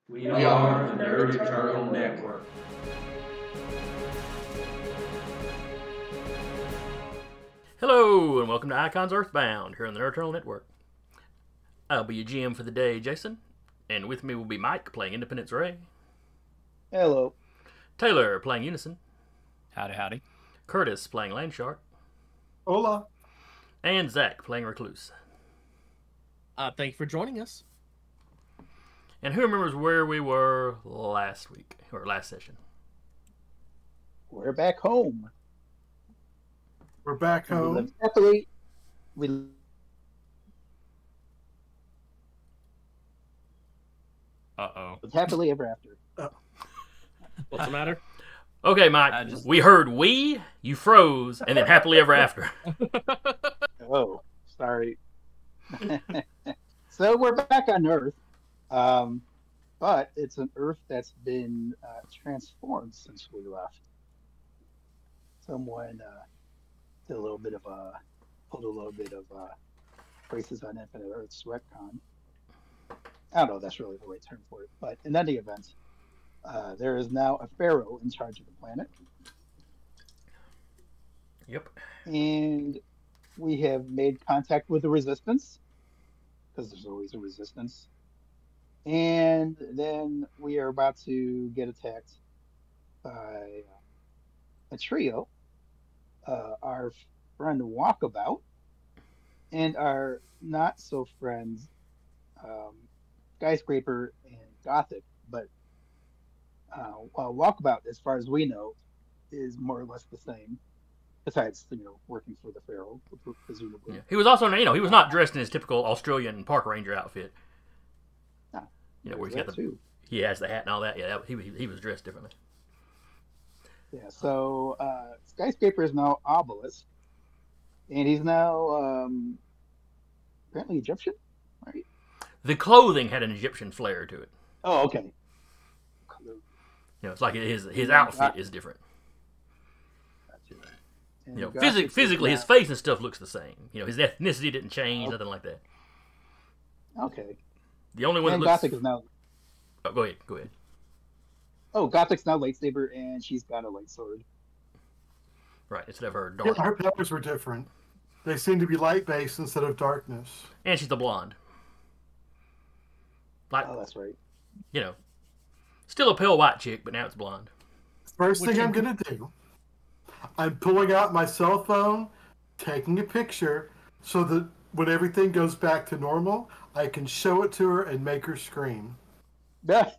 We are the Nerd Eternal Network. Hello, and welcome to Icons Earthbound here on the Nerd Eternal Network. I'll be your GM for the day, Jason, and with me will be Mike playing Independence Ray, Hello. Taylor playing Unison, Howdy, howdy. Curtis playing Landshark, Hola. and Zach playing Recluse. Thank you for joining us. And who remembers where we were last week, or last session? We're back home. We're back We home. lived happily. We Uh-oh. lived happily ever after. What's the matter? Okay, Mike, we heard you froze, and then happily ever after. Oh, sorry. So we're back on Earth, but it's an Earth that's been transformed since we left. Someone pulled a little bit of Races on Infinite Earth's retcon. I don't know if that's really the right term for it, but in any event, there is now a pharaoh in charge of the planet. Yep. And we have made contact with the resistance, because there's always a resistance. And then we are about to get attacked by a trio, our friend Walkabout, and our not so friends Skyscraper and Gothic. But Walkabout, as far as we know, is more or less the same. Besides, working for the Pharaoh, presumably. Yeah. He was also, he was not dressed in his typical Australian park ranger outfit. Ah, Where he's got he has the hat and all that. Yeah, he was dressed differently. Yeah, so Skyscraper is now Obelisk, and he's now apparently Egyptian, right? The clothing had an Egyptian flair to it. Oh, okay. It's like his outfit is different. And Physically, his face and stuff looks the same. His ethnicity didn't change, nothing like that. Okay. The only one and that looks... Gothic is now... Oh, go ahead. Oh, Gothic's now lightsaber, and she's got a light sword. Right, instead of her dark. Yeah, her powers were different. They seem to be light-based instead of darkness. And she's the blonde. Oh, that's right. Still a pale white chick, but now it's blonde. First thing I'm going to do, I'm pulling out my cell phone, taking a picture, so that when everything goes back to normal, I can show it to her and make her scream. Now,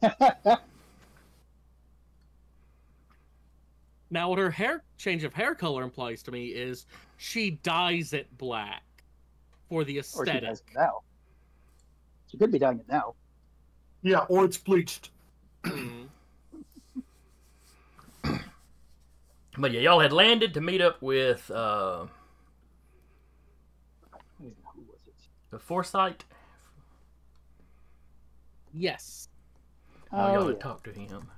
what her change of hair color implies to me is she dyes it black for the Or she aesthetic. does it now. She could be dyeing it now. Yeah, or it's bleached. But yeah, y'all had landed to meet up with Who was it? the Foresight. Yes. Y'all yeah. had talked to him.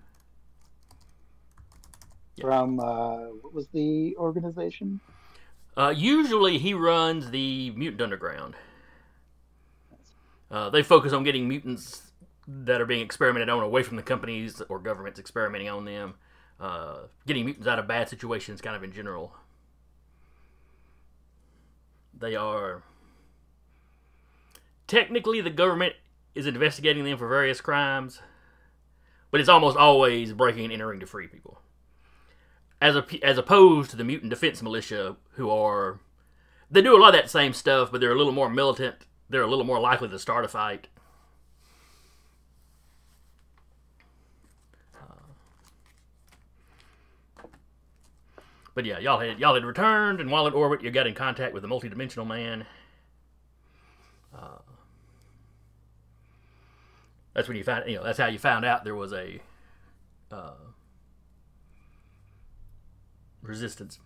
From, what was the organization? Usually he runs the Mutant Underground. They focus on getting mutants that are being experimented on away from the companies or governments experimenting on them. Getting mutants out of bad situations kind of in general. They are... Technically, the government is investigating them for various crimes, but it's almost always breaking and entering to free people. As opposed to the Mutant Defense Militia, who are... They do a lot of that same stuff, but they're a little more militant. They're a little more likely to start a fight. But yeah, y'all had returned, and while in orbit, you got in contact with the multidimensional man. That's when you found, that's how you found out there was a resistance.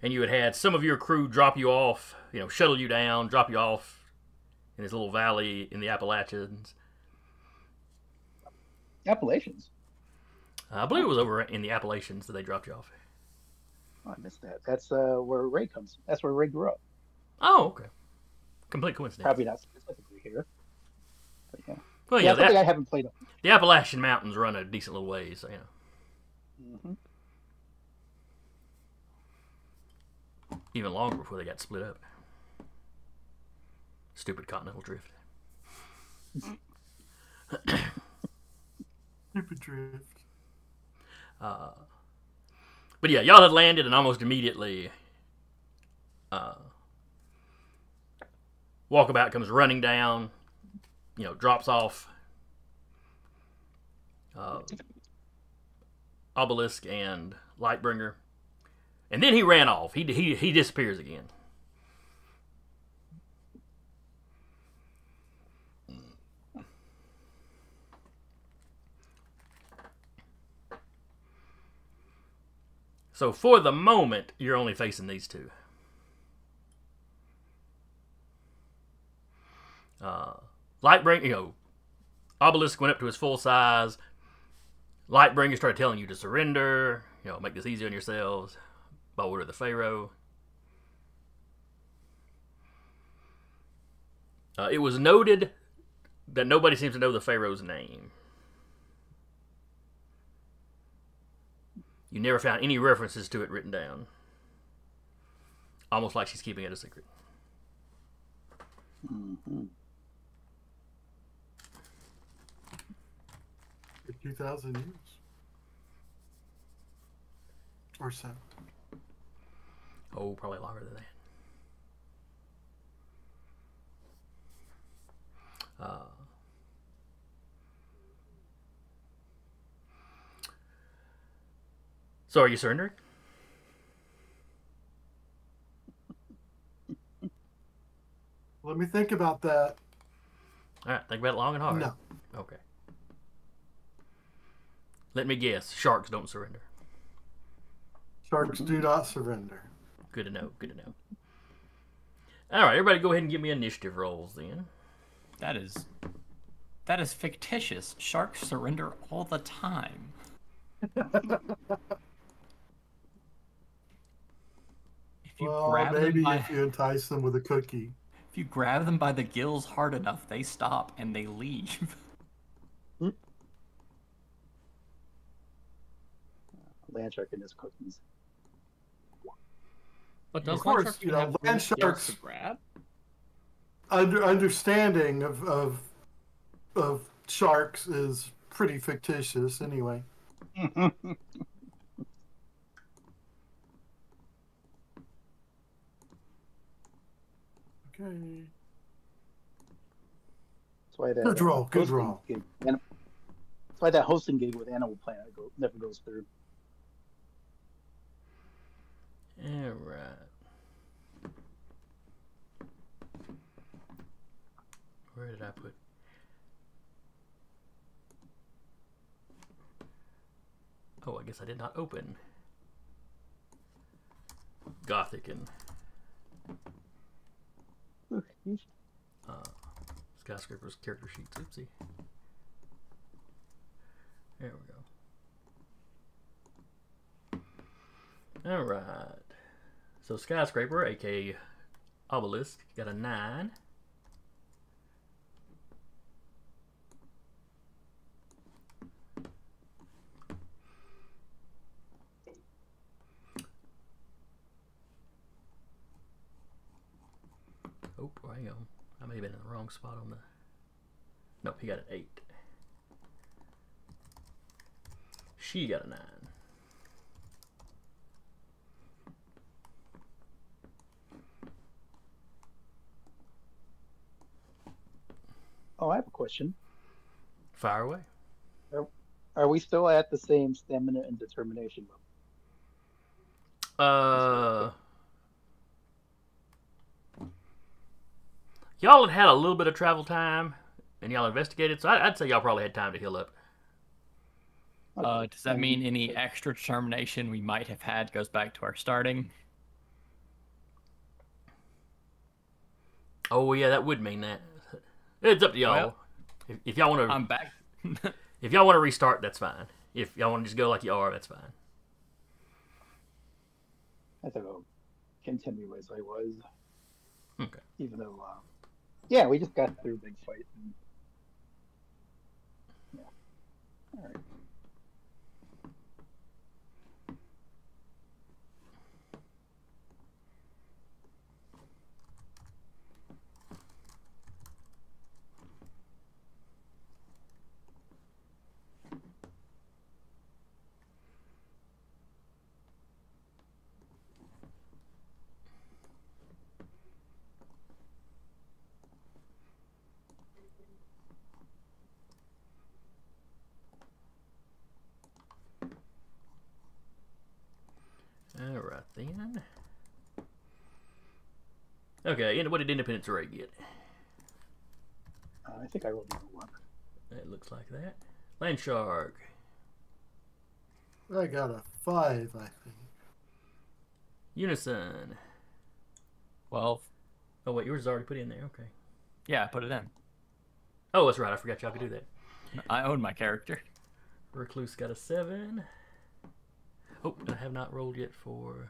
And you had some of your crew drop you off, shuttle you down, drop you off in this little valley in the Appalachians. Appalachians? I believe it was over in the Appalachians that they dropped you off. Oh, I missed that. That's where Ray comes. That's where Ray grew up. Oh, okay. Complete coincidence. Probably not specifically. here. But yeah, Well, yeah, something I haven't played. The Appalachian Mountains run a decent little ways, so, even longer before they got split up. Stupid continental drift. Stupid drift. But yeah, y'all had landed, and almost immediately, Walkabout comes running down, drops off Obelisk and Lightbringer, and then he ran off. He disappears again. So for the moment, you're only facing these two. Lightbringer, Obelisk went up to his full size. Lightbringer started telling you to surrender. Make this easy on yourselves by order of the Pharaoh. It was noted that nobody seems to know the Pharaoh's name. You never found any references to it written down. Almost like she's keeping it a secret. Mm-hmm. For 2,000 years. Or so. Oh, probably longer than that. So are you surrendering? Let me think about that. All right, think about it long and hard. No. Okay. Let me guess. Sharks don't surrender. Sharks do not surrender. Good to know. Good to know. All right, everybody go ahead and give me initiative rolls then. That is fictitious. Sharks surrender all the time. Maybe if you entice them with a cookie. If you grab them by the gills hard enough, they stop and they leave. Land shark and his cookies. But does Of course, land shark you know, have land skills sharks- to grab? Understanding of sharks is pretty fictitious anyway. Okay. That's why that Good roll, good hosting roll. gig- that's why that hosting gig with Animal Planet never goes through. All right. Where did I put? Oh, I guess I did not open Gothic and Skyscraper's character sheets. Oopsie. There we go. All right. So Skyscraper, aka Obelisk, got a 9. Oh, hang on. I may have been in the wrong spot on the... Nope, he got an 8. She got a 9. Oh, I have a question. Fire away. Are we still at the same stamina and determination level? Y'all had a little bit of travel time, and y'all investigated, so I'd say y'all probably had time to heal up. Does that mean any extra determination we might have had goes back to our starting? Oh yeah, that would mean that. It's up to y'all. Well, if y'all want to, I'm back. if y'all want to restart, that's fine. If y'all want to just go like you are, that's fine. I think I'll continue as I was. Okay. Even though Yeah, we just got through a big fight. And... Yeah. All right. Alright then. Okay, and what did Independence Ray get? I think I rolled number 1. It looks like that. Land Shark. I got a 5, I think. Unison. 12. Oh wait, yours is already put in there. Okay. Yeah, I put it in. Oh, that's right. I forgot y'all could do that. I own my character. Recluse got a 7. Oh, I have not rolled yet for...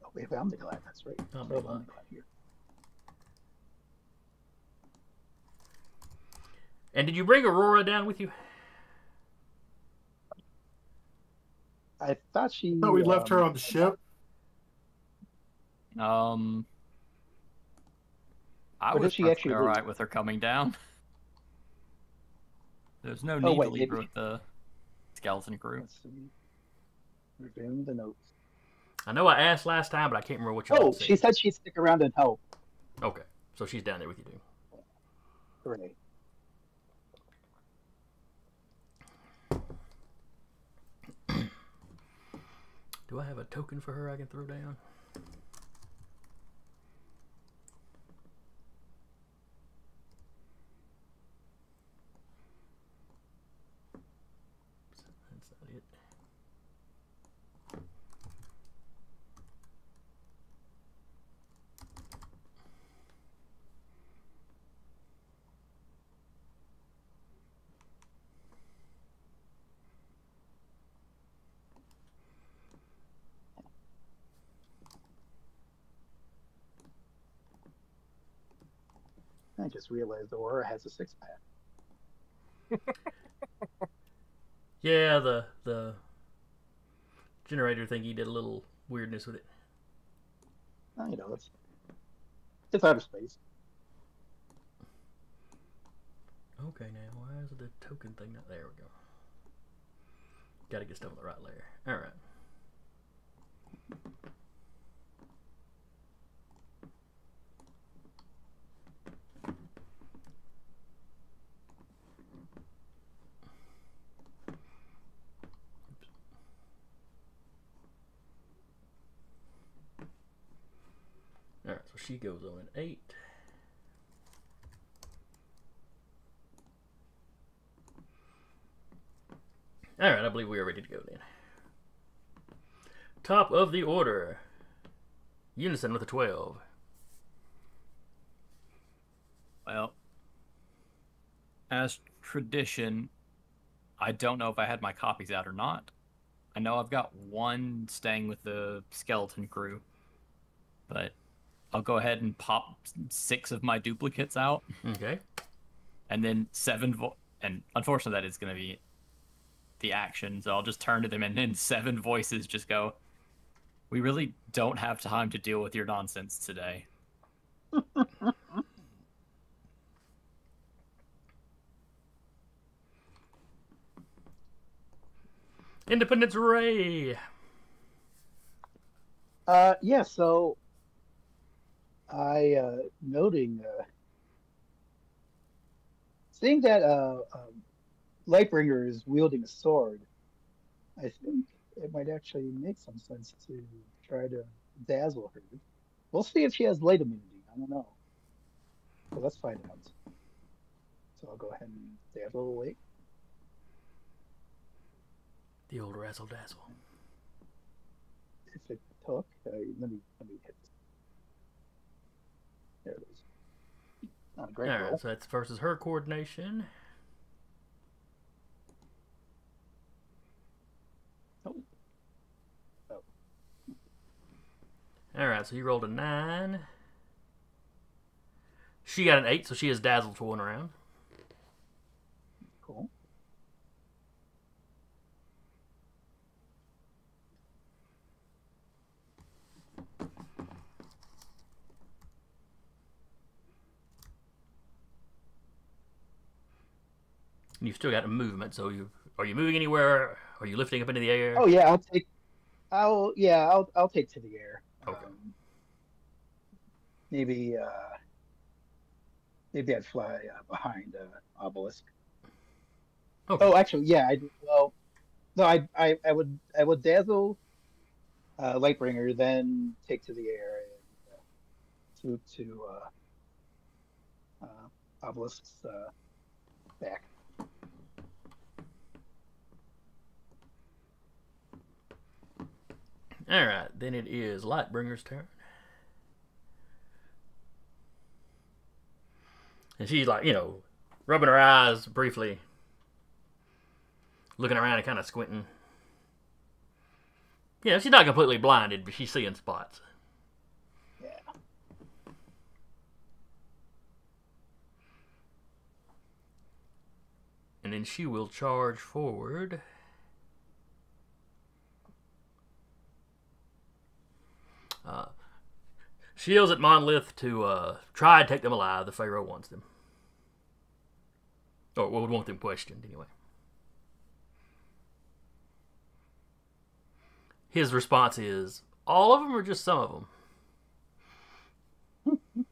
Oh, wait, I'm the glad. That's right. I'm So the glad. here. And did you bring Aurora down with you? I thought she. No, we left her on the ship. I What was did she perfectly actually all leave? right with her coming down. There's no Oh, need wait, to leave maybe her she- with the skeleton crew. Let's see. Reviewing the notes. I know I asked last time, but I can't remember what y'all Oh, said. she said she'd stick around and help. Okay, so she's down there with you, too. Hooray. Do I have a token for her I can throw down? That's not it. I just realized Aurora has a 6-pack. Yeah, the generator thingy did a little weirdness with it. Oh, it's outer space. Okay, now why is the token thing not there? We go. Got to get stuff on the right layer. All right. Alright, so she goes on an 8. Alright, I believe we are ready to go then. Top of the order. Unison with a 12. Well, as tradition, I don't know if I had my copies out or not. I know I've got one staying with the skeleton crew, but I'll go ahead and pop 6 of my duplicates out, Okay. and then 7 and unfortunately that is going to be the action, so I'll just turn to them, and then 7 voices just go, "We really don't have time to deal with your nonsense today." Independence Ray. Yeah, so I noting seeing that Lightbringer is wielding a sword, I think it might actually make some sense to try to dazzle her. We'll see if she has light immunity. I don't know. So let's find out. So I'll go ahead and dazzle away. The old razzle dazzle. If it took, let me hit this. There it is. Not a great roll. Alright, so that's versus her coordination. Oh. Oh. Alright, so you rolled a 9. She got an 8, so she is dazzled for 1 round. Cool. You've still got a movement, so are you moving anywhere? Are you lifting up into the air? Oh yeah, I'll take to the air. Okay. Maybe maybe I'd fly behind obelisk. Okay. Oh, actually, yeah. Well, no, I would dazzle Lightbringer, then take to the air and swoop to obelisk's back. All right, then it is Lightbringer's turn. And she's like, rubbing her eyes briefly, looking around and kind of squinting. Yeah, she's not completely blinded, but she's seeing spots. Yeah. And then she will charge forward. She yells at Monolith to try and take them alive. The Pharaoh wants them. Or would want them questioned, anyway. His response is, all of them or just some of them?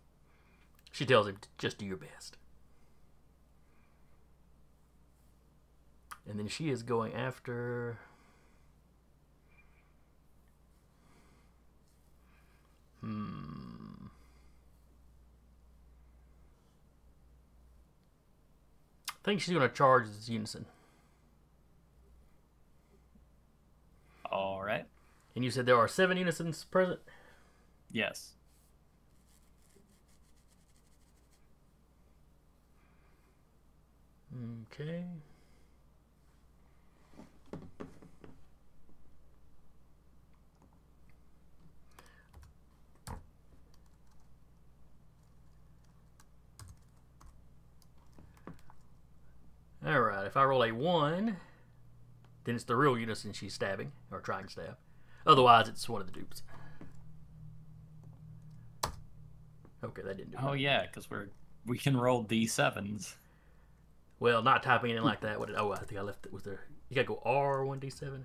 She tells him, just do your best. And then she is going after... I think she's going to charge this unison. All right. And you said there are 7 unisons present? Yes. Okay. Alright, if I roll a 1, then it's the real unison she's stabbing, or trying to stab. Otherwise, it's one of the dupes. Okay, that didn't do it. Oh yeah, because we can roll D7s. Well, not typing it in like that. I think I left it with there. You gotta go R1D7.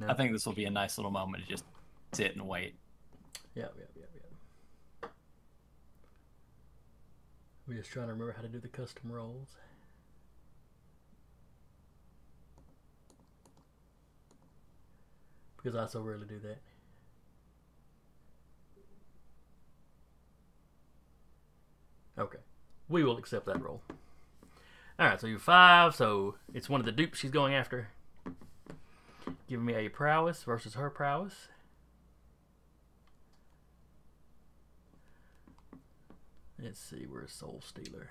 No. I think this will be a nice little moment to just sit and wait. Yeah. We're just trying to remember how to do the custom rolls. Because I so rarely do that. Okay. We will accept that roll. Alright, so you're 5, so it's one of the dupes she's going after. Giving me a prowess versus her prowess. Let's see, where's Soul Stealer?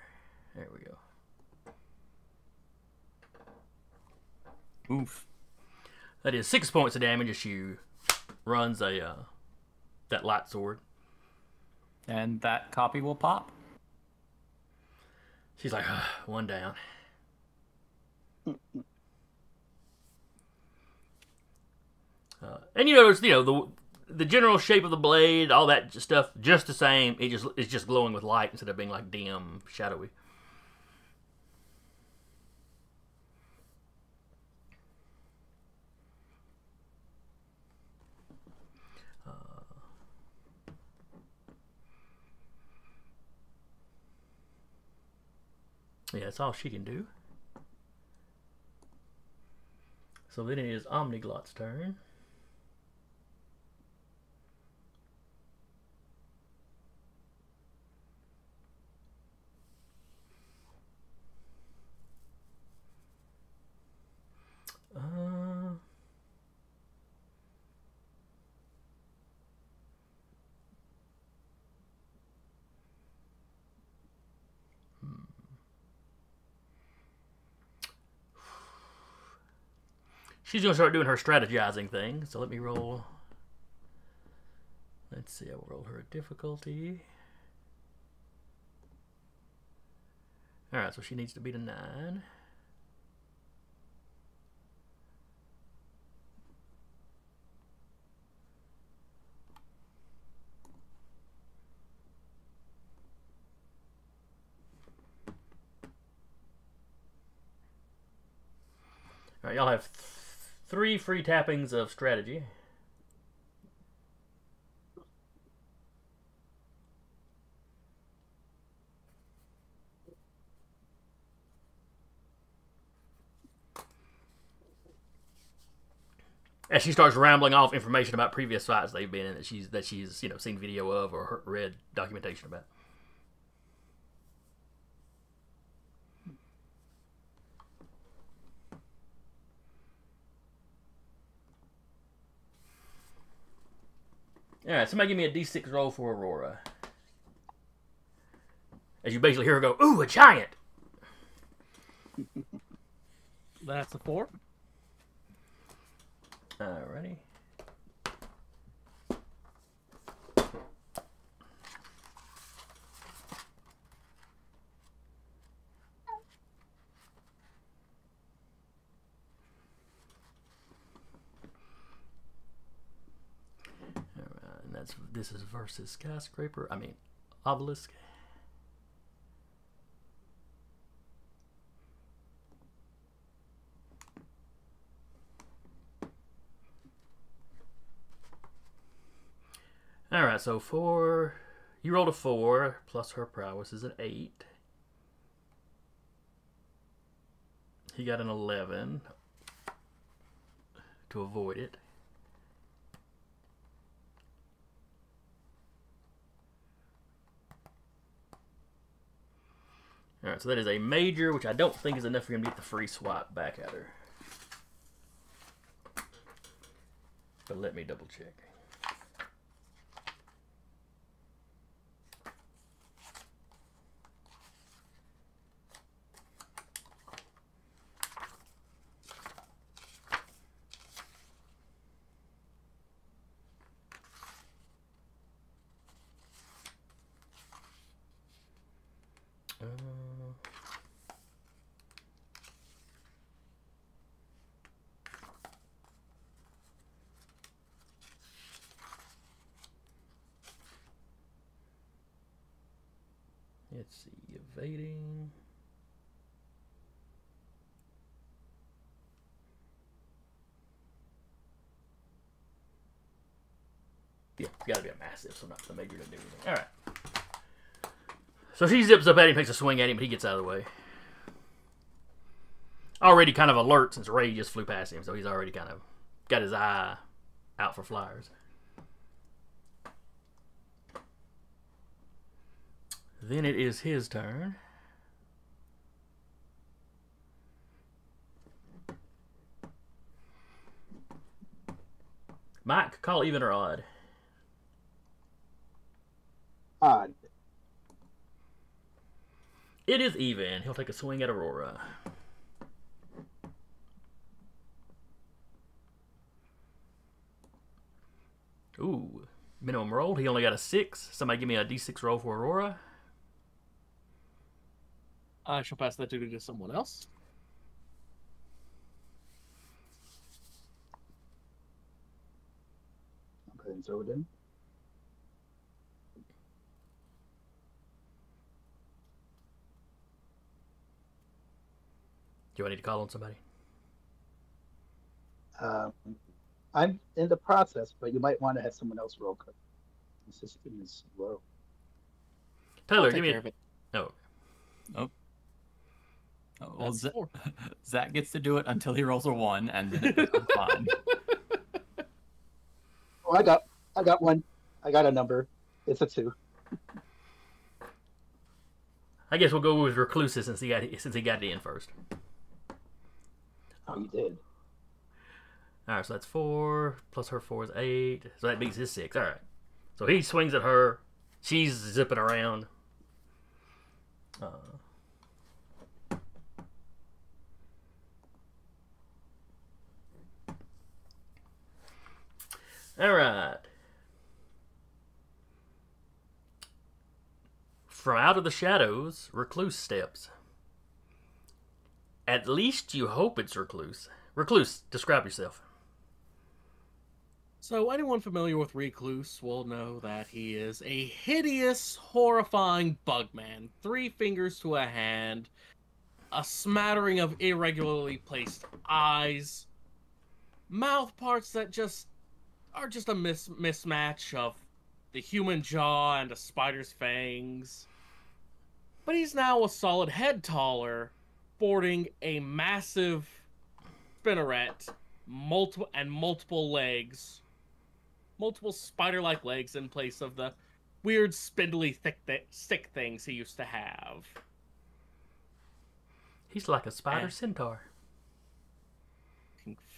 There we go. Oof. That is 6 points of damage as she runs that light sword. And that copy will pop. She's like, 1 down. And you notice, the general shape of the blade, all that stuff, just the same. It's just glowing with light instead of being like dim, shadowy. Yeah, that's all she can do. So then it is Omniglot's turn. She's going to start doing her strategizing thing. So let me roll. Let's let's see. I will roll her a difficulty. All right, so she needs to beat a 9. All right, y'all have 3 free tappings of strategy. As she starts rambling off information about previous fights they've been in that she's seen video of or read documentation about. All right, somebody give me a D6 roll for Aurora. As you basically hear her go, "Ooh, a giant!" That's a 4. Alrighty. And this is versus skyscraper. I mean, obelisk. All right, so 4. You rolled a 4 plus her prowess is an 8. He got an 11 to avoid it. All right, so that is a major, which I don't think is enough for him to get the free swap back at her. But let me double check. Let's see, evading. Yeah, it's got to be a massive, so not the major to do anything. All right. So she zips up at him, takes a swing at him, but he gets out of the way. Already kind of alert since Ray just flew past him, so he's already kind of got his eye out for flyers. Then it is his turn. Mike, call even or odd? Odd. It is even. He'll take a swing at Aurora. Ooh, minimum roll. He only got a 6. Somebody give me a D6 roll for Aurora. I shall pass that duty to someone else. Okay, and throw it in. Do I need to call on somebody? I'm in the process, but you might want to have someone else roll. The system is slow. Taylor, I'll give me take care a... of it. Oh. Oh, well, That's 4. Zach gets to do it until he rolls a 1, and then it becomes fine. Oh, I got one. I got a number. It's a 2. I guess we'll go with Reclusive since he got it in first. Oh, you did. All right, so that's 4 plus her 4 is 8. So that beats his 6. All right. So he swings at her. She's zipping around. All right. From out of the shadows, Recluse steps. At least you hope it's Recluse. Recluse, describe yourself. So anyone familiar with Recluse will know that he is a hideous, horrifying bug man. 3 fingers to a hand, a smattering of irregularly placed eyes, mouth parts that are just a mismatch of the human jaw and a spider's fangs. But he's now a solid head taller, sporting a massive spinneret, multiple legs. Multiple spider-like legs in place of the weird, spindly, stick things he used to have. He's like a spider centaur.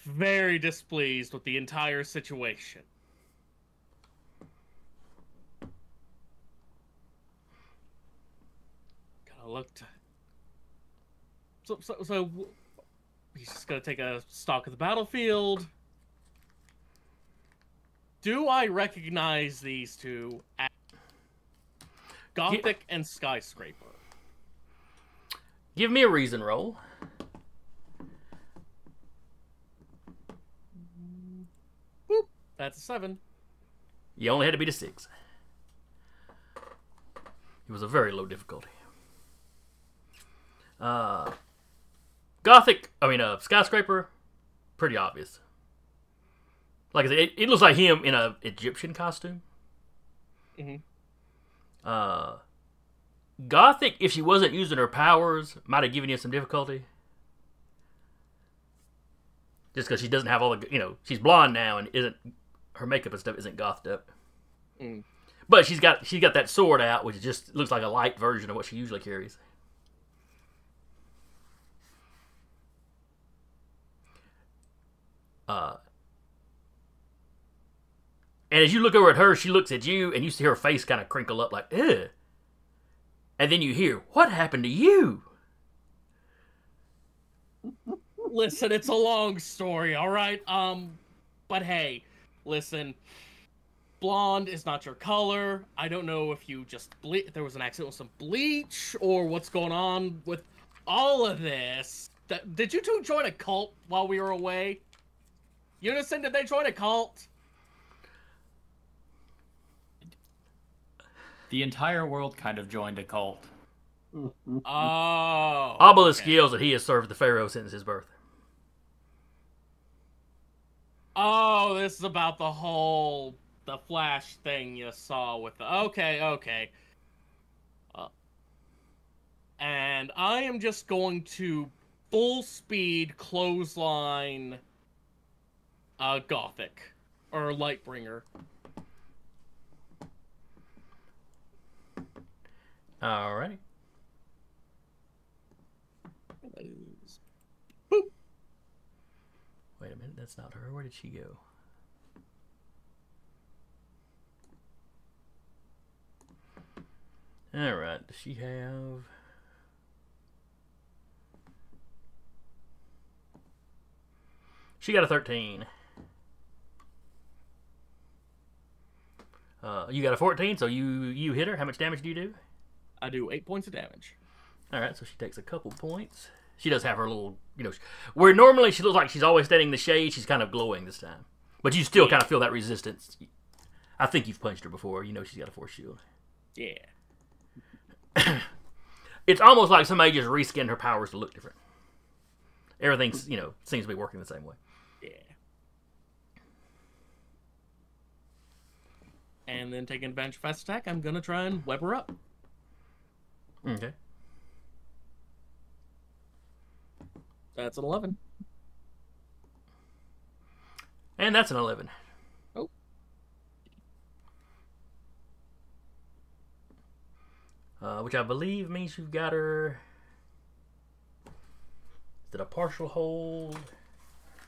Very displeased with the entire situation. Gotta look to... So he's just gonna take a stock of the battlefield. Do I recognize these two as Gothic and Skyscraper? Give me a reason roll. Boop. That's a 7. You only had to beat a 6. It was a very low difficulty. Skyscraper, pretty obvious. Like I said, it looks like him in an Egyptian costume. Mm-hmm. Gothic, if she wasn't using her powers, might have given you some difficulty. Just because she doesn't have all the, she's blonde now and her makeup and stuff isn't gothed up. Mm. But she's got that sword out, which just looks like a light version of what she usually carries. And as you look over at her, she looks at you, and you see her face kind of crinkle up like, ugh. And then you hear, what happened to you? Listen, it's a long story, alright? But hey, listen. Blonde is not your color. I don't know if you just if there was an accident with some bleach, or what's going on with all of this. Did you two join a cult while we were away? Unison, did they join a cult? The entire world kind of joined a cult. Oh. Obelisk yells that he has served the Pharaoh since his birth. Oh, this is about the Flash thing you saw with the... Okay. And I am just going to full speed clothesline Gothic. Or Lightbringer. Alrighty. Boop. Wait a minute, that's not her. Where did she go? Alright, does she have... She got a 13. You got a 14, so you hit her. How much damage do you do? I do 8 points of damage. Alright, so she takes a couple points. She does have her little, where normally she looks like she's always standing in the shade, she's kind of glowing this time. But you still kind of feel that resistance. I think you've punched her before. You know she's got a force shield. Yeah. It's almost like somebody just reskinned her powers to look different. Everything's, seems to be working the same way. Yeah. And then taking advantage of fast attack, I'm going to try and web her up. Okay. That's an 11. And that's an 11. Oh. Which I believe means you've got her... Is it a partial hold?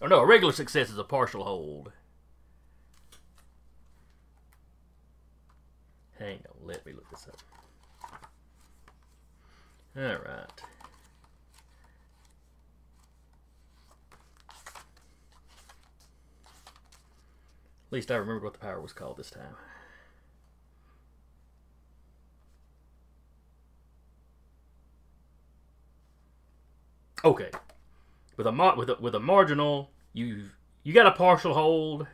Oh no, a regular success is a partial hold. Hang on, let me look this up. Alright. At least I remembered what the power was called this time. Okay. With a marginal, you got a partial hold.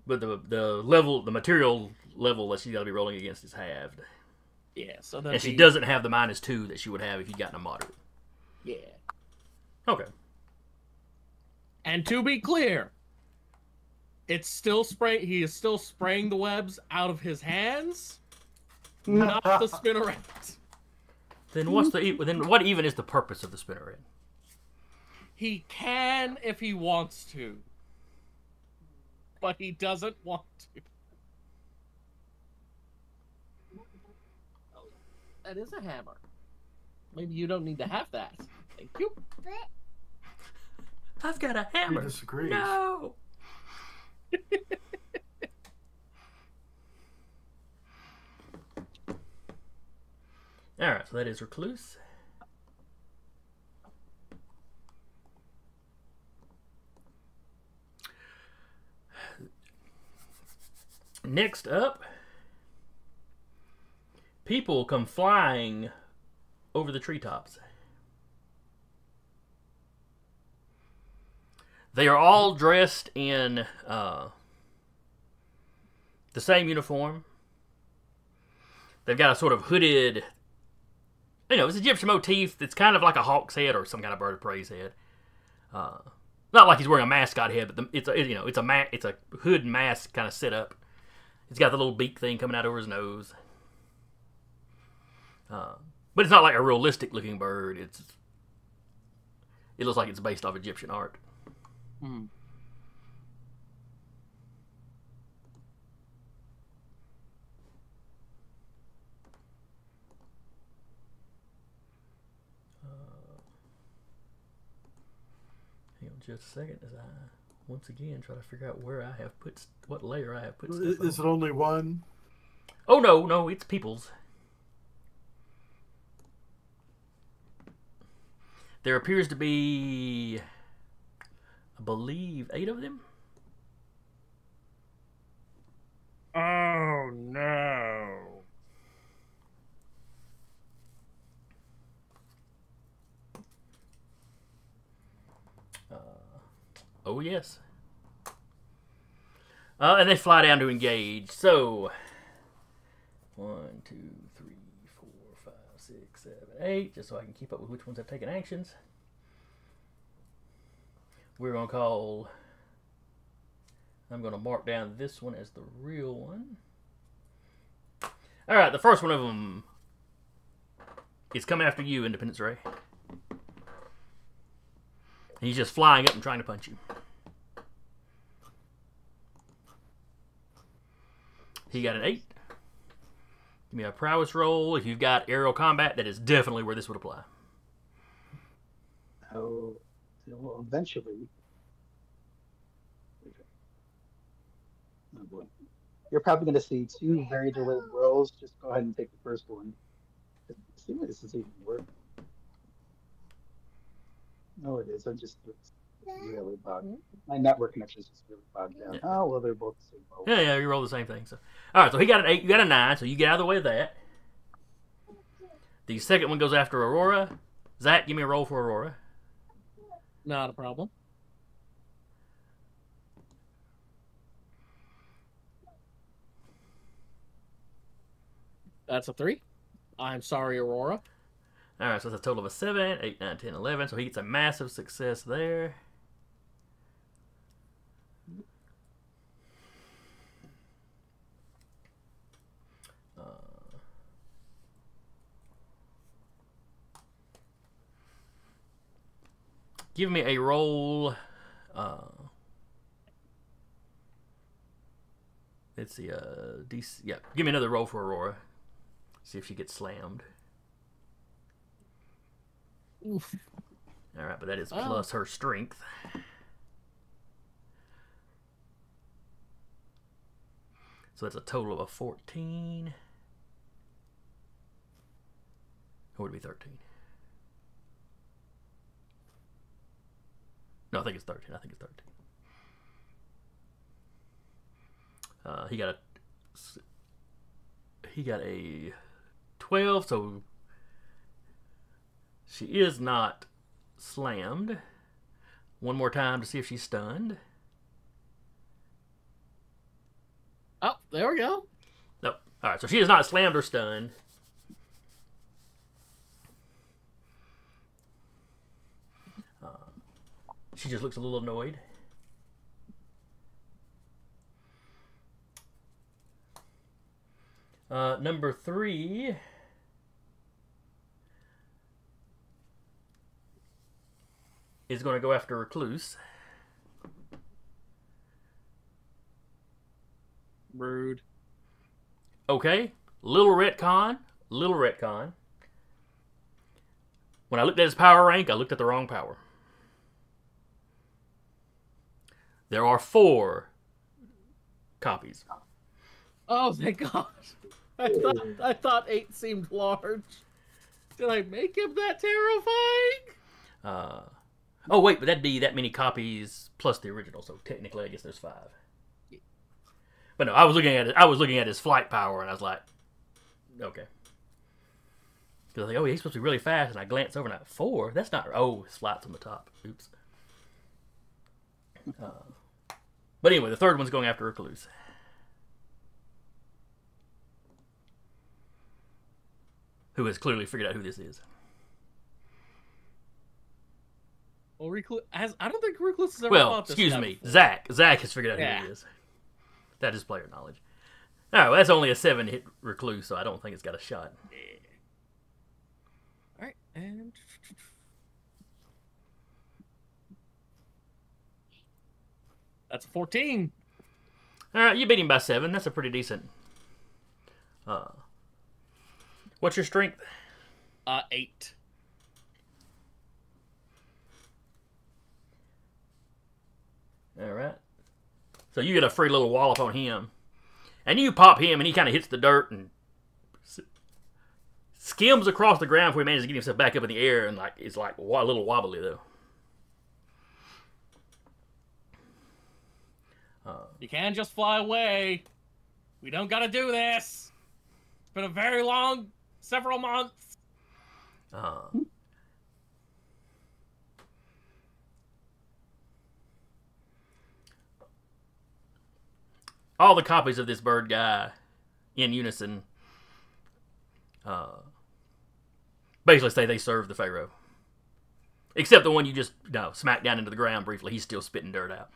But the material level that she's got to be rolling against is halved. Yeah, so that And she doesn't have the -2 that she would have if you'd gotten a moderate. Yeah. Okay. And to be clear, it's still spray. He is still spraying the webs out of his hands, not the spinneret. Then what even is the purpose of the spinneret? He can if he wants to, but he doesn't want to. Oh, that is a hammer. Maybe you don't need to have that. Thank you. I've got a hammer. He disagrees. No. All right, so that is Recluse. Next up, people come flying over the treetops. They are all dressed in the same uniform. They've got a sort of hooded, it's Egyptian motif. It's kind of like a hawk's head or some kind of bird of prey's head. Not like he's wearing a mascot head, but it's a hood mask kind of set up. It's got the little beak thing coming out over his nose. But it's not like a realistic looking bird. It looks like it's based off Egyptian art. Hmm. Hang on just a second as I once again try to figure out where I have put what layer I have put stuff Is on. it only one? Oh no, it's people's. There appears to be, I believe, 8 of them. Oh no. Oh yes. And they fly down to engage. So 1, 2, 3, 4, 5, 6, 7, 8. Just so I can keep up with which ones have taken actions. We're gonna call. I'm gonna mark down this one as the real one. All right, the first one of them is coming after you, Independence Ray. He's just flying up and trying to punch you. He got an 8. Give me a prowess roll. If you've got aerial combat, that is definitely where this would apply. Oh, well, eventually. Oh boy. You're probably going to see 2 very delayed rolls. Just go ahead and take the first one. See if this is even work. No, it is. I'm just really bugged. My network connection is just really bogged down. Yeah. Oh, well, they're both the same roll. Yeah, you roll the same thing. So, all right, so he got an 8, you got a 9, so you get out of the way of that. The second one goes after Aurora. Zach, give me a roll for Aurora. Not a problem. That's a 3. I'm sorry, Aurora. All right, so that's a total of a 7, 8, 9, 10, 11. So he gets a massive success there. Give me a roll. Let's see. DC, yeah, give me another roll for Aurora. See if she gets slammed. Oof. All right, but that is plus her strength. So that's a total of a 14. Or would it be 13? No, I think it's 13. I think it's 13. He got a 12, so She is not slammed. One more time to see if she's stunned. Oh, there we go. Nope. All right, so she is not slammed or stunned. She just looks a little annoyed. Number 3 is going to go after Recluse. Rude. Okay, little retcon. When I looked at his power rank, I looked at the wrong power. There are 4 copies. Oh, thank God. I thought 8 seemed large. Did I make him that terrifying? Oh wait, but that'd be that many copies plus the original, so technically I guess there's 5. But no, I was looking at it. I was looking at his flight power, and I was like, okay. Because I was like, oh, he's supposed to be really fast, and I glanced over, and I 4. That's not. Oh, his flight's on the top. Oops. But anyway, the third one's going after Recluse. Who has clearly figured out who this is. Well, I don't think Recluse has ever Well, fought this excuse guy me, before. Zach. Zach has figured out who he is. That is player knowledge. All right, well, that's only a 7-hit Recluse, so I don't think it's got a shot. All right, and that's a 14. All right, you beat him by 7. That's a pretty decent. What's your strength? 8. All right. So you get a free little wallop on him. And you pop him, and he kind of hits the dirt and skims across the ground before he manages to get himself back up in the air, and like it's like a little wobbly, though. You can't just fly away. We don't gotta do this. It's been a very long, several months. All the copies of this bird guy in unison basically say they serve the Pharaoh. Except the one you just smacked down into the ground briefly. He's still spitting dirt out.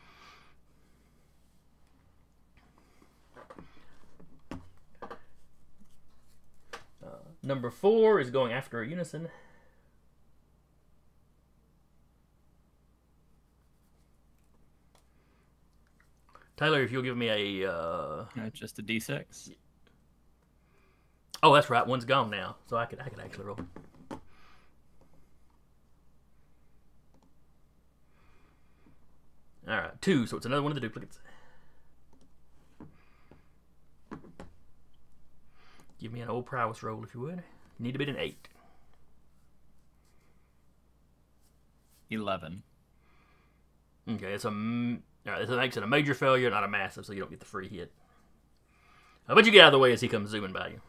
Number 4 is going after a unison. Taylor, if you'll give me a just a D6. Oh, that's right. One's gone now, so I could actually roll. All right, 2. So it's another one of the duplicates. Give me an old prowess roll if you would. You need to beat an 8. 11. Okay, it's a. All right, that makes it a major failure, not a massive, so you don't get the free hit. But you get out of the way as he comes zooming by you.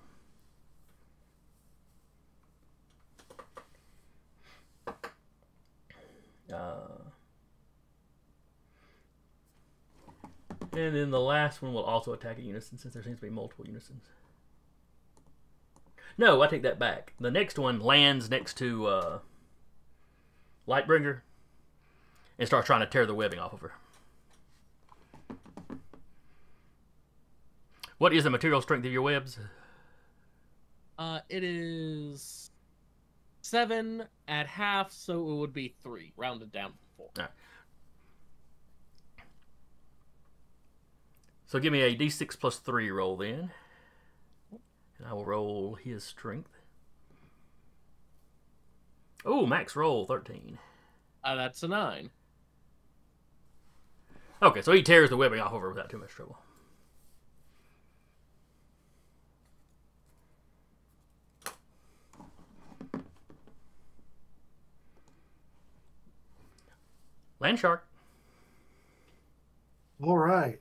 And then the last one will also attack a unison, since there seems to be multiple unisons. No, I take that back. The next one lands next to Lightbringer and starts trying to tear the webbing off of her. What is the material strength of your webs? It is 7 at half, so it would be 3, rounded down from 4. All right. So give me a d6 plus 3 roll then. And I will roll his strength. Oh, max roll, 13. That's a 9. Okay, so he tears the webbing off of her without too much trouble. Land shark. All right.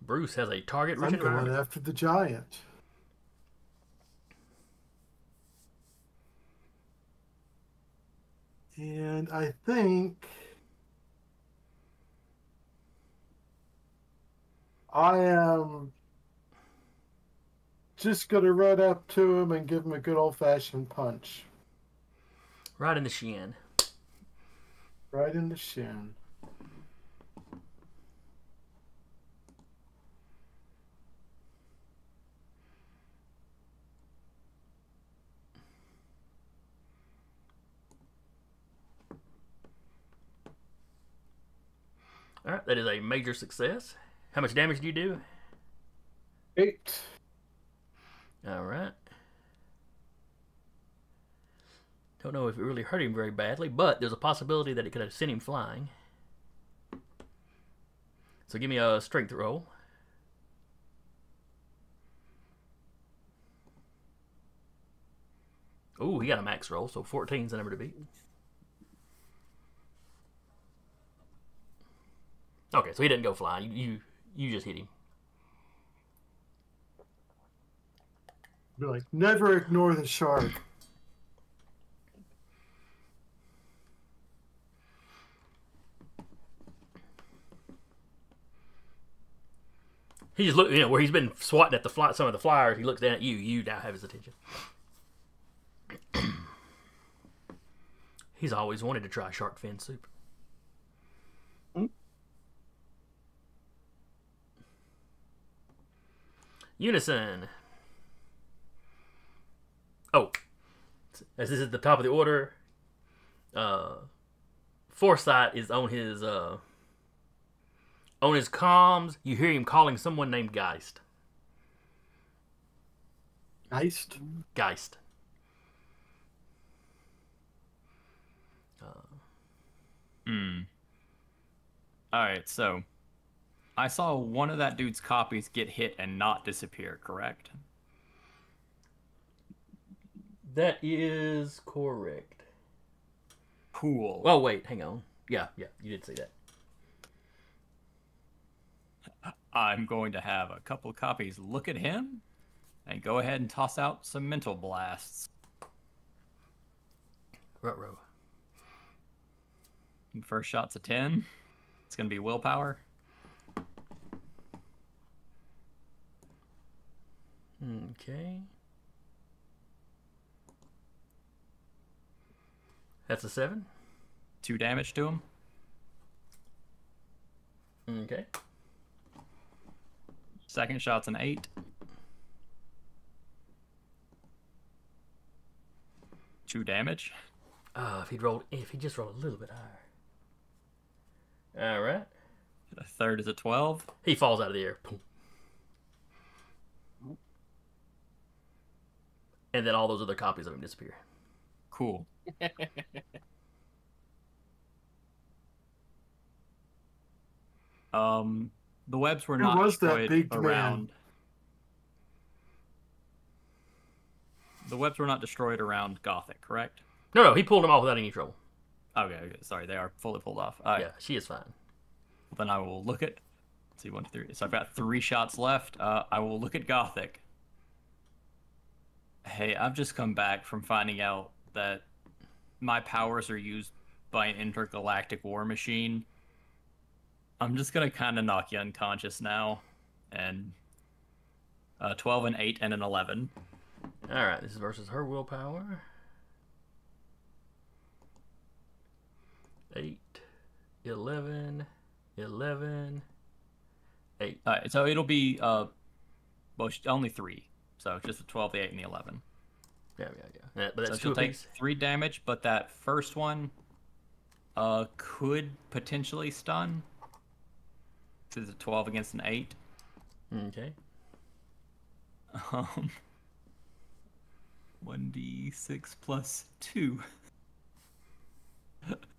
Bruce has a target I'm rich going environment. after the giant. I think I am just going to run up to him and give him a good old-fashioned punch. Right in the shin. Right in the shin. All right, that is a major success. How much damage do you do? 8. All right. Don't know if it really hurt him very badly, but there's a possibility that it could have sent him flying. So give me a strength roll. Ooh, he got a max roll, so 14's the number to beat. Okay, so he didn't go flying. You just hit him. Be like, never ignore the shark. He just looked, where he's been swatting at some of the flyers. He looks down at you. You now have his attention. He's always wanted to try shark fin soup. Unison. Oh, as this is the top of the order, Foresight is on his comms. You hear him calling someone named Geist. Geist? Geist. Alright, so I saw one of that dude's copies get hit and not disappear, correct? That is correct. Cool. Oh, wait, hang on. Yeah, you did say that. I'm going to have a couple of copies look at him and go ahead and toss out some mental blasts. Ruh-roh. First shot's a 10. It's going to be willpower. Okay. That's a 7. 2 damage to him. Okay. Second shot's an 8. 2 damage. If he just rolled a little bit higher. All right. The third is a 12. He falls out of the air. Boom. And then all those other copies of him disappear. Cool. The webs were not destroyed around. The webs were not destroyed around Gothic, correct? No, he pulled them off without any trouble. Okay, sorry, they are fully pulled off. All right. Yeah, she is fine. Then I will look at. Let's see, 1, 2, 3. So I've got 3 shots left. I will look at Gothic. Hey, I've just come back from finding out that my powers are used by an intergalactic war machine. I'm just gonna kind of knock you unconscious now, and 12, an 8, and an 11. All right, this is versus her willpower. 8, 11, 11, 8. All right, so it'll be only 3. So just the 12, the 8, and the 11. Yeah. But that's so 2 she'll take apiece. 3 damage, but that first one could potentially stun. This is a 12 against an 8. Okay. 1d6 plus 2.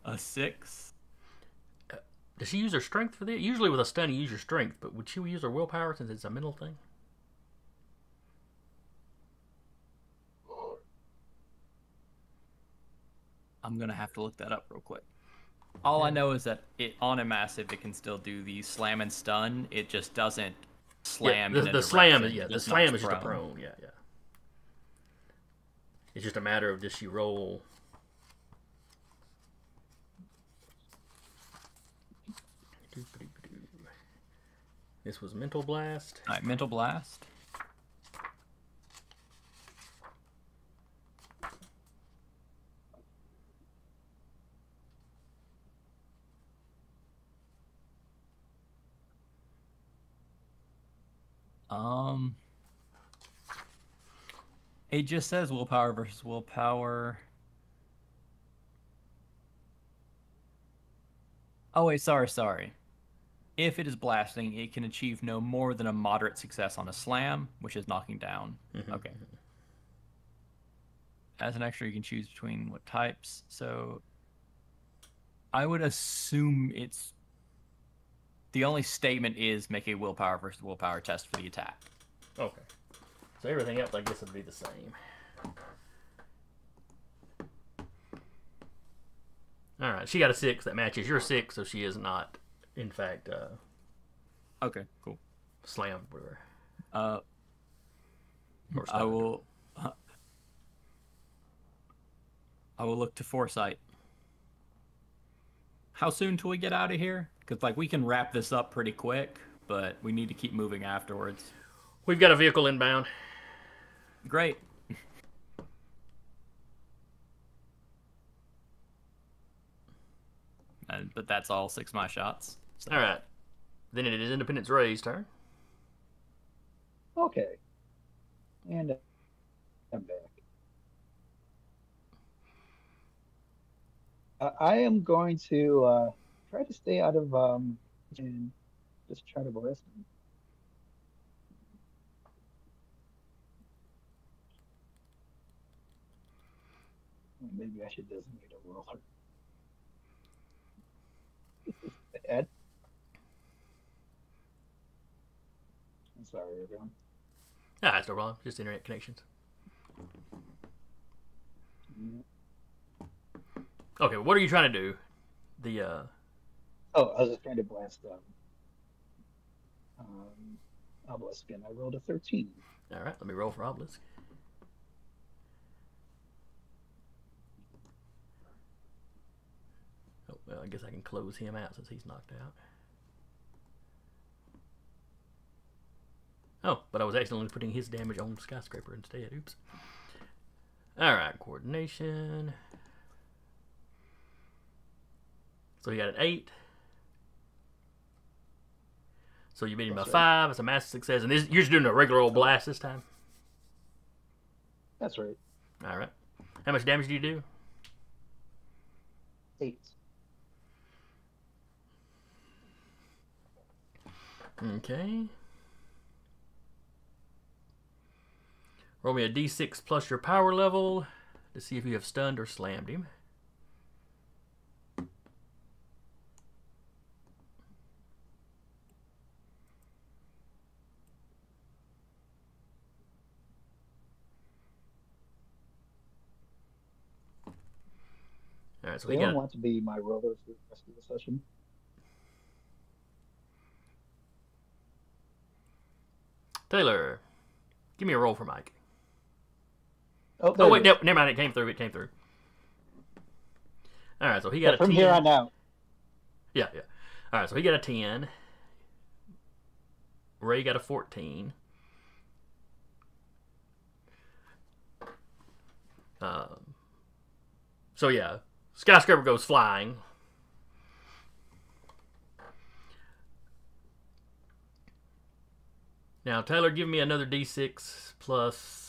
A 6. Does she use her strength for this? Usually with a stun, you use your strength, but would she use her willpower since it's a mental thing? I'm gonna have to look that up real quick. All I know is that on a massive, it can still do the slam and stun. It just doesn't slam. Yeah, the slam, direction. the slam is just a prone. Yeah. It's just a matter of does she roll This was Mental Blast. All right, Mental Blast. It just says willpower versus willpower. Oh wait, sorry. If it is blasting, it can achieve no more than a moderate success on a slam, which is knocking down. Okay. As an extra, you can choose between what types. So I would assume it's the only statement is make a willpower versus willpower test for the attack. Okay. So everything else, I guess, would be the same. All right. She got a 6 that matches your 6, so she is not, in fact, Okay, cool. slammed with her. I will look to Foresight. How soon till we get out of here? Because like we can wrap this up pretty quick, but we need to keep moving afterwards. We've got a vehicle inbound. Great. But that's all 6 of my shots. So. All right. Then it is Independence Ray's turn. Okay. And I'm back. I am going to try to stay out of and just try to blast him. Maybe I should designate a roller. This is bad. I'm sorry, everyone. Ah, that's no problem. Just internet connections. Okay, what are you trying to do? The Oh, I was just trying to blast Obelisk, and I rolled a 13. All right, let me roll for Obelisk. Oh, well, I guess I can close him out since he's knocked out. Oh, but I was accidentally putting his damage on Skyscraper instead. Oops. All right, coordination. So he got an 8. So you beat him by 5. It's a massive success. And this, you're just doing a regular old blast this time? That's right. All right. How much damage do you do? 8. Okay. Roll me a d6 plus your power level to see if you have stunned or slammed him. All right, so They don't want to be my roller for the rest of the session. Taylor, give me a roll for Mike. Oh, wait, no, never mind. It came through. All right, so he got a 10. From here on out. Yeah. All right, so he got a 10. Ray got a 14. So yeah, Skyscraper goes flying. Now, Taylor, give me another d6 plus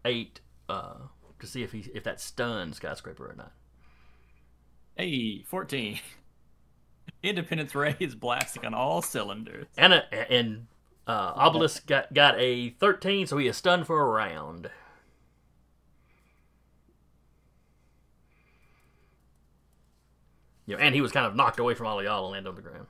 8 to see if that stuns Skyscraper or not. Hey, 14. Independence Ray is blasting on all cylinders. And Obelisk got a 13, so he is stunned for a round. Yeah, and he was kind of knocked away from all of y'all and landed on the ground.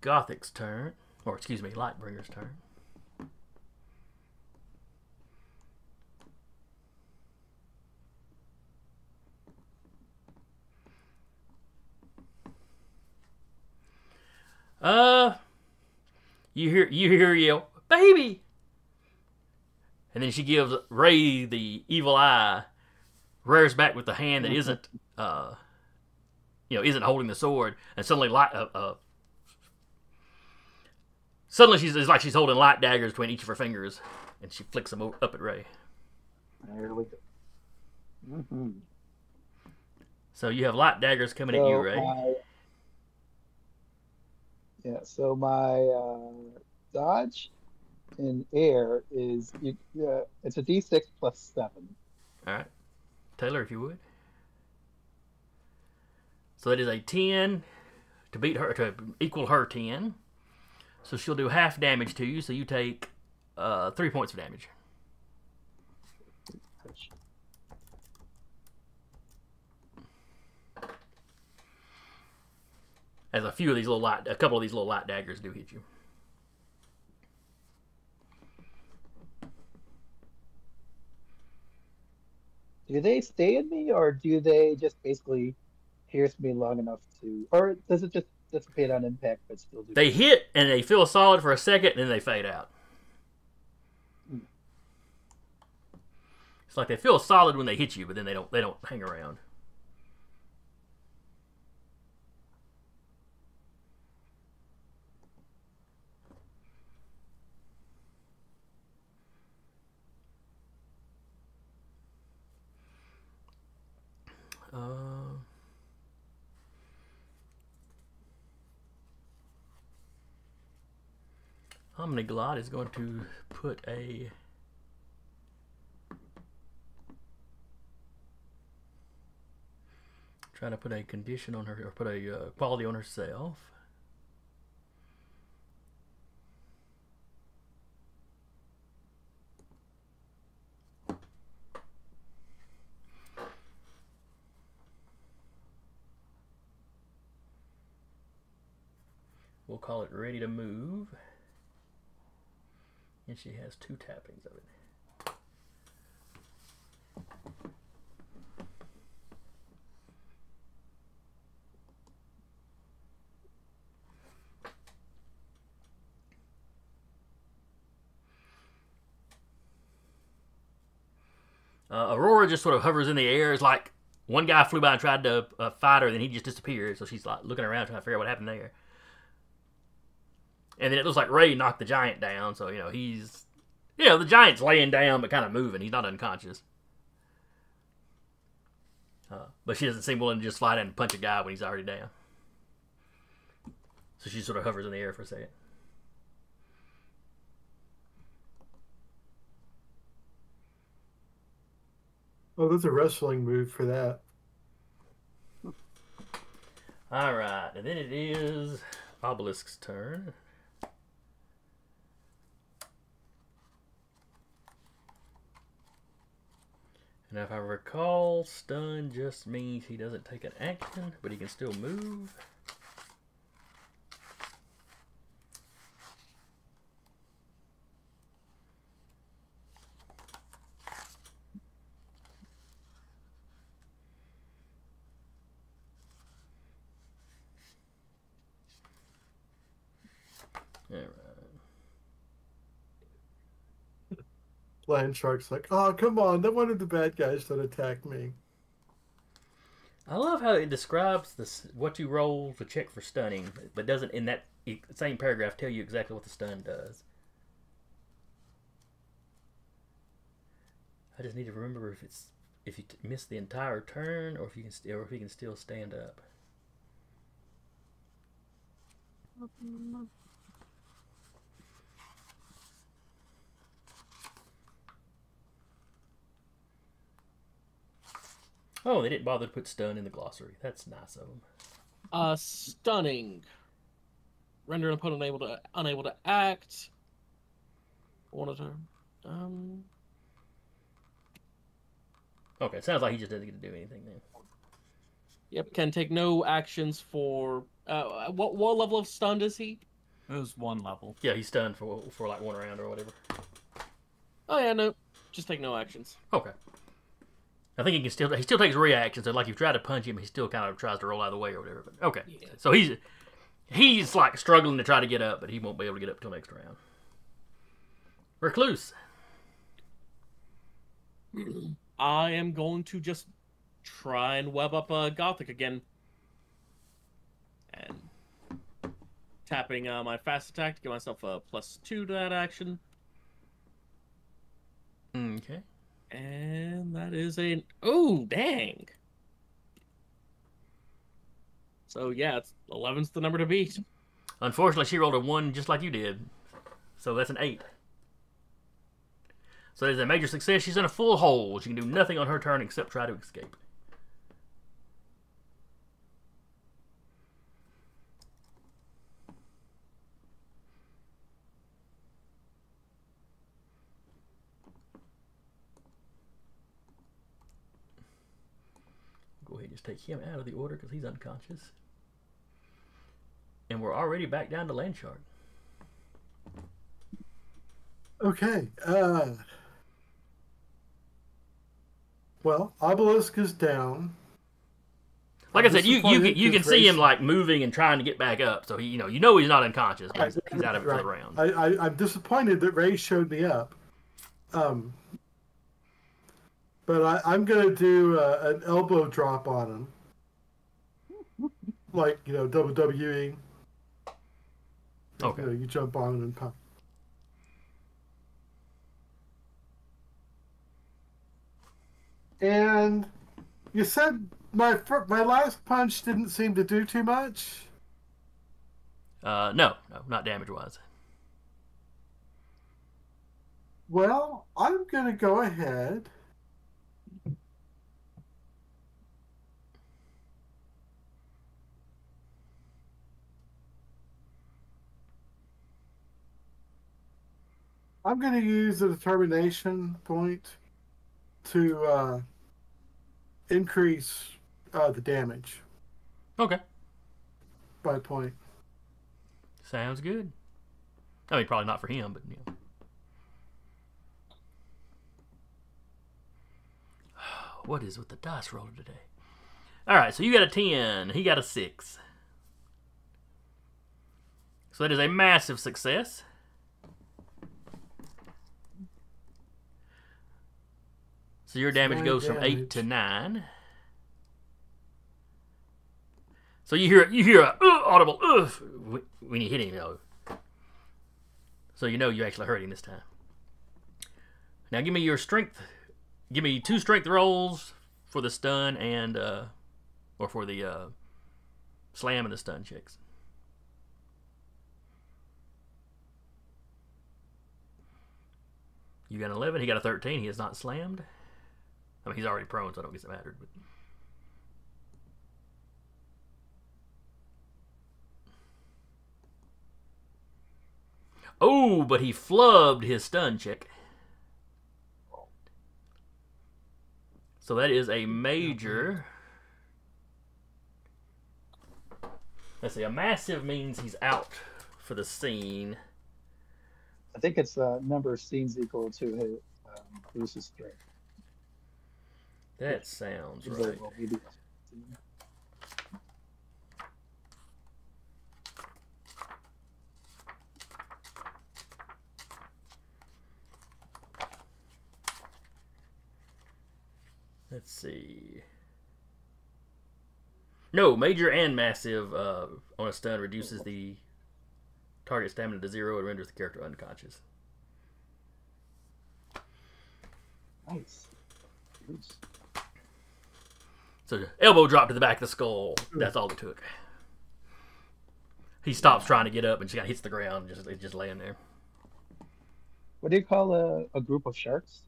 Gothic's turn. Or, excuse me, Lightbringer's turn. You hear her yell, "Baby!" And then she gives Ray the evil eye, rears back with the hand that isn't, isn't holding the sword, and suddenly it's like she's holding light daggers between each of her fingers, and she flicks them up at Ray. There we go. Mm-hmm. So you have light daggers coming at you, Ray. So my dodge in air is it's a d6 plus 7. All right, Taylor, if you would. So that is a 10 to equal her 10. So she'll do half damage to you. So you take 3 points of damage. As a couple of these little light daggers do hit you. Do they stay in me, or do they just basically pierce me long enough to, or does it just dissipate on impact but still do? They hit and they feel solid for a second, and then they fade out. It's like they feel solid when they hit you, but then they don't hang around. Omniglot is going to put a condition on her, or put a quality on herself. We'll call it ready to move. And she has 2 tappings of it. Aurora just sort of hovers in the air. It's like one guy flew by and tried to fight her, then he just disappeared. So she's like looking around trying to figure out what happened there. And then it looks like Ray knocked the giant down, so, he's... the giant's laying down but kind of moving. He's not unconscious. But she doesn't seem willing to just fly down and punch a guy when he's already down. So she sort of hovers in the air for a second. Oh, there's a wrestling move for that. Alright, and then it is Obelisk's turn. And if I recall, stun just means he doesn't take an action, but he can still move. All right. Land Shark's like, oh, come on, that one of the bad guys that attacked me. I love how it describes what you roll to check for stunning, but doesn't in that same paragraph tell you exactly what the stun does. I just need to remember if you miss the entire turn, or if he can still stand up. Oh, they didn't bother to put stun in the glossary. That's nice of them. Stunning. Render an opponent unable to act. One at a turn. Okay, sounds like he just doesn't get to do anything then. Yep, can take no actions for... what level of stun is he? It was 1 level. Yeah, he's stunned for like 1 round or whatever. Oh yeah, no. Just take no actions. Okay. I think he still takes reactions. So like if you try to punch him, he still kind of tries to roll out of the way or whatever. But okay, yeah. So He's like struggling to try to get up, but he won't be able to get up till next round. Recluse. I am going to just try and web up Gothic again. And tapping my fast attack to give myself a +2 to that action. Okay. And that is a... Oh, dang! So yeah, 11's the number to beat. Unfortunately, she rolled a 1 just like you did. So that's an 8. So there's a major success. She's in a full hold. She can do nothing on her turn except try to escape. Go ahead and just take him out of the order because he's unconscious. And we're already back down to Landshark. Okay. Well, Obelisk is down. Like I said, you can see him like moving and trying to get back up. So he, you know he's not unconscious, but he's out of it for the round. I'm disappointed that Ray showed me up. But I'm gonna do an elbow drop on him, like WWE. Okay. You jump on him and pop. And you said my last punch didn't seem to do too much. No, not damage wise. Well, I'm gonna go ahead. I'm going to use the determination point to increase the damage. Okay. By a point. Sounds good. I mean, probably not for him, but yeah. What is with the dice roller today? All right, so you got a 10. He got a 6. So that is a massive success. So your damage goes from 8 to 9. So you hear a audible when you hit him, though. So you know you actually hurt him this time. Now give me your strength. Give me 2 strength rolls for the stun and or for the slam and the stun checks. You got an 11. He got a 13. He is not slammed. I mean, he's already prone, so I don't guess it mattered. But... Oh, but he flubbed his stun check. So that is a major. Let's see, a massive means he's out for the scene. I think it's number of scenes equal to his Bruce's strength. That sounds right. Let's see. No, major and massive on a stun reduces the target stamina to 0 and renders the character unconscious. Nice. So elbow drop to the back of the skull. That's all it took. He stops trying to get up and just hits the ground, just laying there. What do you call a group of sharks?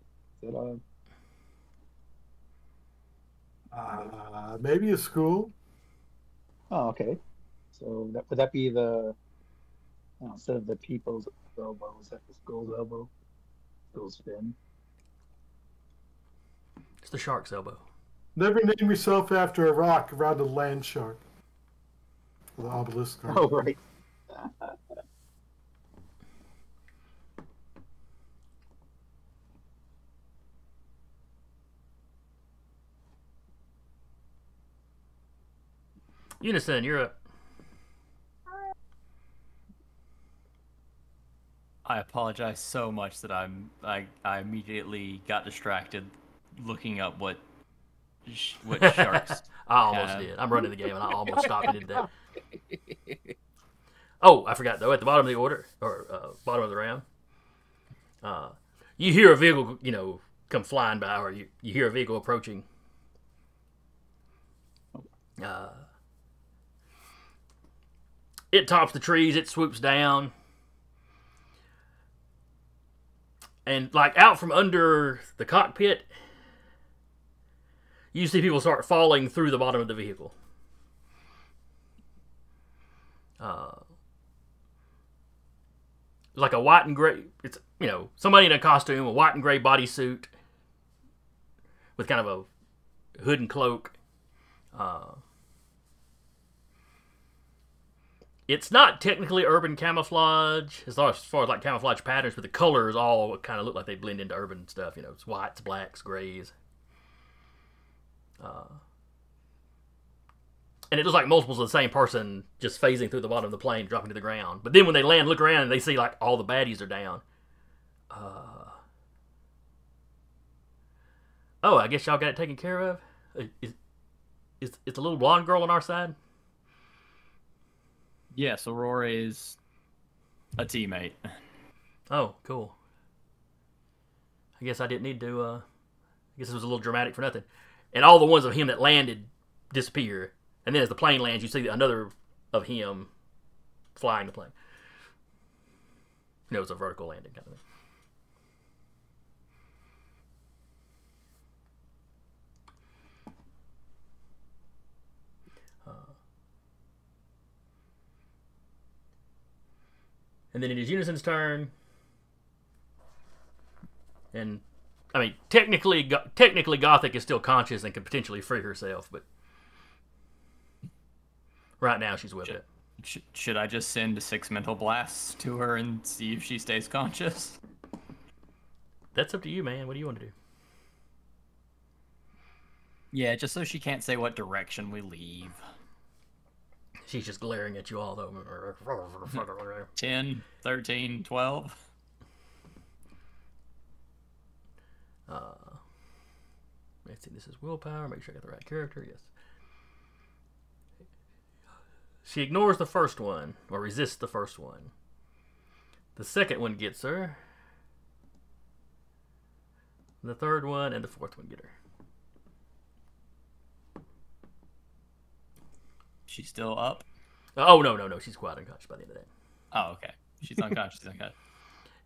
Is that maybe a school. Oh, okay. So would that be the instead of the people's elbow, is that the skull's elbow? Skull's fin. It's the shark's elbow. Never name yourself after a rock around a land shark. The obelisk. Oh, right. Unison, you're up. I apologize so much that I immediately got distracted looking up what sharks I almost have. did. I'm running the game, and I almost stopped and did that. Oh, I forgot though. At the bottom of the order, or bottom of the round, you hear a vehicle, come flying by, or you hear a vehicle approaching. It tops the trees. It swoops down, and like out from under the cockpit, you see people start falling through the bottom of the vehicle. Like a white and gray. It's somebody in a costume, a white and gray bodysuit, with kind of a hood and cloak. It's not technically urban camouflage as far as like camouflage patterns, but the colors all kind of look like they blend into urban stuff. It's whites, blacks, grays. And it looks like multiples of the same person just phasing through the bottom of the plane, dropping to the ground. But then when they land, look around, and they see like all the baddies are down. Oh, I guess y'all got it taken care of. Is the little blonde girl on our side? Yes, Aurora is a teammate. Oh, cool. I guess I didn't need to. I guess it was a little dramatic for nothing. And all the ones of him that landed disappear. And then as the plane lands, you see another of him flying the plane. It's a vertical landing kind of thing. And then it is Unison's turn. And, I mean, technically Gothic is still conscious and can potentially free herself, but right now she's with it. Should I just send 6 mental blasts to her and see if she stays conscious? That's up to you, man. What do you want to do? Yeah, just so she can't say what direction we leave. She's just glaring at you all, though. 10, 13, 12. Let's see, this is willpower. Make sure I got the right character. Yes. She ignores the first one, or resists the first one. The second one gets her. The third one and the fourth one get her. She's still up? Oh, no. She's quite unconscious by the end of that. Oh, okay. She's unconscious. She's unconscious.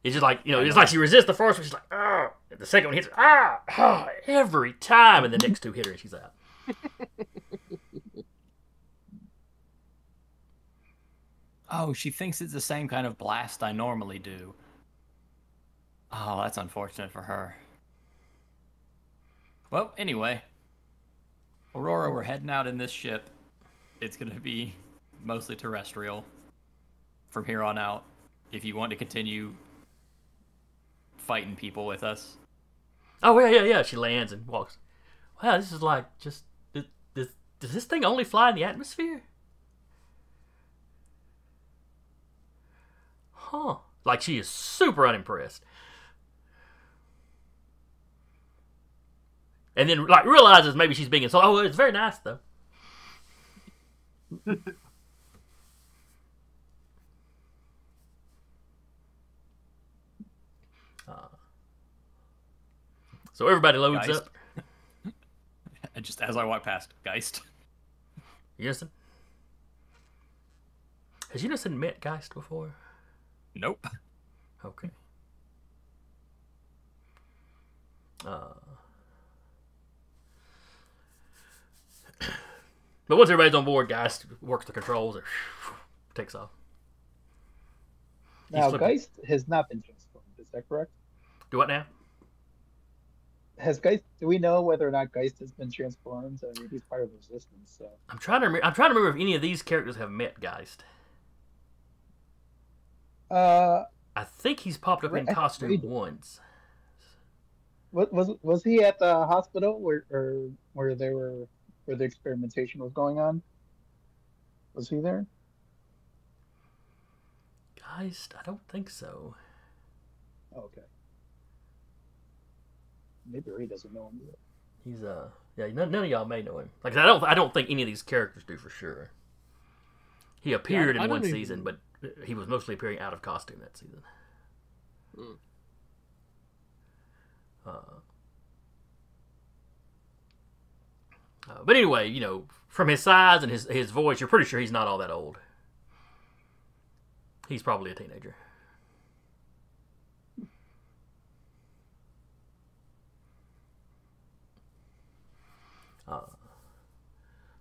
It's just like, it's like she resists the first one. She's like, ah. The second one hits her, ah, every time. And the next two hit her and she's out. Oh, she thinks it's the same kind of blast I normally do. Oh, that's unfortunate for her. Well, anyway. Aurora, we're heading out in this ship. It's going to be mostly terrestrial from here on out. If you want to continue fighting people with us. Oh, yeah. She lands and walks. Wow, this is like just... Does this thing only fly in the atmosphere? Huh. Like, she is super unimpressed. And then, like, realizes maybe she's being insulted. Oh, it's very nice, though. So everybody loads Geist. up. And just as I walk past, Geist. Unison? Has Unison met Geist before? Nope. Okay. But once everybody's on board, Geist works the controls and takes off. Now, Geist has not been transformed. Is that correct? Do what now? Do we know whether or not Geist has been transformed? I mean, he's part of the Resistance, so. I'm trying to remember if any of these characters have met Geist. I think he's popped up in costume once. Was he at the hospital where the experimentation was going on? Was he there? Geist? I don't think so. Okay. Maybe Ray doesn't know him yet. He's yeah. None of y'all may know him. Like I don't think any of these characters do for sure. He appeared I in one don't season, even- but he was mostly appearing out of costume that season. Hmm. But anyway, you know, from his size and his voice, you're pretty sure he's not all that old. He's probably a teenager.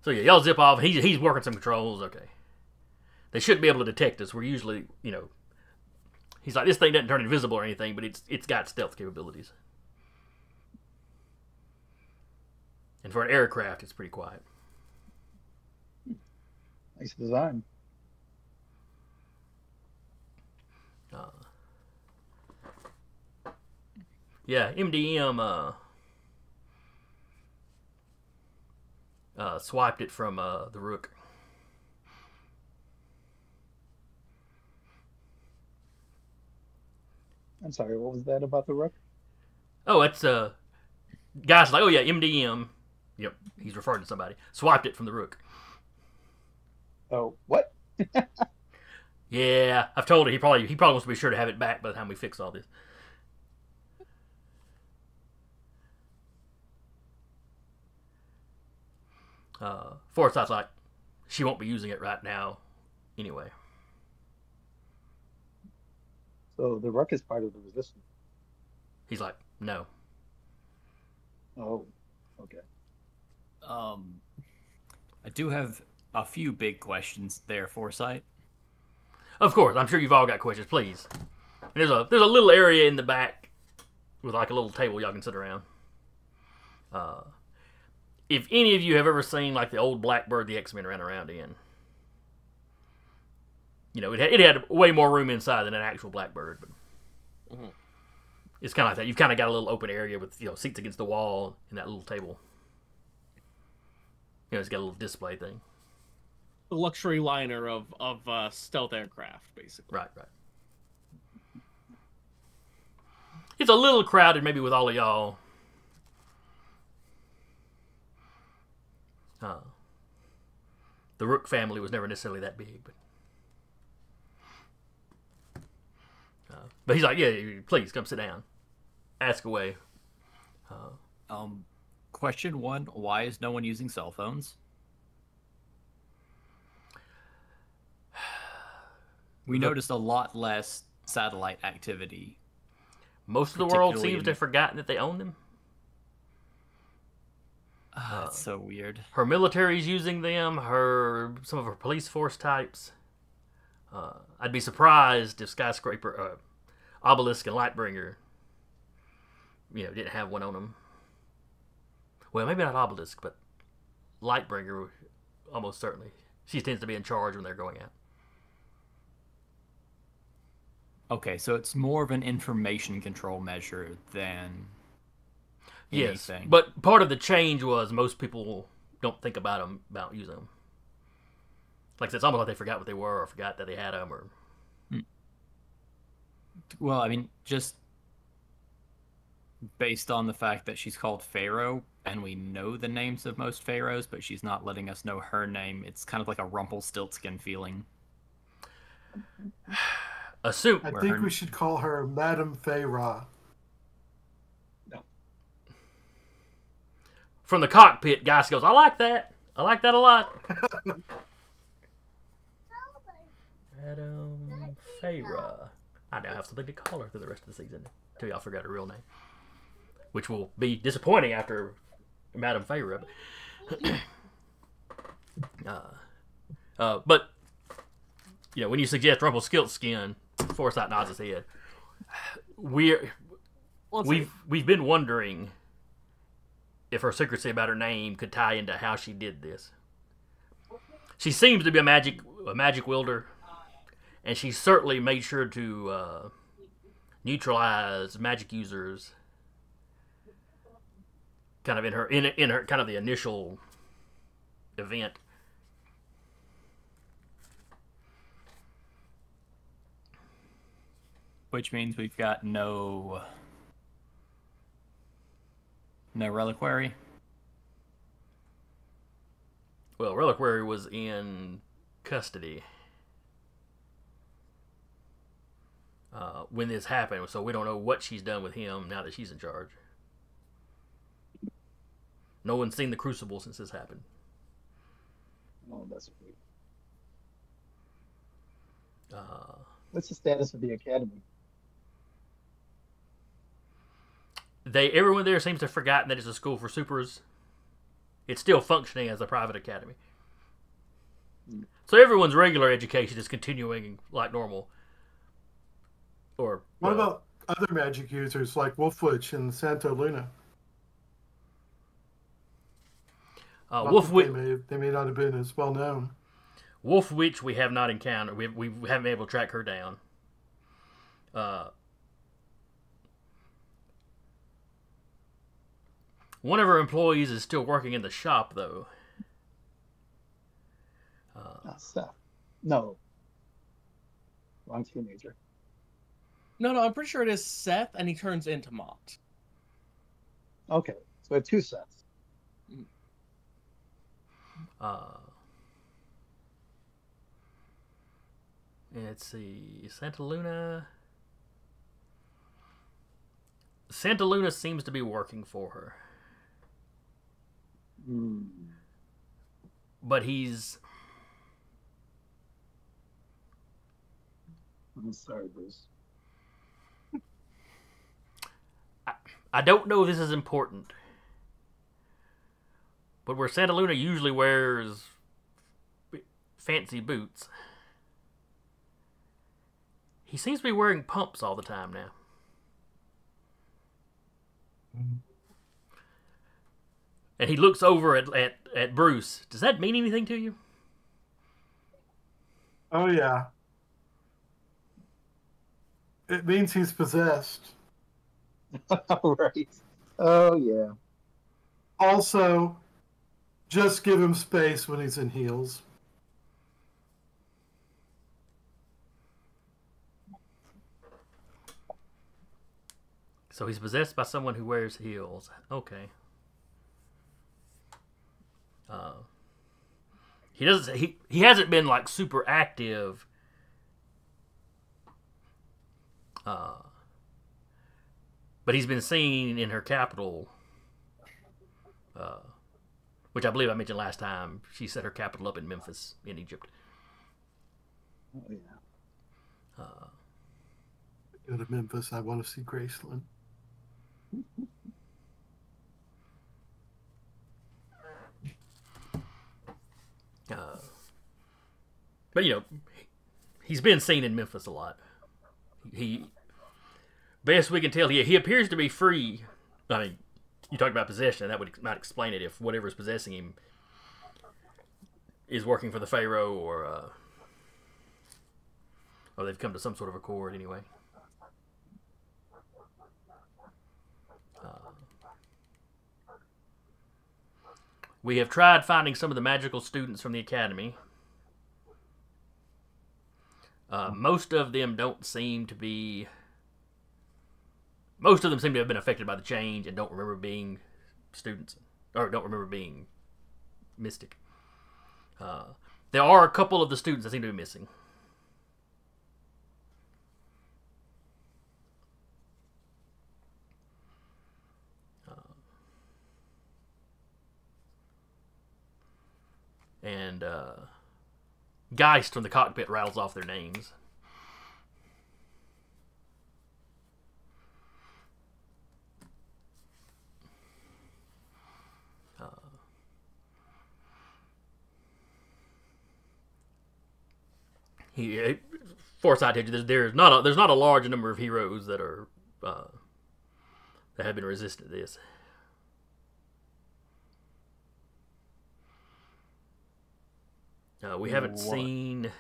So yeah, y'all zip off. He's working some controls. Okay, they shouldn't be able to detect us. We're usually, you know, he's like, this thing doesn't turn invisible or anything, but it's got stealth capabilities. And for an aircraft, it's pretty quiet. Nice design. Yeah, MDM swiped it from the Rook. I'm sorry, what was that about the Rook? Oh, it's guys like, oh yeah, MDM. Yep, he's referring to somebody. Swiped it from the Rook. Oh, what? Yeah, I've told her he probably wants to be sure to have it back by the time we fix all this. Forsyth's like, she won't be using it right now, anyway. So the Rook is part of the Resistance. He's like, no. Oh, okay. I do have a few big questions there, Forsyth. Of course, I'm sure you've all got questions. Please. There's a little area in the back with like a little table y'all can sit around. If any of you have ever seen like the old Blackbird the X-Men ran around in, you know, it had way more room inside than an actual Blackbird, but it's kind of like that. You've kind of got a little open area with, you know, seats against the wall and that little table. You know, it's got a little display thing. The luxury liner of stealth aircraft, basically. Right. It's a little crowded, maybe with all of y'all. The Rook family was never necessarily that big, but he's like, yeah, please come sit down, ask away. Question one: why is no one using cell phones? We noticed a lot less satellite activity. Most of the world Particularly seems to have forgotten that they own them. That's so weird. Her military's using them. Some of her police force types. I'd be surprised if Skyscraper, Obelisk, and Lightbringer, you know, didn't have one on them. Well, maybe not Obelisk, but Lightbringer, almost certainly. She tends to be in charge when they're going out. Okay, so it's more of an information control measure than Yes, anything. but part of the change was most people don't think about using them. Like it's almost like they forgot what they were, or forgot that they had them, or. Well, I mean, just based on the fact that she's called Pharaoh, and we know the names of most pharaohs, but she's not letting us know her name. It's kind of like a Rumpelstiltskin feeling. Assume. I think we should call her Madame Pharaoh. From the cockpit, Gus goes, I like that. I like that a lot. Madame Pharaoh. I now have something to call her through the rest of the season until y'all figure out her real name, which will be disappointing after Madame Pharaoh. But you know, when you suggest Rumpelstiltskin, Forsyth nods his head. We've been wondering if her secrecy about her name could tie into how she did this. She seems to be a magic wielder, and she certainly made sure to neutralize magic users. Kind of in her kind of the initial event. which means we've got no reliquary. Well, Reliquary was in custody when this happened, so we don't know what she's done with him now that she's in charge. No one's seen the Crucible since this happened. Oh, that's great. Uh, What's the status of the academy? Everyone there seems to have forgotten that it's a school for supers. It's still functioning as a private academy. So everyone's regular education is continuing like normal. Or What about other magic users like Wolfwitch and Santa Luna? They may not have been as well known. Wolfwitch we have not encountered. We haven't been able to track her down. One of our employees is still working in the shop, though. Seth. No. Wrong teenager. No, I'm pretty sure it is Seth, and he turns into Mott. Okay, so we have two sets. Let's see. Santa Luna. Santa Luna seems to be working for her. But he's... I'm sorry, Bruce. I don't know if this is important. But where Santa Luna usually wears fancy boots, he seems to be wearing pumps all the time now. And he looks over at Bruce. Does that mean anything to you? Oh, yeah. It means he's possessed. Right. Oh, yeah. Also, just give him space when he's in heels. So he's possessed by someone who wears heels. Okay. He hasn't been like super active. But he's been seen in her capital, which I believe I mentioned last time. She set her capital up in Memphis, in Egypt. Oh, yeah. Go to Memphis. I want to see Graceland. But you know, he's been seen in Memphis a lot. Best we can tell, he appears to be free. I mean, you talked about possession, and that might explain it if whatever's possessing him is working for the Pharaoh, or they've come to some sort of accord anyway. We have tried finding some of the magical students from the academy. Most of them seem to have been affected by the change and don't remember being students, or don't remember being mystic. There are a couple of the students that seem to be missing. And Geist from the cockpit rattles off their names. Foresight tells you there's not a large number of heroes that are that have been resistant to this. We haven't seen.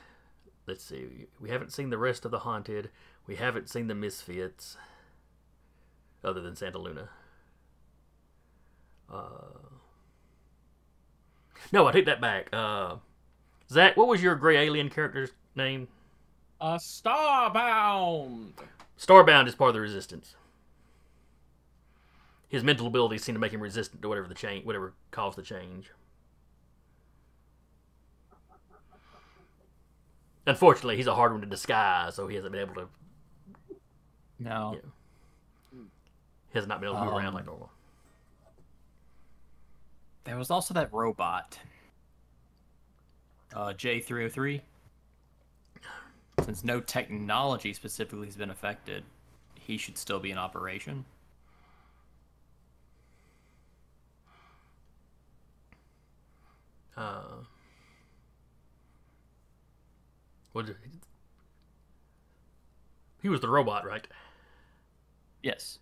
Let's see. We haven't seen the rest of the Haunted. We haven't seen the Misfits, other than Santa Luna. No, I take that back. Zach, what was your gray alien character's name? Starbound. Starbound is part of the Resistance. His mental abilities seem to make him resistant to whatever caused the change. Unfortunately, he's a hard one to disguise, so he hasn't been able to. No. He has not been able to move around like normal. There was also that robot, J303. Since no technology specifically has been affected, he should still be in operation. He was the robot, right? Yes.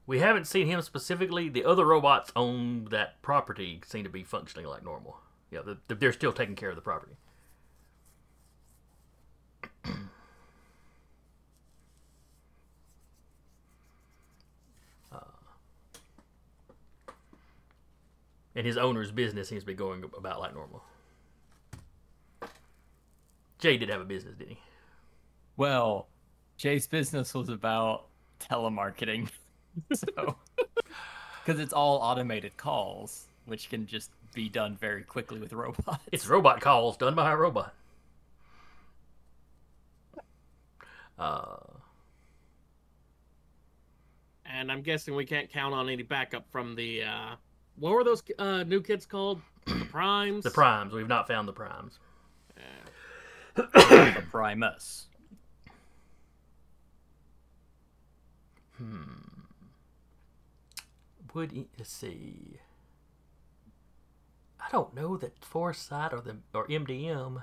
We haven't seen him specifically. The other robots on that property seem to be functioning like normal. Yeah, they're still taking care of the property. And his owner's business seems to be going about like normal. Jay did have a business, didn't he? Well, Jay's business was about telemarketing. So, because it's all automated calls, which can just be done very quickly with robots. It's robot calls done by a robot. And I'm guessing we can't count on any backup from the, what were those new kids called? The Primes? The Primes. We've not found the Primes. The Primus. Let's see. I don't know that Foresight or MDM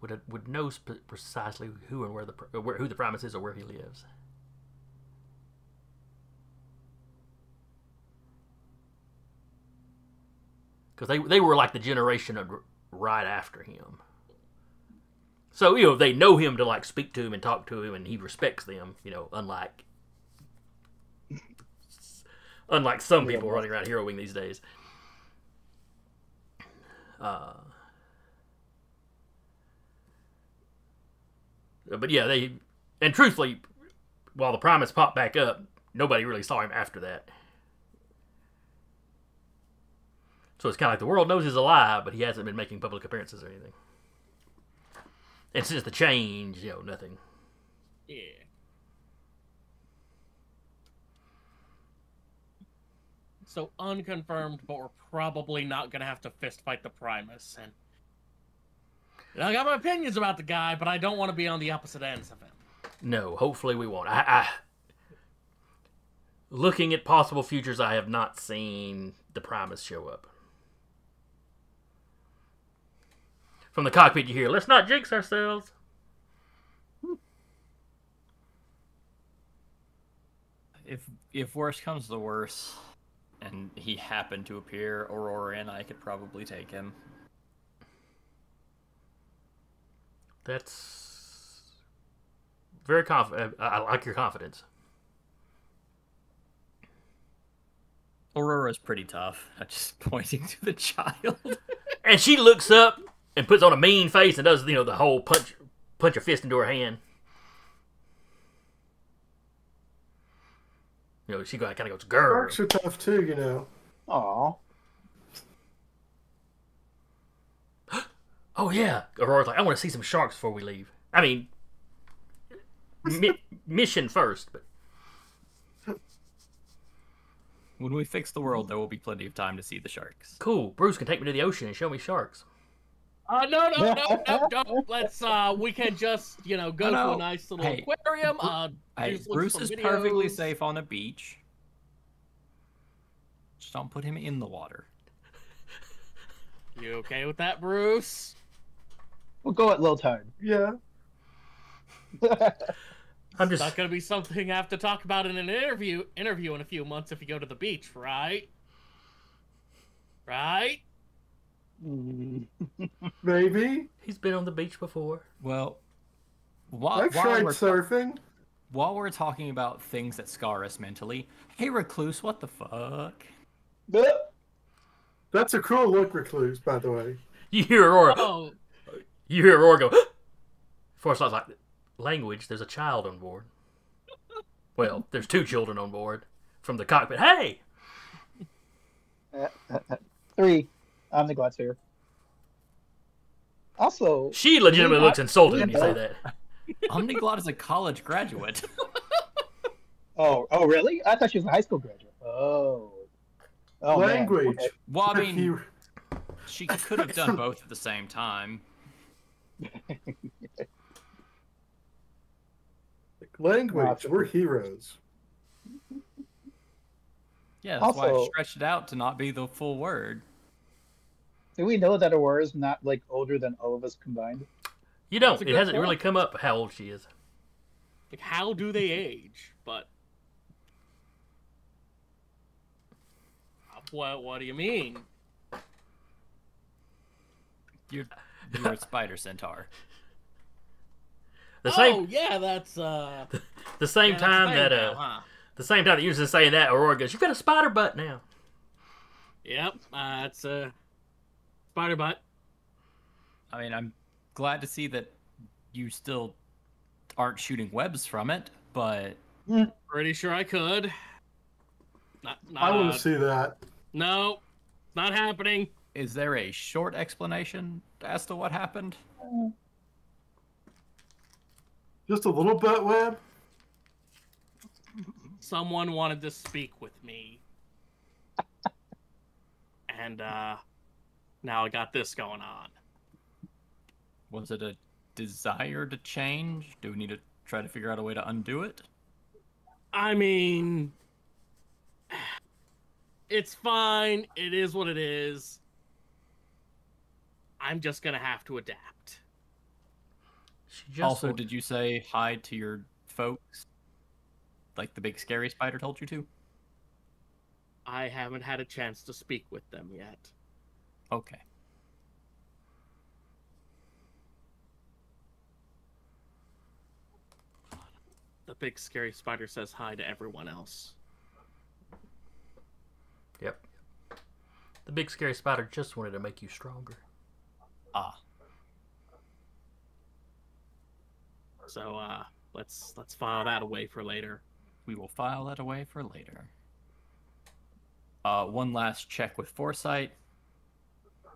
would know precisely who and who the Primus is or where he lives. Because they were like the generation right after him. So, they know him to like speak to him and talk to him, and he respects them, unlike some people running around heroing these days. But yeah, and truthfully, while the Primus popped back up, nobody really saw him after that. So it's kind of like the world knows he's alive, but he hasn't been making public appearances or anything. And since the change, nothing. Yeah. So unconfirmed, but we're probably not going to have to fist fight the Primus. And I got my opinions about the guy, but I don't want to be on the opposite ends of him. No, hopefully we won't. Looking at possible futures, I have not seen the Primus show up. From the cockpit you hear, let's not jinx ourselves. If worse comes to worse, and he happened to appear Aurora and I could probably take him. That's very confident. I like your confidence. Aurora's pretty tough. I'm just pointing to the child. And she looks up and puts on a mean face and does, the whole punch a fist into her hand. She kind of goes, "Girl." Sharks are tough too, Aw. Oh yeah, Aurora's like, "I want to see some sharks before we leave." I mean, mission first, but when we fix the world, there will be plenty of time to see the sharks. Cool. Bruce can take me to the ocean and show me sharks. No. Let's, we can just, go to a nice little aquarium. Bruce is perfectly safe on a beach. Just don't put him in the water. You okay with that, Bruce? We'll go at low tide. Yeah. It's not going to be something I have to talk about in an interview in a few months if you go to the beach, right? Right? Maybe. He's been on the beach before. Well, I've tried surfing. While we're talking about things that scar us mentally, hey Recluse, what the fuck? That's a cool look, Recluse, by the way. You hear Aurora. Oh. You hear Aurora go, far as I was like, language, there's a child on board. Well, there's 2 children on board from the cockpit. Hey! 3. Omniglots here. Also, She legitimately looks insulted when you say Oh. that. Omniglot is a college graduate. Oh, really? I thought she was a high school graduate. Oh. Oh, man. Language. Okay. Well, I mean, He- she could have done both at the same time. Language. Gotcha. We're heroes. Yeah, that's why I Also- stretched it out to not be the full word. Do we know that Aurora is not like older than all of us combined? You don't. That's a It good hasn't point. really come up how old she is. Like, how do they age? But what do you mean? You're a spider centaur. The same, Oh yeah, that's the same yeah, that's a time thing that now, huh? the same time that you was saying that, Aurora goes, "You've got a spider butt now." Yep, it's a spider butt. I mean, I'm glad to see that you still aren't shooting webs from it, but Pretty sure I could. I want to see that. No, not happening. is there a short explanation as to what happened? Just a little bit, Web. Someone wanted to speak with me. And now I got this going on. Was it a desire to change? Do we need to try to figure out a way to undo it? I mean, it's fine. It is what it is. I'm just gonna have to adapt. She just Also, did you say hi to your folks? Like the big scary spider told you to? I haven't had a chance to speak with them yet. Okay. The big scary spider says hi to everyone else. Yep. The big scary spider just wanted to make you stronger. Ah. So let's file that away for later. We will file that away for later. One last check with Foresight.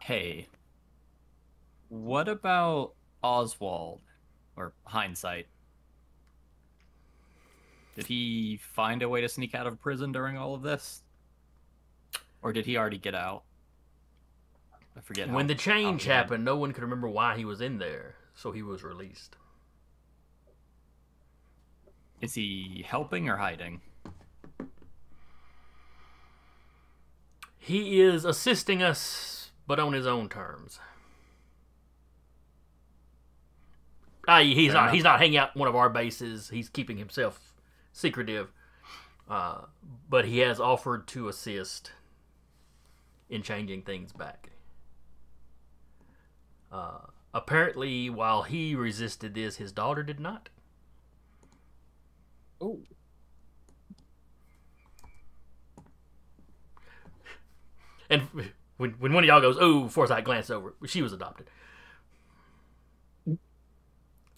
Hey, what about Oswald, or Hindsight? Did he find a way to sneak out of prison during all of this? Or did he already get out? I forget. When the change he had- happened, no one could remember why he was in there, so he was released. Is he helping or hiding? He is assisting us, but on his own terms. I.e., he's Fair not hanging out one of our bases. He's keeping himself secretive, but he has offered to assist in changing things back. Apparently, while he resisted this, his daughter did not. Oh. And when one of y'all goes, "Oh," Forsyth glanced over. She was adopted,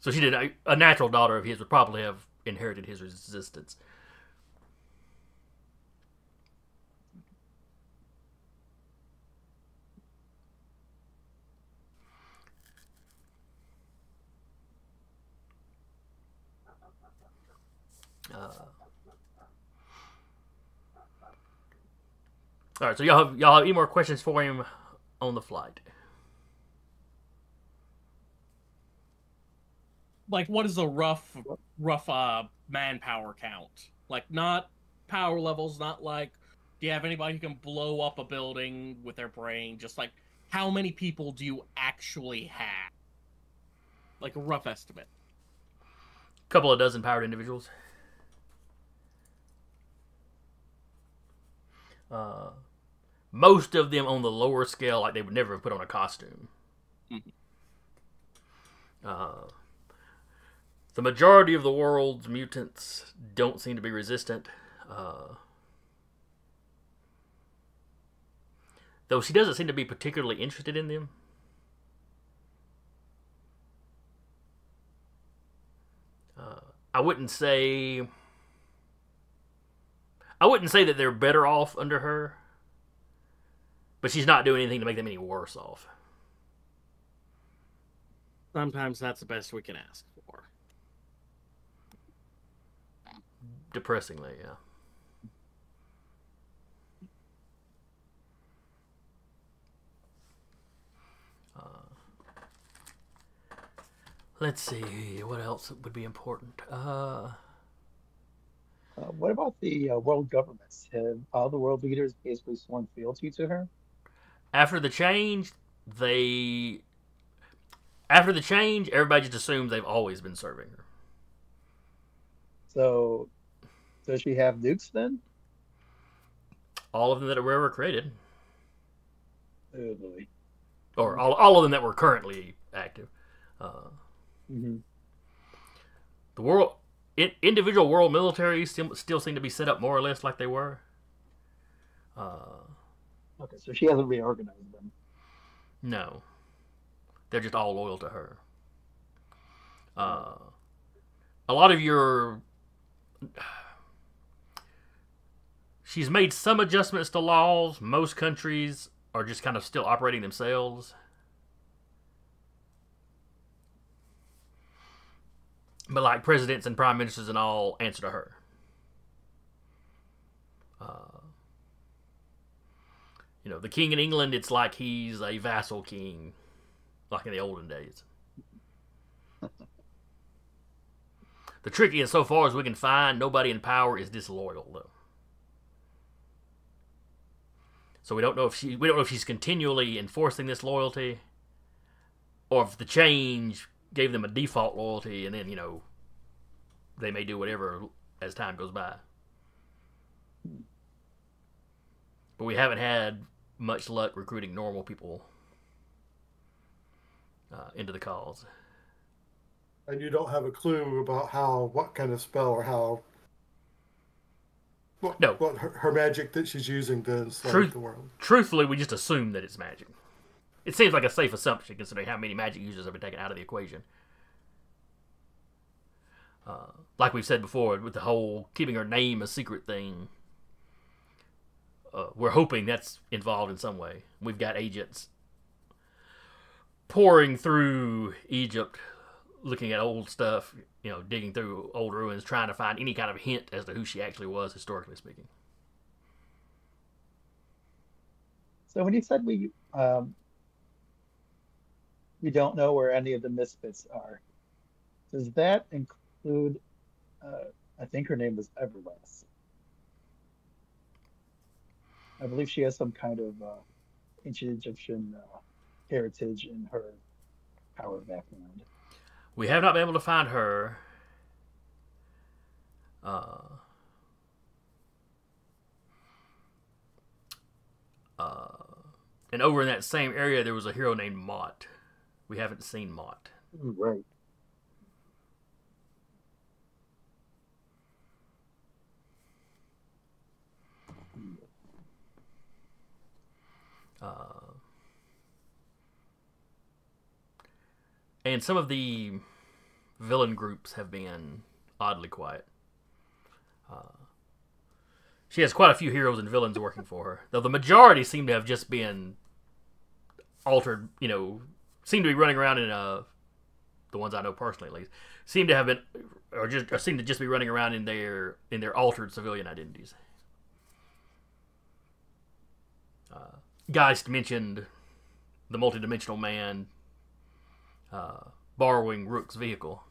so she did. A natural daughter of his would probably have inherited his resistance. All right, so y'all have any more questions for him on the flight? Like, what is a rough manpower count? Like, not power levels, not like, do you have anybody who can blow up a building with their brain? Just like, how many people do you actually have? Like a rough estimate. Couple of dozen powered individuals. Most of them on the lower scale, like they would never have put on a costume. Mhm. The majority of the world's mutants don't seem to be resistant. Though she doesn't seem to be particularly interested in them. I wouldn't say that they're better off under her, but she's not doing anything to make them any worse off. Sometimes that's the best we can ask for. Depressingly, yeah. Let's see, what else would be important? What about the world governments? Have all the world leaders basically sworn fealty to her? After the change, everybody just assumes they've always been serving her. So, does she have nukes then? All of them that were ever created. Oh boy. Or all of them that were currently active. Mm-hmm. Individual world militaries still seem to be set up more or less like they were. Okay, so she hasn't reorganized them. No. They're just all loyal to her. A lot of your... She's made some adjustments to laws. Most countries are just kind of still operating themselves. But like presidents and prime ministers and all answer to her. The king in England, it's like he's a vassal king, like in the olden days. The trick is, so far as we can find, nobody in power is disloyal, though. So we don't know if she's continually enforcing this loyalty, or if the change gave them a default loyalty, and then they may do whatever as time goes by. But we haven't had much luck recruiting normal people into the cause. And you don't have a clue about what kind of spell or what her magic that she's using to enslave the world. Truthfully, we just assume that it's magic. It seems like a safe assumption considering how many magic users have been taken out of the equation. Like we've said before, with the whole keeping her name a secret thing, we're hoping that's involved in some way. We've got agents pouring through Egypt, looking at old stuff, digging through old ruins, trying to find any kind of hint as to who she actually was, historically speaking. So when you said we don't know where any of the misfits are, does that include, I think her name was Everlast. I believe she has some kind of ancient Egyptian heritage in her power background. We have not been able to find her. And over in that same area, there was a hero named Mott. We haven't seen Mott. Right. And some of the villain groups have been oddly quiet. She has quite a few heroes and villains working for her, though the majority seem to have just been altered. Seem to be running around in the ones I know personally, at least, seem to have been, or seem to just be running around in their altered civilian identities. Geist mentioned the multidimensional man borrowing Rook's vehicle.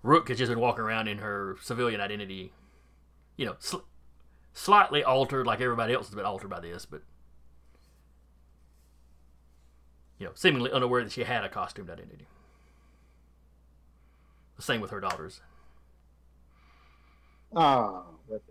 Rook has just been walking around in her civilian identity, slightly altered, like everybody else has been altered by this, but seemingly unaware that she had a costumed identity. The same with her daughters. With it.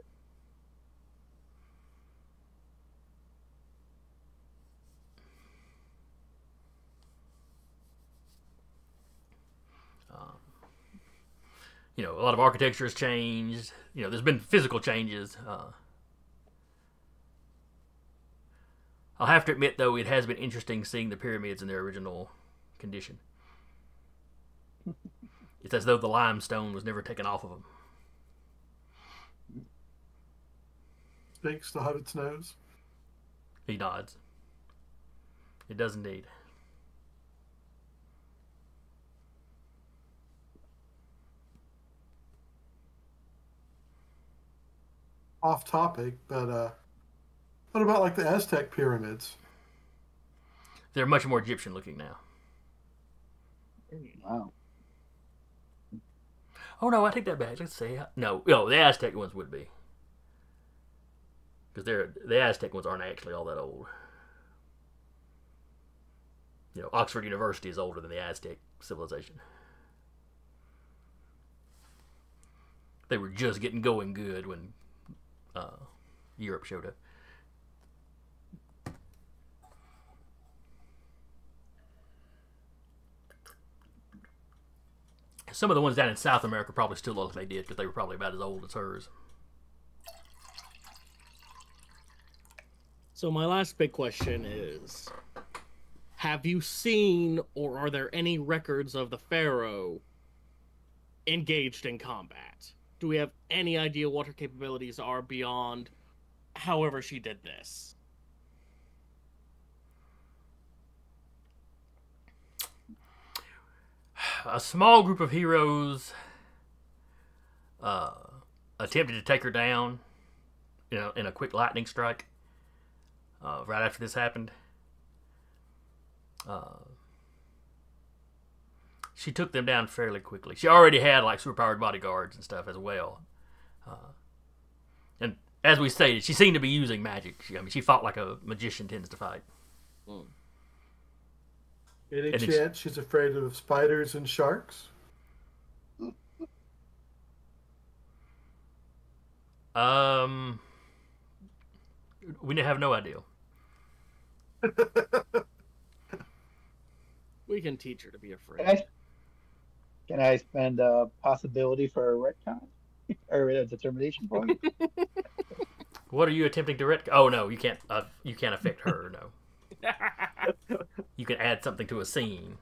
A lot of architecture has changed. There's been physical changes. I'll have to admit, though, it has been interesting seeing the pyramids in their original condition. It's as though the limestone was never taken off of them. Snake still have its nose. He nods. It does indeed. Off topic, but what about like the Aztec pyramids? They're much more Egyptian looking now. Wow. Oh no, I take that back. Let's say no. The Aztec ones would be, because the Aztec ones aren't actually all that old. Oxford University is older than the Aztec civilization. They were just getting going good when Europe showed up. Some of the ones down in South America probably still look like they did because they were probably about as old as hers. So my last big question is, have you seen or are there any records of the Pharaoh engaged in combat? Do we have any idea what her capabilities are beyond however she did this? A small group of heroes attempted to take her down, in a quick lightning strike. Right after this happened, she took them down fairly quickly. She already had like superpowered bodyguards and stuff as well, and as we stated, she seemed to be using magic. She fought like a magician tends to fight. Any chance she's afraid of spiders and sharks? We have no idea. We can teach her to be afraid. Can I spend a possibility for a retcon or a determination point? What are you attempting to retcon? Oh no, you can't. You can't affect her. No. You can add something to a scene.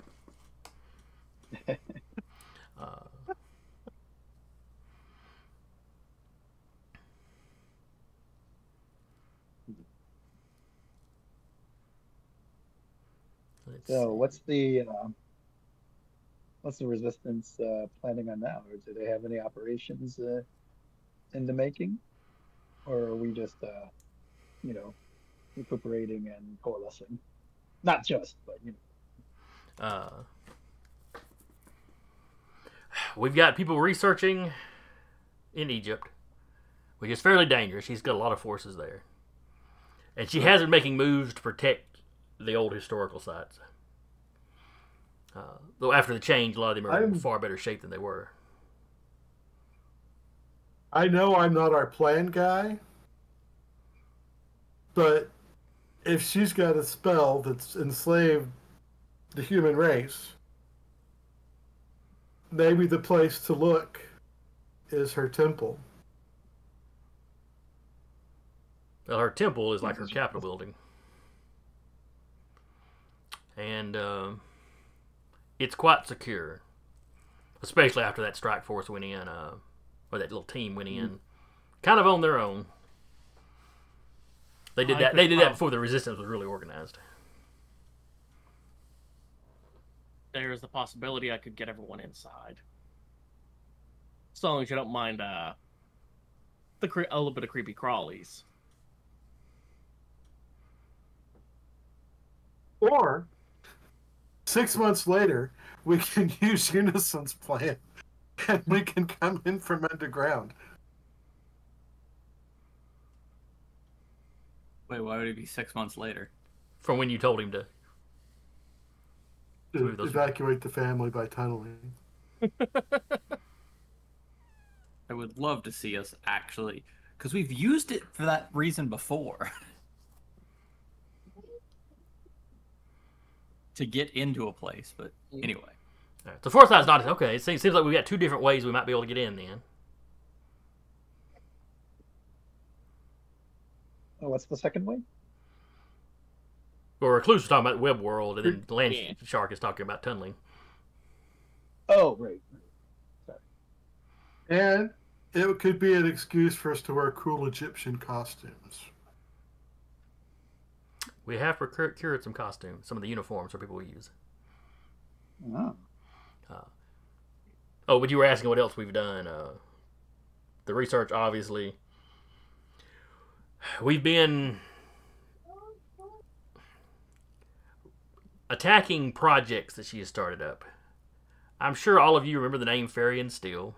So what's the resistance planning on now? Or do they have any operations in the making, or are we just recuperating and coalescing? Not just, but we've got people researching in Egypt, which is fairly dangerous. She's got a lot of forces there, and she has been making moves to protect the old historical sites. Though after the change, a lot of them are in far better shape than they were. I know I'm not our plan guy, but if she's got a spell that's enslaved the human race, maybe the place to look is her temple. Well, her temple is like her Capitol building. And it's quite secure. Especially after that strike force went in, or that little team went in. Kind of on their own. They did that before the resistance was really organized. There's the possibility I could get everyone inside. As long as you don't mind a little bit of creepy crawlies. Or 6 months later, we can use Unison's plan, and we can come in from underground. Wait, why would it be 6 months later? From when you told him to evacuate the family by tunneling. I would love to see us actually, because we've used it for that reason before. To get into a place, but anyway. Right. So Foresight not okay. It seems like we got two different ways we might be able to get in then. Oh, what's the second way? Well, Recluse was talking about the web world, and then Land Shark is talking about tunneling. Oh, right. And it could be an excuse for us to wear cool Egyptian costumes. We have procured some costumes, some of the uniforms for people we use. Oh. Oh, but you were asking what else we've done. The research, obviously. We've been attacking projects that she has started up. I'm sure all of you remember the name Fairy and Steel.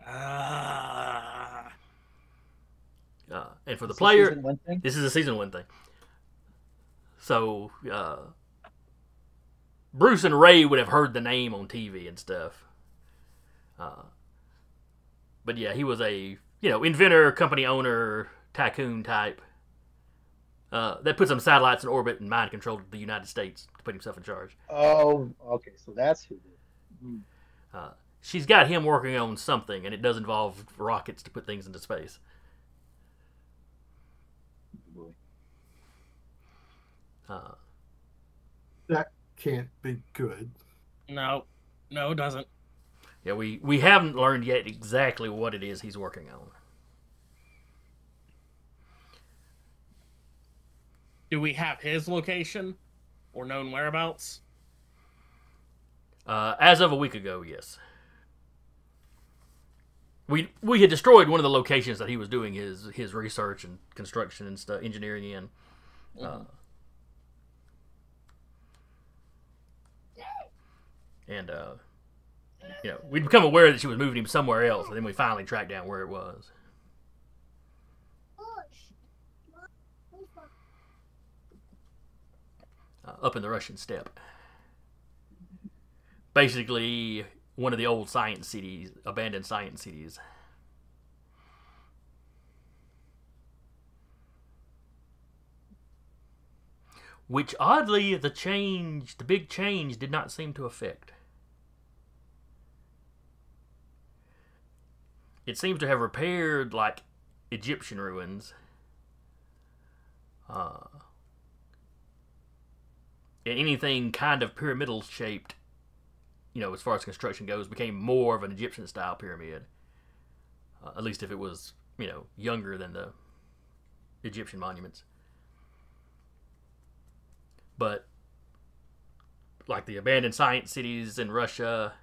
And for the player, this is a season 1 thing. So, Bruce and Ray would have heard the name on TV and stuff. But yeah, he was a inventor, company owner, tycoon type that put some satellites in orbit and mind controlled the United States to put himself in charge. Oh, okay, so that's who did. She's got him working on something, and it does involve rockets to put things into space. Boy. That can't be good. No, it doesn't. Yeah, we haven't learned yet exactly what it is he's working on. Do we have his location or known whereabouts? As of a week ago, yes. We had destroyed one of the locations that he was doing his research and construction and stuff, engineering in. And we'd become aware that she was moving him somewhere else, and then we finally tracked down where it was. Up in the Russian steppe. Basically, one of the old science cities, abandoned science cities. Which, oddly, the big change did not seem to affect. It seems to have repaired, like, Egyptian ruins. And anything kind of pyramidal shaped, as far as construction goes, became more of an Egyptian style pyramid. At least if it was, younger than the Egyptian monuments. But, like the abandoned science cities in Russia,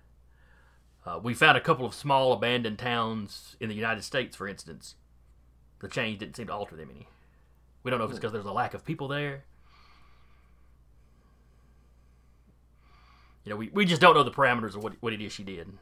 we found a couple of small abandoned towns in the United States, for instance. The change didn't seem to alter them any. We don't know if it's because there's a lack of people there. We just don't know the parameters of what it is she did.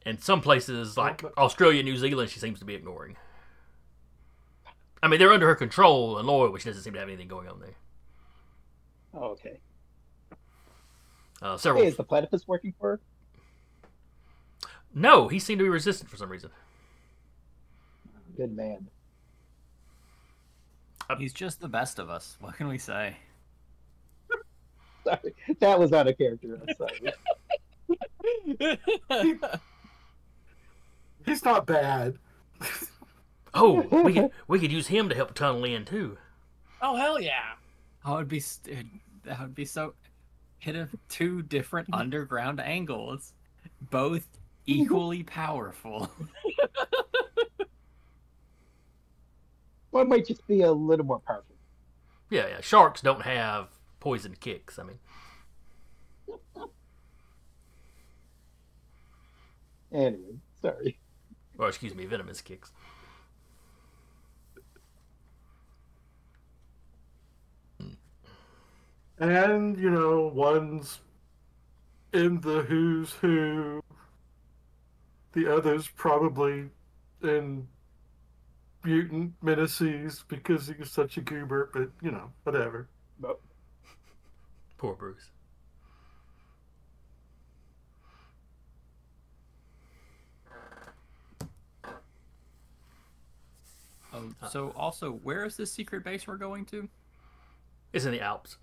And some places, like Australia, New Zealand, she seems to be ignoring. I mean, they're under her control and loyal, but she doesn't seem to have anything going on there. Oh, okay. Several. Hey, is the platypus working for her? No, he seemed to be resistant for some reason. Good man. He's just the best of us. What can we say? Sorry, that was out of character. I'm sorry. He's not bad. Oh, we could use him to help tunnel in too. Oh, hell yeah. That would be so. Hit of 2 different underground angles, both equally powerful. One might just be a little more powerful. Yeah. Sharks don't have poison kicks. I mean. Anyway, sorry. Or excuse me, venomous kicks. And, one's in the who's who. The other's probably in mutant menaces because he was such a goober, but, whatever. Nope. Poor Bruce. So also, where is this secret base we're going to? It's in the Alps.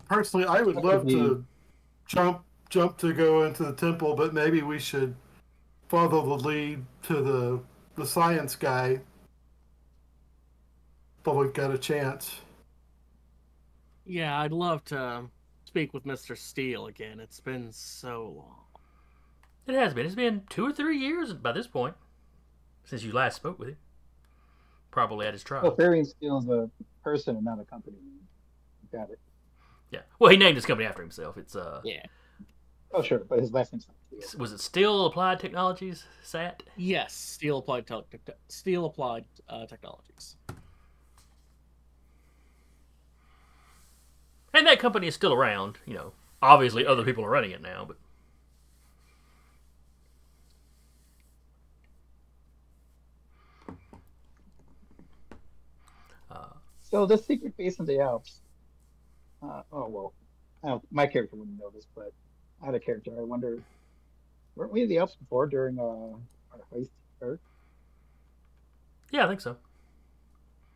personally, I would That love could be- to jump to go into the temple, but maybe we should follow the lead to the science guy. But we've got a chance. Yeah, I'd love to speak with Mr. Steele again. It's been so long. It has been. It's been 2 or 3 years by this point since you last spoke with him. Probably at his trial. Well, Farian Steele's a person and not a company name. Got it. Yeah. Well, he named his company after himself. It's Yeah. Oh, sure, but his last name's not Steele. Was it Still Applied Technologies? SAT? Yes, Steele Applied Technologies. And that company is still around. You know, obviously other people are running it now, but So the secret base in the Alps. Oh well, my character wouldn't know this, but I had a character. I wonder, weren't we in the Alps before during our heist? Earth? yeah, I think so.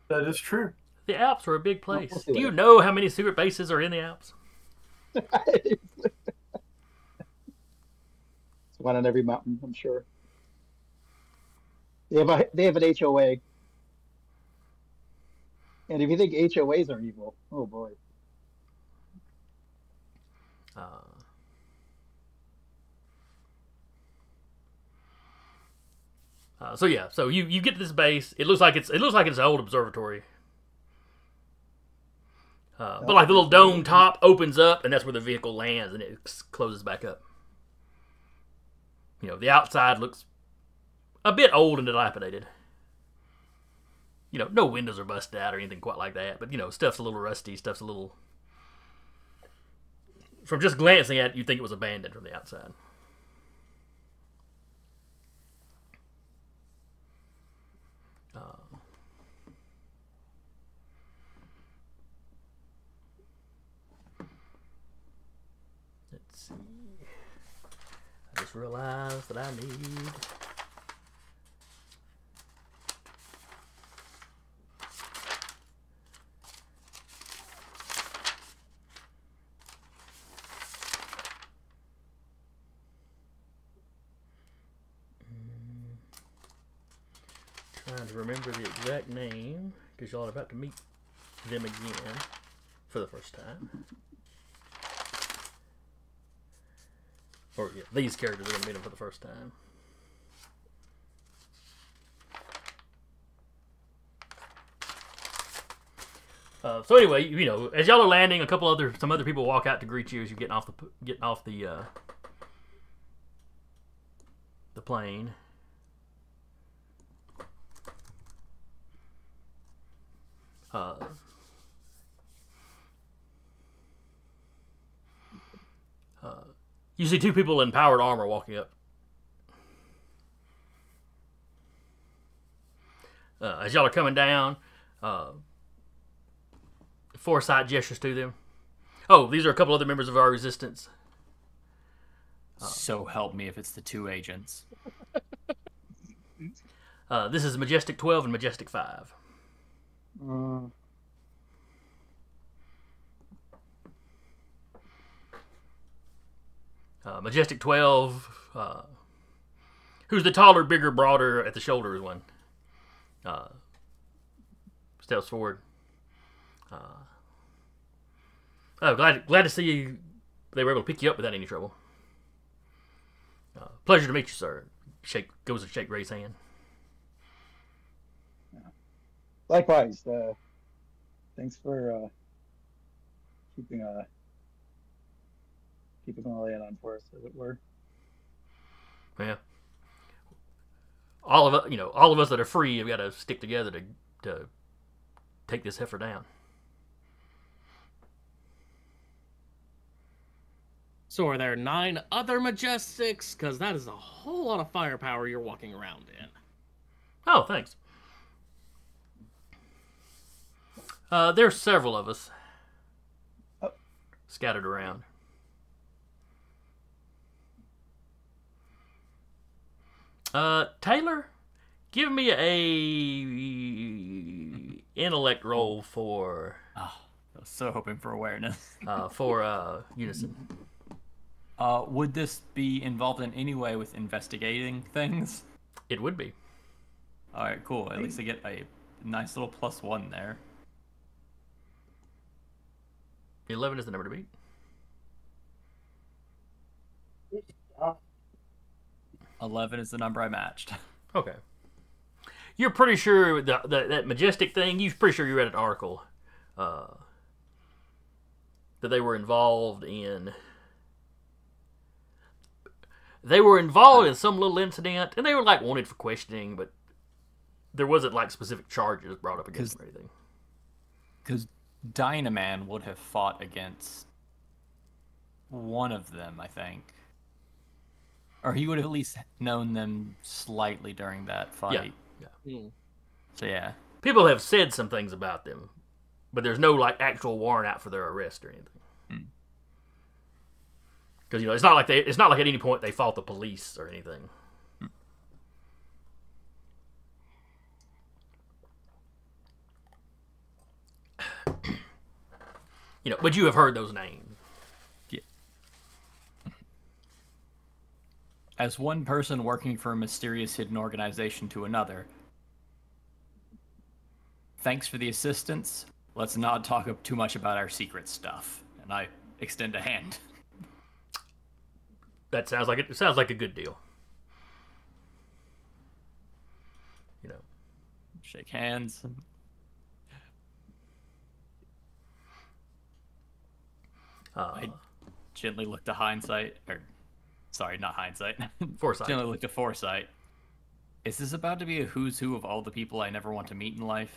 That is true. The Alps are a big We'll place. see Do you what know how many secret bases are in the Alps? It's one on every mountain, I'm sure. They have an HOA. And if you think HOAs are evil, oh boy. So yeah, so you get to this base. It looks like it's an old observatory. But like the little dome top opens up, and that's where the vehicle lands, and it closes back up. You know, the outside looks a bit old and dilapidated. You know, no windows are busted out or anything quite like that, but you know, stuff's a little rusty, stuff's a little. From just glancing at it, you'd think it was abandoned from the outside. Let's see. I just realized that I need. Trying to remember the exact name because y'all are about to meet them again for the first time. Or yeah, these characters are going to meet them for the first time. So anyway, you know, as y'all are landing, some other people walk out to greet you as you're getting off the plane. You see two people in powered armor walking up. As y'all are coming down, Foresight gestures to them. Oh, these are a couple other members of our resistance. So help me if it's the two agents. This is Majestic 12 and Majestic 5. Majestic 12, who's the taller, bigger, broader at the shoulders one, steps forward. Glad to see you. They were able to pick you up without any trouble. Pleasure to meet you, sir. Goes to shake Ray's hand. Likewise. Thanks for keeping all that on for us, as it were. Yeah. All of us that are free have got to stick together to take this heifer down. So are there 9 other Majestics? Because that is a whole lot of firepower you're walking around in. Oh, thanks. There's several of us scattered around. Taylor, give me a intellect roll for I was so hoping for awareness. For Unison. Would this be involved in any way with investigating things? It would be. All right, cool. At least I get a nice little +1 there. 11 is the number to beat. 11 is the number I matched. Okay. You're pretty sure that majestic thing. You're pretty sure you read an article that they were involved in. They were involved in some little incident, and they were like wanted for questioning, but there wasn't like specific charges brought up against them or anything. Because Dynaman would have fought against one of them, I think. Or he would have at least known them slightly during that fight. Yeah. So yeah. People have said some things about them, but there's no like actual warrant out for their arrest or anything. Because it's not like at any point they fought the police or anything. But you have heard those names. Yeah. As one person working for a mysterious hidden organization to another, thanks for the assistance. Let's not talk too much about our secret stuff. And I extend a hand. That sounds like it sounds like a good deal. Shake hands. I gently look to hindsight, sorry, not hindsight. Foresight. Gently look to foresight. Is this about to be a who's who of all the people I never want to meet in life?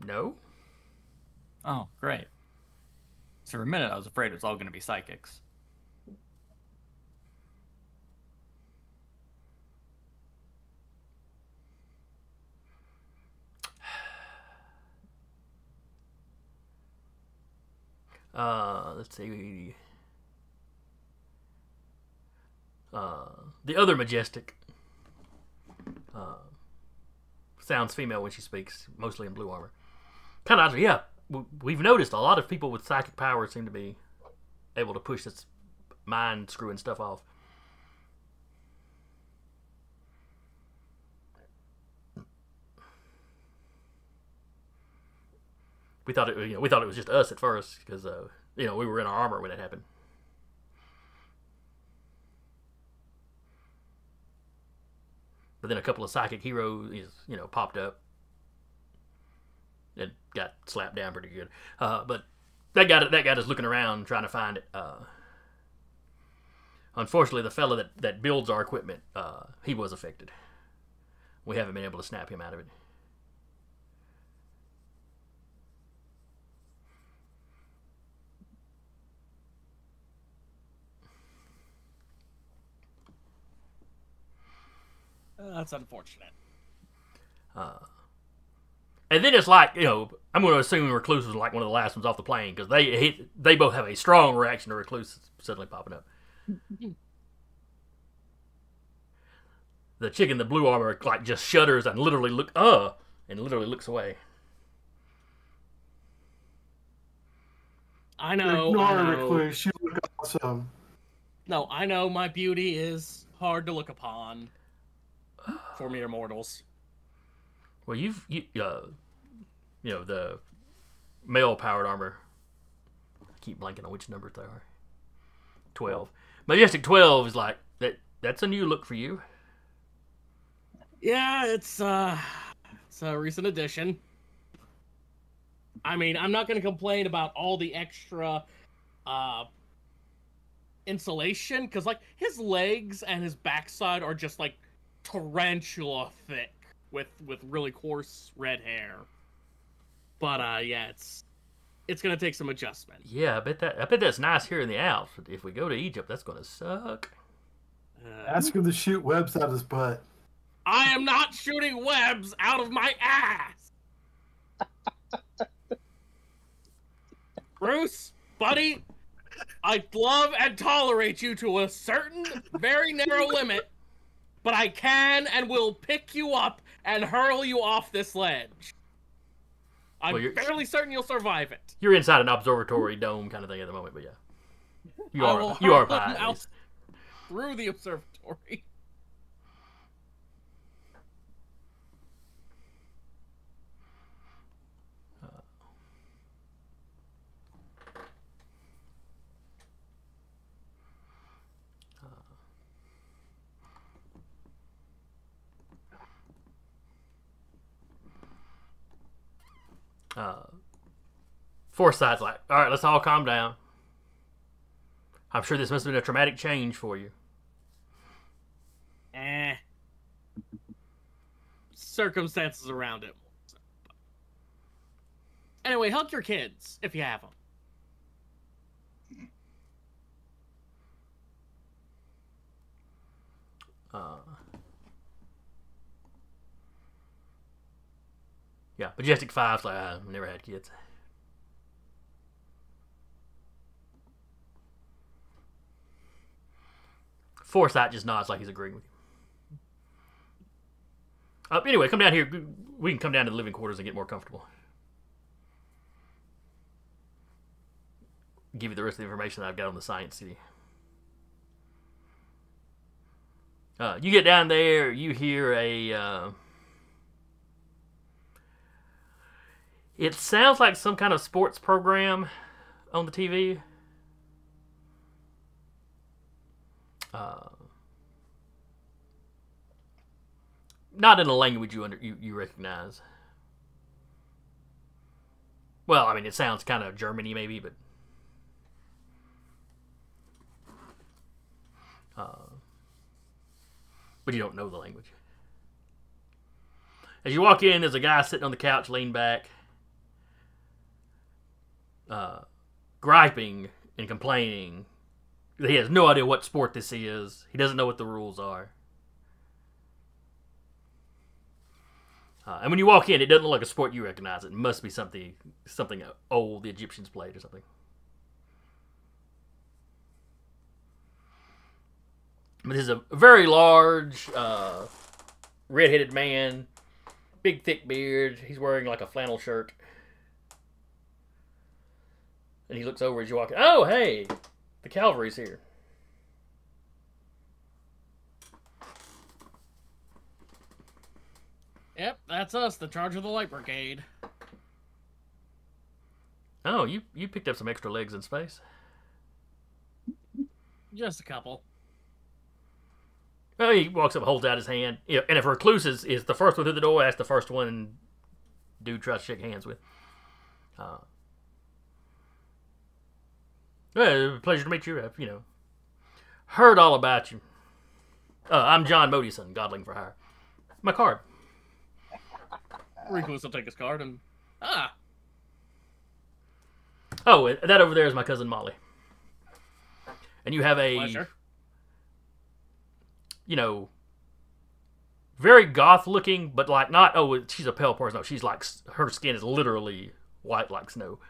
No. Oh, great. So for a minute, I was afraid it was all going to be psychics. Let's see. The other majestic sounds female when she speaks, mostly in blue armor. Kind of, yeah. We've noticed a lot of people with psychic powers seem to be able to push this mind screwing stuff off. We thought it was just us at first because we were in our armor when it happened. But then a couple of psychic heroes, popped up and got slapped down pretty good. But that got us looking around trying to find it. Unfortunately, the fella that builds our equipment, he was affected. We haven't been able to snap him out of it. That's unfortunate. And then it's like, I'm going to assume Recluse was like one of the last ones off the plane because they both have a strong reaction to Recluse suddenly popping up. The chick in the blue armor like just shudders and literally looks away. I know. Ignore Recluse. You look awesome. No, I know my beauty is hard to look upon for mere mortals. Well, the male-powered armor. I keep blanking on which numbers they are. 12. Majestic 12 is like that's a new look for you. Yeah, it's a recent addition. I mean, I'm not going to complain about all the extra insulation because, like, his legs and his backside are just like tarantula thick with really coarse red hair. But yeah, it's gonna take some adjustment. Yeah, I bet that's nice here in the Alps. But if we go to Egypt, that's gonna suck. Ask him to shoot webs out his butt. I am not shooting webs out of my ass. Bruce, buddy, I love and tolerate you to a certain very narrow limit, but I can and will pick you up and hurl you off this ledge. I'm Well, fairly certain you'll survive it. You're inside an observatory dome kind of thing at the moment, but yeah. You I are will you are hurl high, him at out least. through the observatory. Foresight's like, all right, let's all calm down. I'm sure this must have been a traumatic change for you. Circumstances around it. Anyway, hug your kids if you have them. Yeah, Majestic 5's like, I've never had kids. Foresight just nods like he's agreeing with you. Anyway, come down here. We can come down to the living quarters and get more comfortable. Give you the rest of the information that I've got on the Science City. You get down there, you hear a... it sounds like some kind of sports program on the TV. Not in a language you recognize. Well, I mean, it sounds kind of Germany maybe, but you don't know the language. As you walk in, there's a guy sitting on the couch, leaned back, griping and complaining. He has no idea what sport this is. He doesn't know what the rules are. And when you walk in, it doesn't look like a sport you recognize. It must be something old the Egyptians played or something. But this is a very large, red-headed man, big thick beard. He's wearing like a flannel shirt. And he looks over as you walk in. Oh, hey! The cavalry's here. Yep, that's us, the Charge of the Light Brigade. Oh, you picked up some extra legs in space. Just a couple. Oh, he walks up, holds out his hand. Yeah, and if Recluse is the first one through the door, that's the first one dude tries to shake hands with. Well, pleasure to meet you. I've, heard all about you. I'm John Modison, Godling for Hire. My card. Recluse will take his card and... Oh, that over there is my cousin Molly. And you have a... Pleasure. Very goth looking, but like not, she's a pale person. No, she's like, her skin is literally white like snow.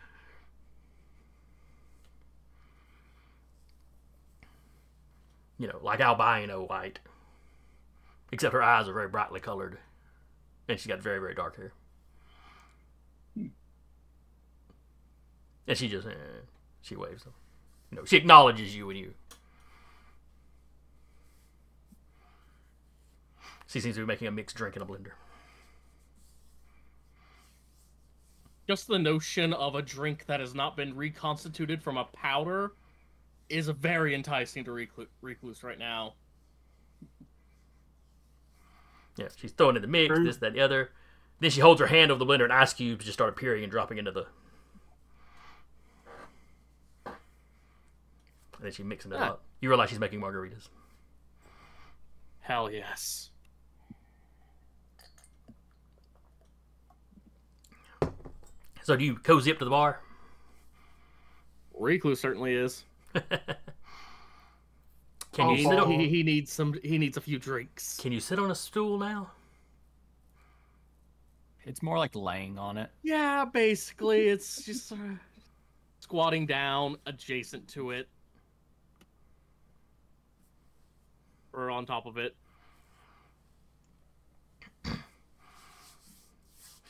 Like albino white. Except her eyes are very brightly colored. And she's got very, very dark hair. And she just, she waves them. She acknowledges you when you... She seems to be making a mixed drink in a blender. Just the notion of a drink that has not been reconstituted from a powder is very enticing to Recluse right now. Yeah, she's throwing in the mix, this, that, and the other. Then she holds her hand over the blender and ice cubes just start appearing and dropping into the... And then she's mixing it up. You realize she's making margaritas. Hell yes. So do you cozy up to the bar? Recluse certainly is. Can you sit on... He needs a few drinks. Can you sit on a stool now? It's more like laying on it. Yeah, basically, it's just squatting down adjacent to it. Or on top of it.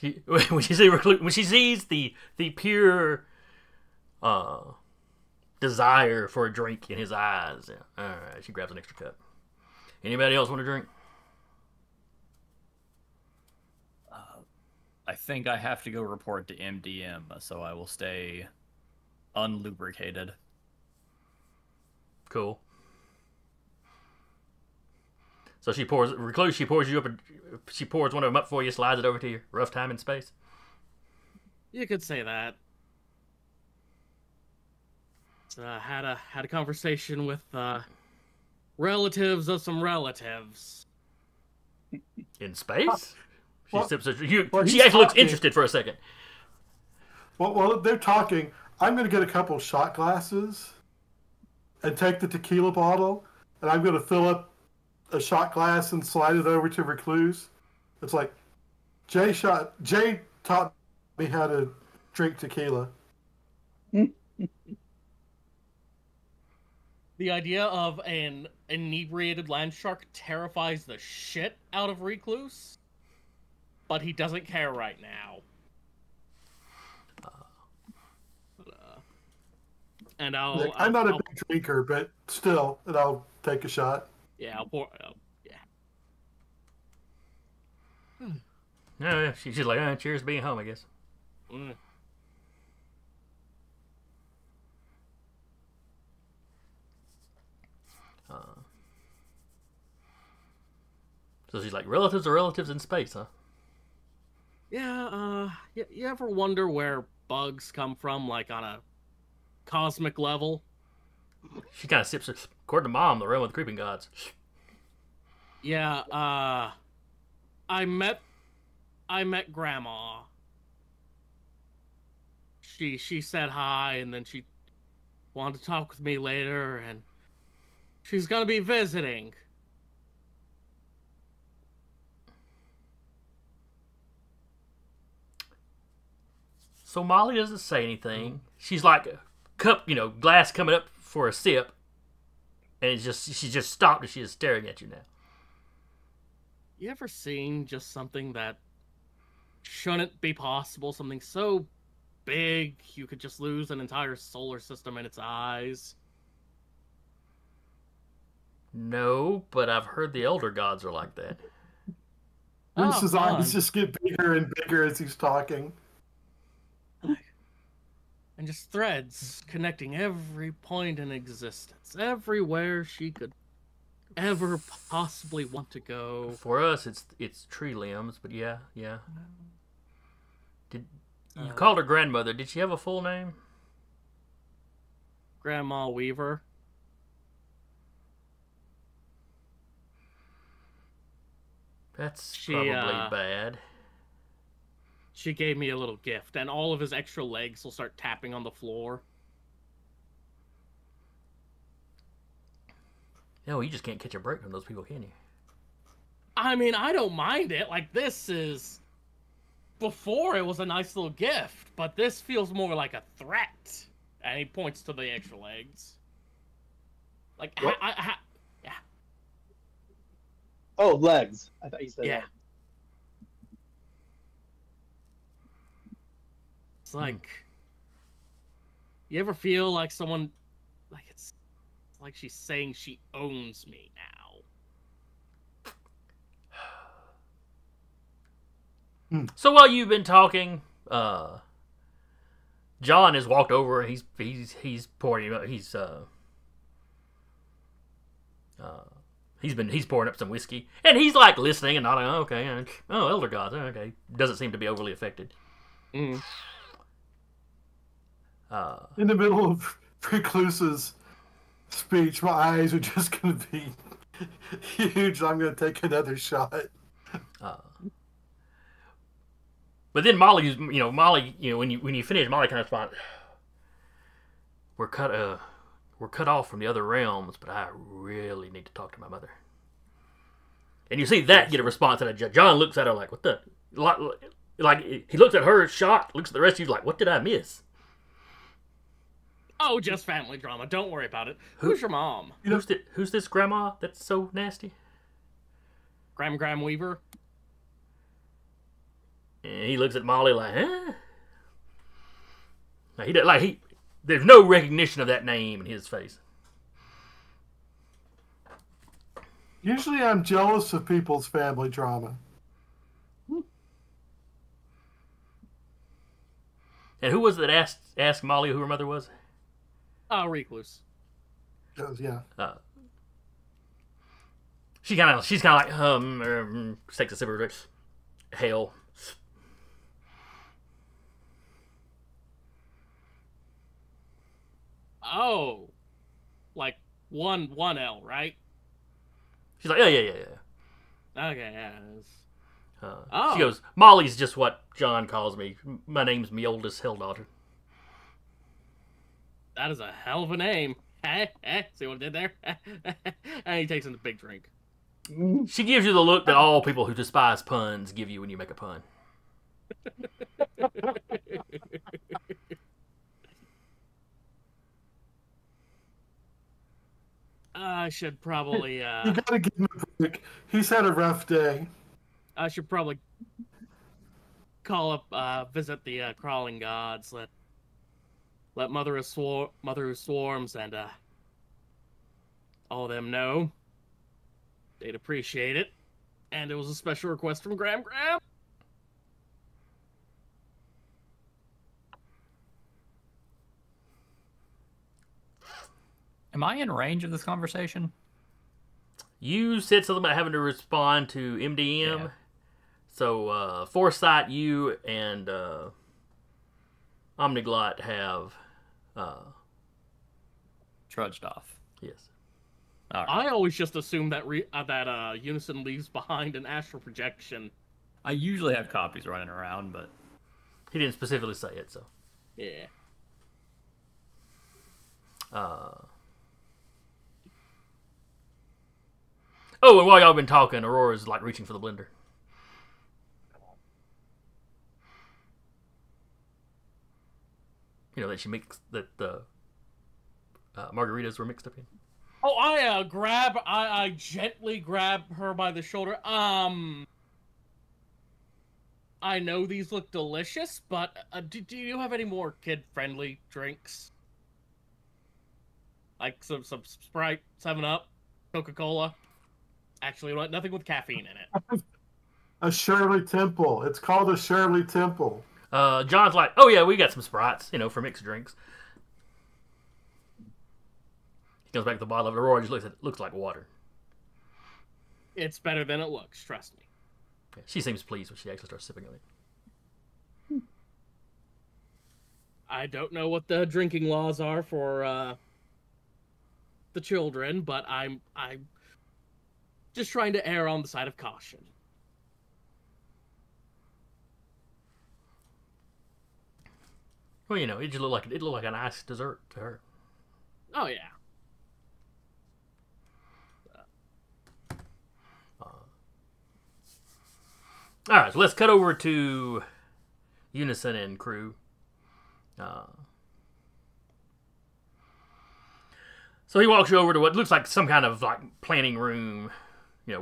When she sees the pure desire for a drink in his eyes, all right, she grabs an extra cup. Anybody else want a drink? I think I have to go report to MDM, so I will stay unlubricated. Cool. So she pours recluse. She pours you up. She pours one of them up for you. Slides it over to you. Rough time in space. You could say that. So, had a conversation with relatives of some relatives. In space. She Well, sips. She he's actually looks talking. interested for a second. Well, while they're talking, I'm going to get a couple shot glasses and take the tequila bottle, and I'm going to fill up a shot glass and slide it over to Recluse. It's like, Jay taught me how to drink tequila. The idea of an inebriated land shark terrifies the shit out of Recluse, but he doesn't care right now. And I'm not a big drinker, but still, and I'll take a shot. Yeah, I'll pour. Yeah. No, she's like, cheers to being home, I guess. Mm. So she's like, relatives are relatives in space, huh? Yeah. You ever wonder where bugs come from, like on a cosmic level? She kind of sips it. According to Mom, the realm of the creeping gods. Yeah. I met Grandma. She said hi, and then she wanted to talk with me later, and she's gonna be visiting. So Molly doesn't say anything. She's like a cup, glass coming up for a sip, and she's just stopped and she is staring at you now. You ever seen just something that shouldn't be possible? Something so big you could just lose an entire solar system in its eyes? No, but I've heard the elder gods are like that. Bruce's fun. eyes just get bigger and bigger as he's talking. And just threads connecting every point in existence, everywhere she could ever possibly want to go. For us, it's tree limbs, but yeah. Did you called her grandmother? Did she have a full name? Grandma Weaver. That's She, probably uh, bad. She gave me a little gift, and all of his extra legs will start tapping on the floor. No, you just can't catch a break from those people, can you? I mean, I don't mind it. Like, this is... Before, it was a nice little gift, but this feels more like a threat. And he points to the extra legs. Like, yeah. Oh, legs. I thought you said Yeah. that. It's like... You ever feel like someone... Like, it's like she's saying she owns me now. So while you've been talking, John has walked over and he's pouring he's pouring up some whiskey and he's like listening and nodding. Oh, okay, elder gods. Okay, doesn't seem to be overly affected. Mm. In the middle of Recluse's speech, my eyes are just going to be huge. I'm going to take another shot. But then Molly, when you finish, Molly kind of thought, we're cut off from the other realms, but I really need to talk to my mother. And you see that get a response out of John. Looks at her like, what the, like he looks at her shocked, looks at the rest of you like, what did I miss? Oh, just family drama. Don't worry about it. Who's your mom? Who's this grandma that's so nasty? Graham Weaver. And he looks at Molly like, huh? There's no recognition of that name in his face. Usually I'm jealous of people's family drama. And who was it that asked Molly who her mother was? Recluse. Yeah. She's kind of like, takes a sip of her drink. Hell. Oh. Like one L, right? She's like, yeah. Okay, yeah. She goes, Molly's just what John calls me. My name's me oldest hell daughter. That is a hell of a name. See what I did there? And he takes in a big drink. She gives you the look that all people who despise puns give you when you make a pun. I should probably, You gotta give him a break. He's had a rough day. I should probably call up, visit the crawling gods. Let Mother Who Swarms and all of them know. They'd appreciate it. And it was a special request from Graham. Am I in range of this conversation? You said something about having to respond to MDM. Yeah. So, Foresight, you, and Omniglot have... Trudged off. yes. All right. I always just assume that Unison leaves behind an astral projection. I usually have copies running around, but He didn't specifically say it, so... Yeah. Oh, and while y'all been talking, Aurora's like reaching for the blender. You know that the margaritas were mixed up in. Oh, I gently grab her by the shoulder. I know these look delicious, but do you have any more kid-friendly drinks? Like some Sprite, 7-Up, Coca-Cola? Actually, nothing with caffeine in it. A Shirley Temple. It's called a Shirley Temple. John's like, oh yeah, we got some Sprites, for mixed drinks. He comes back with the bottle of it. Aurora just looks like water. It's better than it looks, trust me. Yeah, she seems pleased when she actually starts sipping on it. I don't know what the drinking laws are for the children, but I'm just trying to err on the side of caution. Well, it just looked like a nice dessert to her. Oh yeah. All right, so let's cut over to Unison and crew. So he walks you over to what looks like some kind of like planning room, where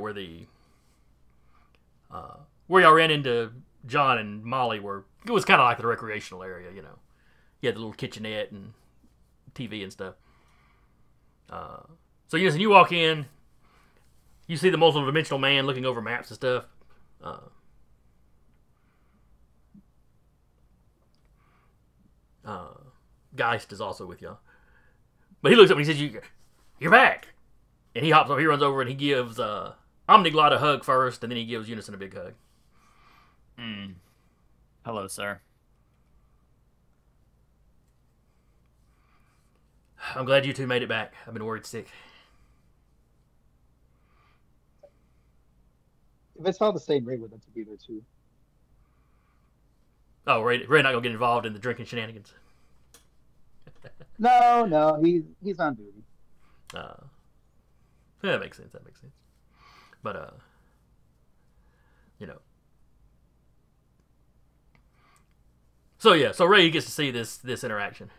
where y'all ran into John and Molly were. It was kind of like the recreational area, You had the little kitchenette and TV and stuff. So Unison, you walk in, you see the multidimensional man looking over maps and stuff. Geist is also with y'all. But he looks up and he says, You're back! And he hops up, he runs over and he gives Omniglot a hug first, and then he gives Unison a big hug. Hello, sir. I'm glad you two made it back. I've been worried sick. If it's all the same, Ray would like to be there too. Oh, Ray not gonna get involved in the drinking shenanigans. No, he's on duty. Yeah, that makes sense. But So Ray gets to see this interaction.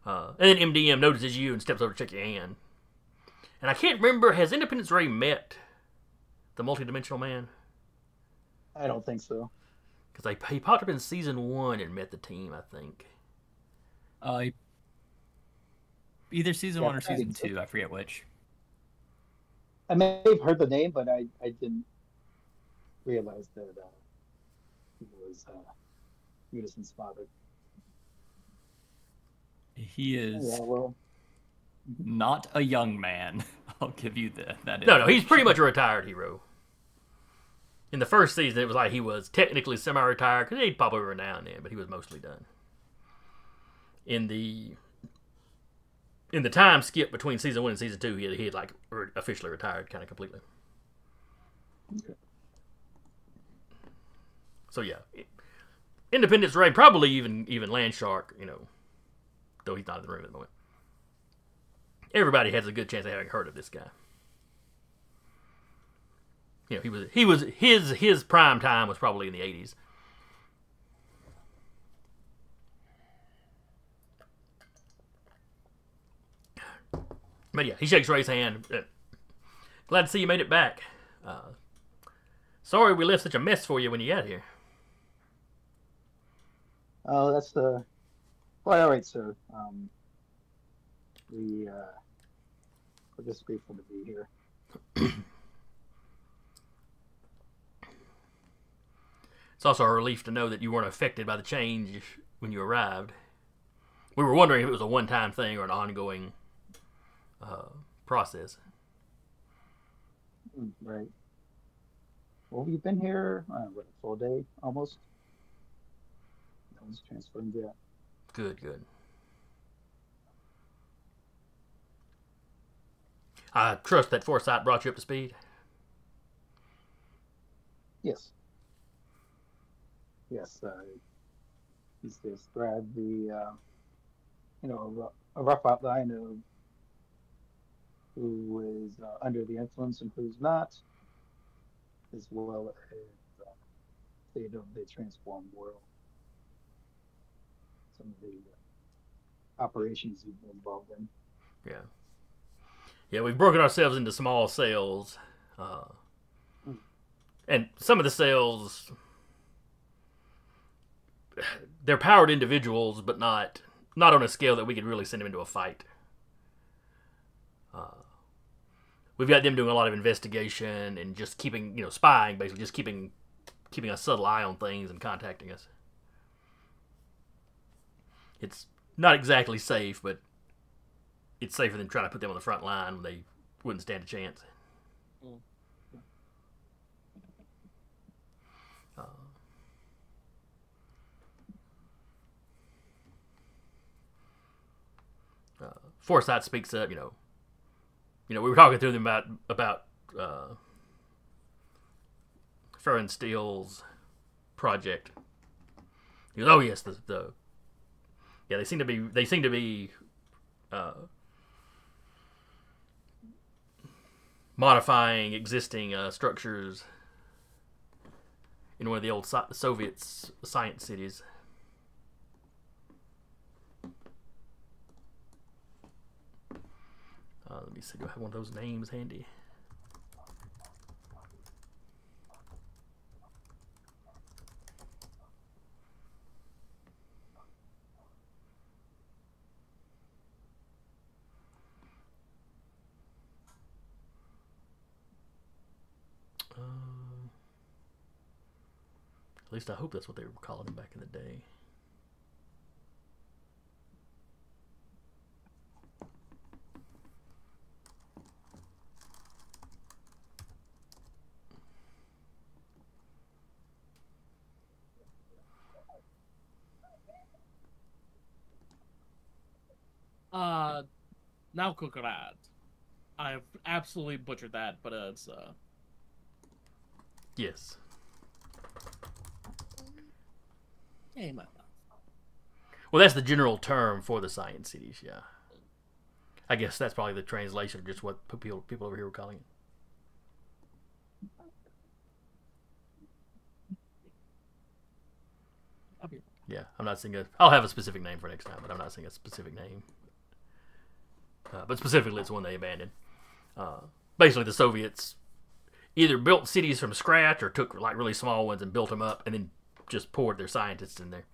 And then MDM notices you and steps over to check your hand. And I can't remember, has Independence Ray met the multidimensional man? I don't think so. Because he popped up in season 1 and met the team, I think. Either season Yeah, 1 or I season think so. 2, I forget which. I may have heard the name, but I didn't realize that he was Unison's father. He is Yeah, well, not a young man. I'll give you that. No, he's pretty much a retired hero. In the first season, it was like he was technically semi-retired, because he'd pop over every now and then, but he was mostly done. In the time skip between season 1 and season 2, he had like officially retired kind of completely. okay. So yeah, Independence Ray, probably even Landshark, though he's not in the room at the moment. Everybody has a good chance of having heard of this guy. His prime time was probably in the 80s. But yeah, he shakes Ray's hand. Glad to see you made it back. Sorry we left such a mess for you when you got here. Oh, that's the. Well, all right, sir. We're just grateful to be here. It's also a relief to know that you weren't affected by the change when you arrived. We were wondering if it was a one-time thing or an ongoing process. Right. Well, we've been here, what, a full day almost? No one's transferred yet. Good. I trust that foresight brought you up to speed. Yes. He's described a rough outline of who is under the influence and who's not, as well as state of the transformed world. Some of the operations you've been involved in. Yeah, we've broken ourselves into small cells. And some of the cells, they're powered individuals, but not on a scale that we could really send them into a fight. We've got them doing a lot of investigation and just keeping, spying, basically, just keeping a subtle eye on things and contacting us. It's not exactly safe, but it's safer than trying to put them on the front line when they wouldn't stand a chance. Foresight speaks up, we were talking to them about Ferrin Steele's project. He goes, oh yes, they seem to be modifying existing structures in one of the old Soviet science cities. Let me see, do I have one of those names handy? At least I hope that's what they were calling him back in the day. Now Kukarat. I've absolutely butchered that, but it's Yes. Hey, man. Well, that's the general term for the science cities, yeah. I guess that's probably the translation of just what people over here were calling it. Yeah, I'm not saying I'll have a specific name for next time, but I'm not saying a specific name. But specifically, it's one they abandoned. Basically, the Soviets either built cities from scratch or took like really small ones and built them up, and then just poured their scientists in there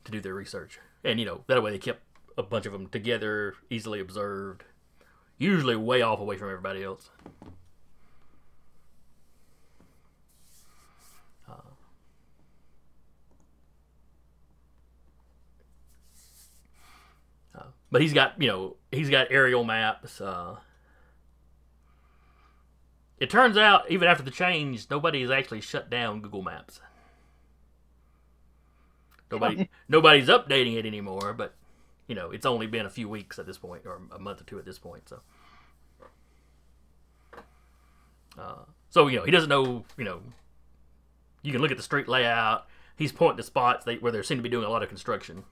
to do their research. And, that way they kept a bunch of them together, easily observed, usually way off away from everybody else. But he's got aerial maps. It turns out, even after the change, nobody has actually shut down Google Maps. Nobody's updating it anymore, but it's only been a few weeks at this point, or a month or two at this point. So he doesn't know. You can look at the street layout. He's pointing to spots where they seem to be doing a lot of construction.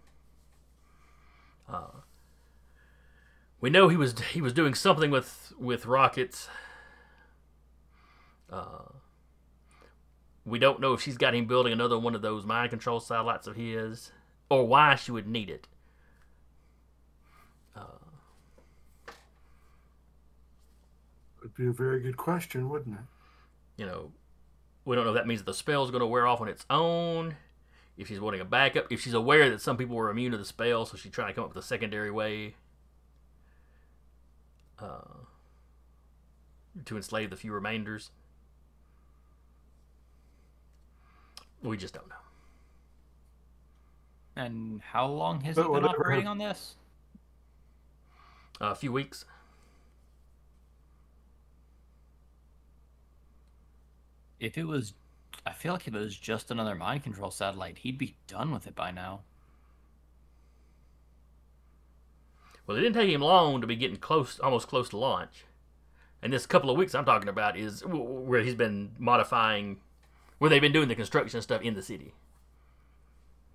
We know he was doing something with rockets. We don't know if she's got him building another one of those mind control satellites of his, or why she would need it. Would be a very good question, wouldn't it? We don't know if that means that the spell's going to wear off on its own, if she's wanting a backup, if she's aware that some people were immune to the spell, so she's trying to come up with a secondary way to enslave the few remainders. We just don't know. And how long has it been operating on this? A few weeks. I feel like if it was just another mind control satellite, he'd be done with it by now. Well, it didn't take him long to be getting almost close to launch. And this couple of weeks I'm talking about is where he's been modifying, where they've been doing the construction stuff in the city.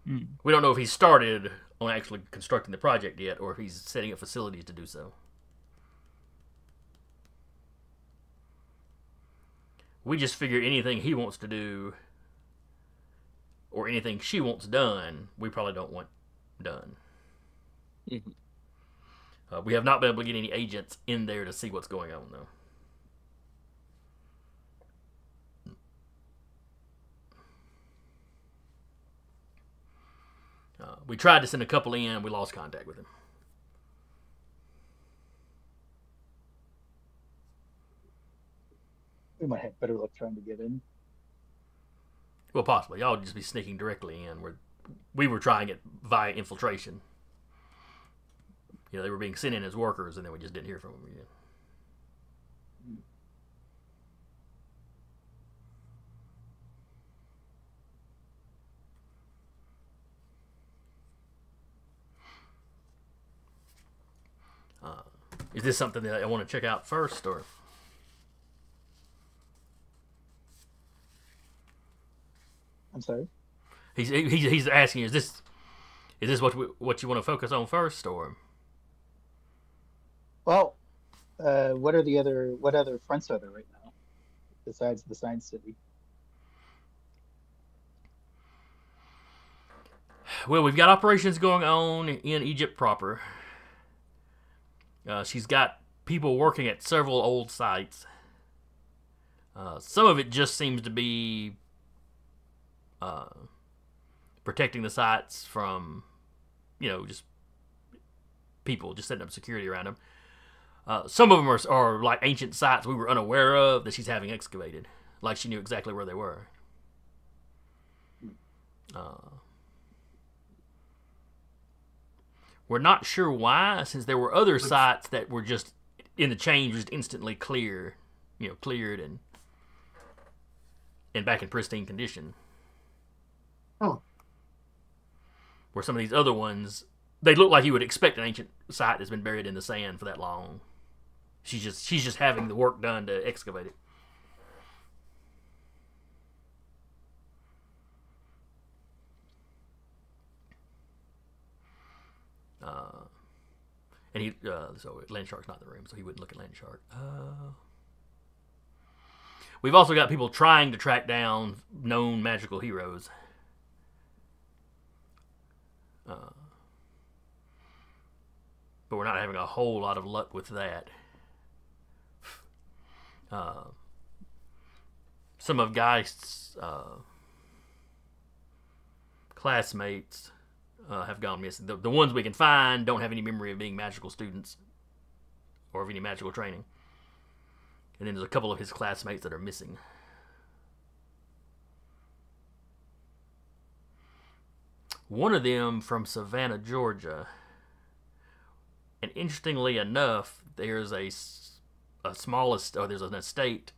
We don't know if he's started on actually constructing the project yet, or if he's setting up facilities to do so. We just figure anything he wants to do, or anything she wants done, we probably don't want done. Mm-hmm. We have not been able to get any agents in there to see what's going on, though. We tried to send a couple in. We lost contact with him. We might have better luck trying to get in. Well, possibly. Y'all would just be sneaking directly in. We were trying it via infiltration. They were being sent in as workers, and then we just didn't hear from them again. Is this something that I want to check out first, or? I'm sorry? He's asking, is this what you want to focus on first, or? Well, what other fronts are there right now besides the Science City? Well, we've got operations going on in Egypt proper. She's got people working at several old sites. Some of it just seems to be protecting the sites from, just people, just setting up security around them. Some of them are like ancient sites we were unaware of that she's having excavated. Like she knew exactly where they were. We're not sure why, since there were other sites that were just in the change, just instantly cleared and back in pristine condition. Oh. Where some of these other ones, they look like you would expect an ancient site that's been buried in the sand for that long. She's just having the work done to excavate it. And so Landshark's not in the room, so he wouldn't look at Landshark. We've also got people trying to track down known magical heroes. But we're not having a whole lot of luck with that. Some of Geist's classmates have gone missing. The ones we can find don't have any memory of being magical students or of any magical training. And then there's a couple of his classmates that are missing. One of them from Savannah, Georgia. And interestingly enough, there's a smallest, or there's an estate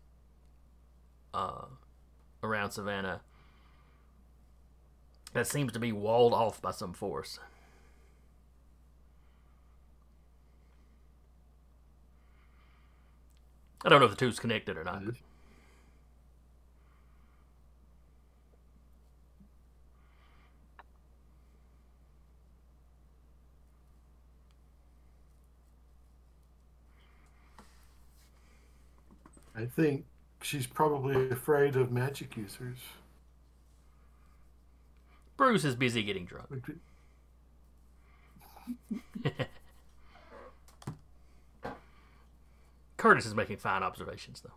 around Savannah that seems to be walled off by some force. I don't know if the two's connected or not. I think she's probably afraid of magic users. Bruce is busy getting drunk. Curtis is making fine observations, though.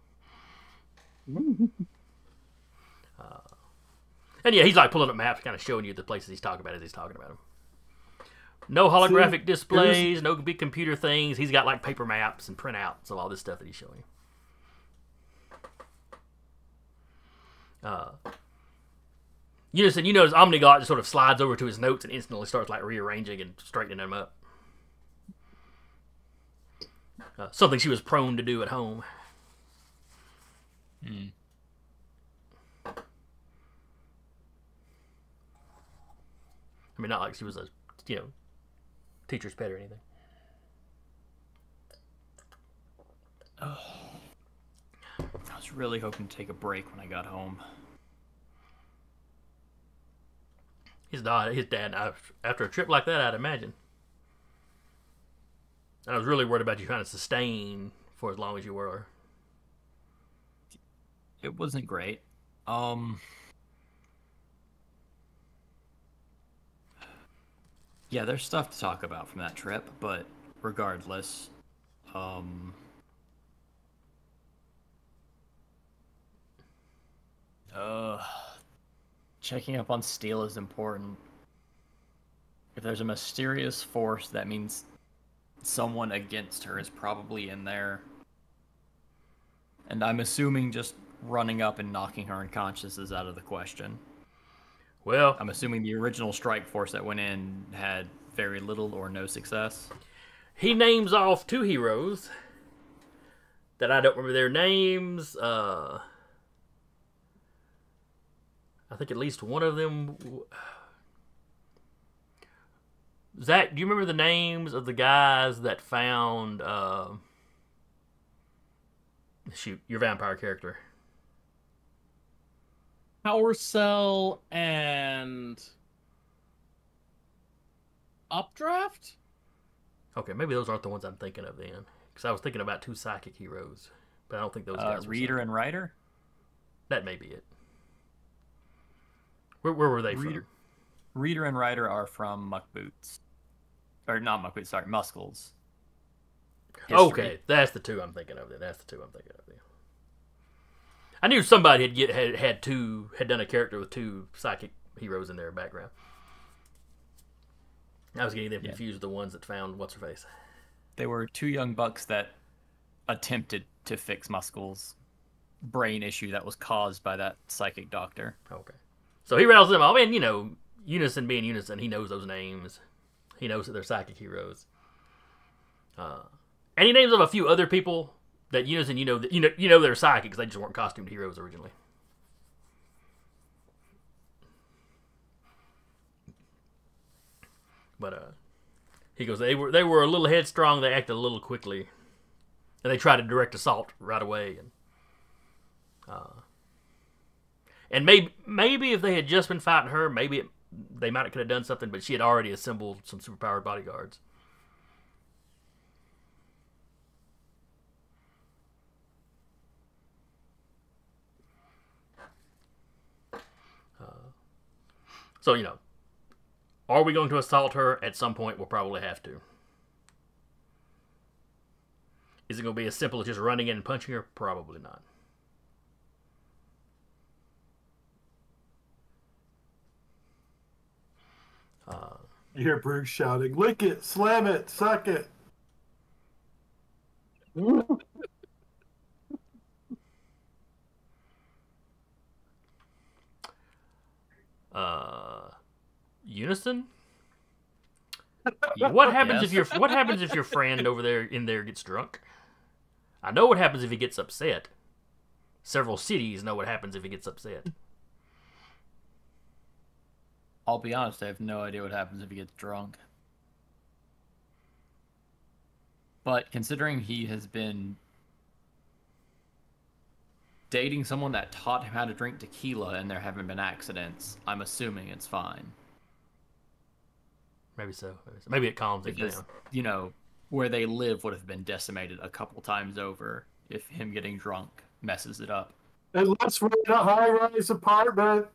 And yeah, he's like pulling up maps, kind of showing you the places he's talking about as he's talking about them. No holographic displays, no big computer things. He's got like paper maps and printouts of all this stuff that he's showing you. Unison, you notice Omnigot just sort of slides over to his notes and instantly starts like rearranging and straightening them up. Something she was prone to do at home. I mean, not like she was a, teacher's pet or anything. Oh. I was really hoping to take a break when I got home. His dad, after a trip like that, I'd imagine. And I was really worried about you trying to sustain for as long as you were. It wasn't great. Yeah, there's stuff to talk about from that trip, but regardless, checking up on Steel is important. If there's a mysterious force, that means someone against her is probably in there. And I'm assuming just running up and knocking her unconscious is out of the question. Well, I'm assuming the original strike force that went in had very little or no success. He names off two heroes that I don't remember their names. I think at least one of them... Zach, do you remember the names of the guys that found... Shoot, your vampire character. Power Cell and... Updraft? Okay, maybe those aren't the ones I'm thinking of then. Because I was thinking about two psychic heroes. But I don't think those guys were Reader psychic. and Writer? That may be it. Where were they from? Reader and Writer are from Muck Boots. Or not Muck Boots, sorry, Muscles. History. Okay, that's the two I'm thinking of then. I knew somebody had done a character with two psychic heroes in their background. I was getting them confused with the ones that found what's-her-face. They were two young bucks that attempted to fix Muscles' brain issue that was caused by that psychic doctor. Okay. So he rattles them off, and, Unison being Unison, he knows those names. He knows that they're psychic heroes. And he names of a few other people that Unison, they're psychics. They just weren't costumed heroes originally. But he goes, they were a little headstrong. They acted a little quickly, and they tried to direct assault right away. And maybe if they had just been fighting her, they might have could have done something. But she had already assembled some superpowered bodyguards. So, are we going to assault her? At some point, we'll probably have to. Is it going to be as simple as just running in and punching her? Probably not. You hear Bruce shouting, "Lick it, slam it, suck it." Unison. What happens Yes. if your friend over there in there gets drunk? I know what happens if he gets upset. Several cities know what happens if he gets upset. I'll be honest, I have no idea what happens if he gets drunk. But considering he has been dating someone that taught him how to drink tequila and there haven't been accidents, I'm assuming it's fine. Maybe so. Maybe it calms him Because, down. you know, where they live would have been decimated a couple times over if him getting drunk messes it up. Unless we're in a high-rise apartment.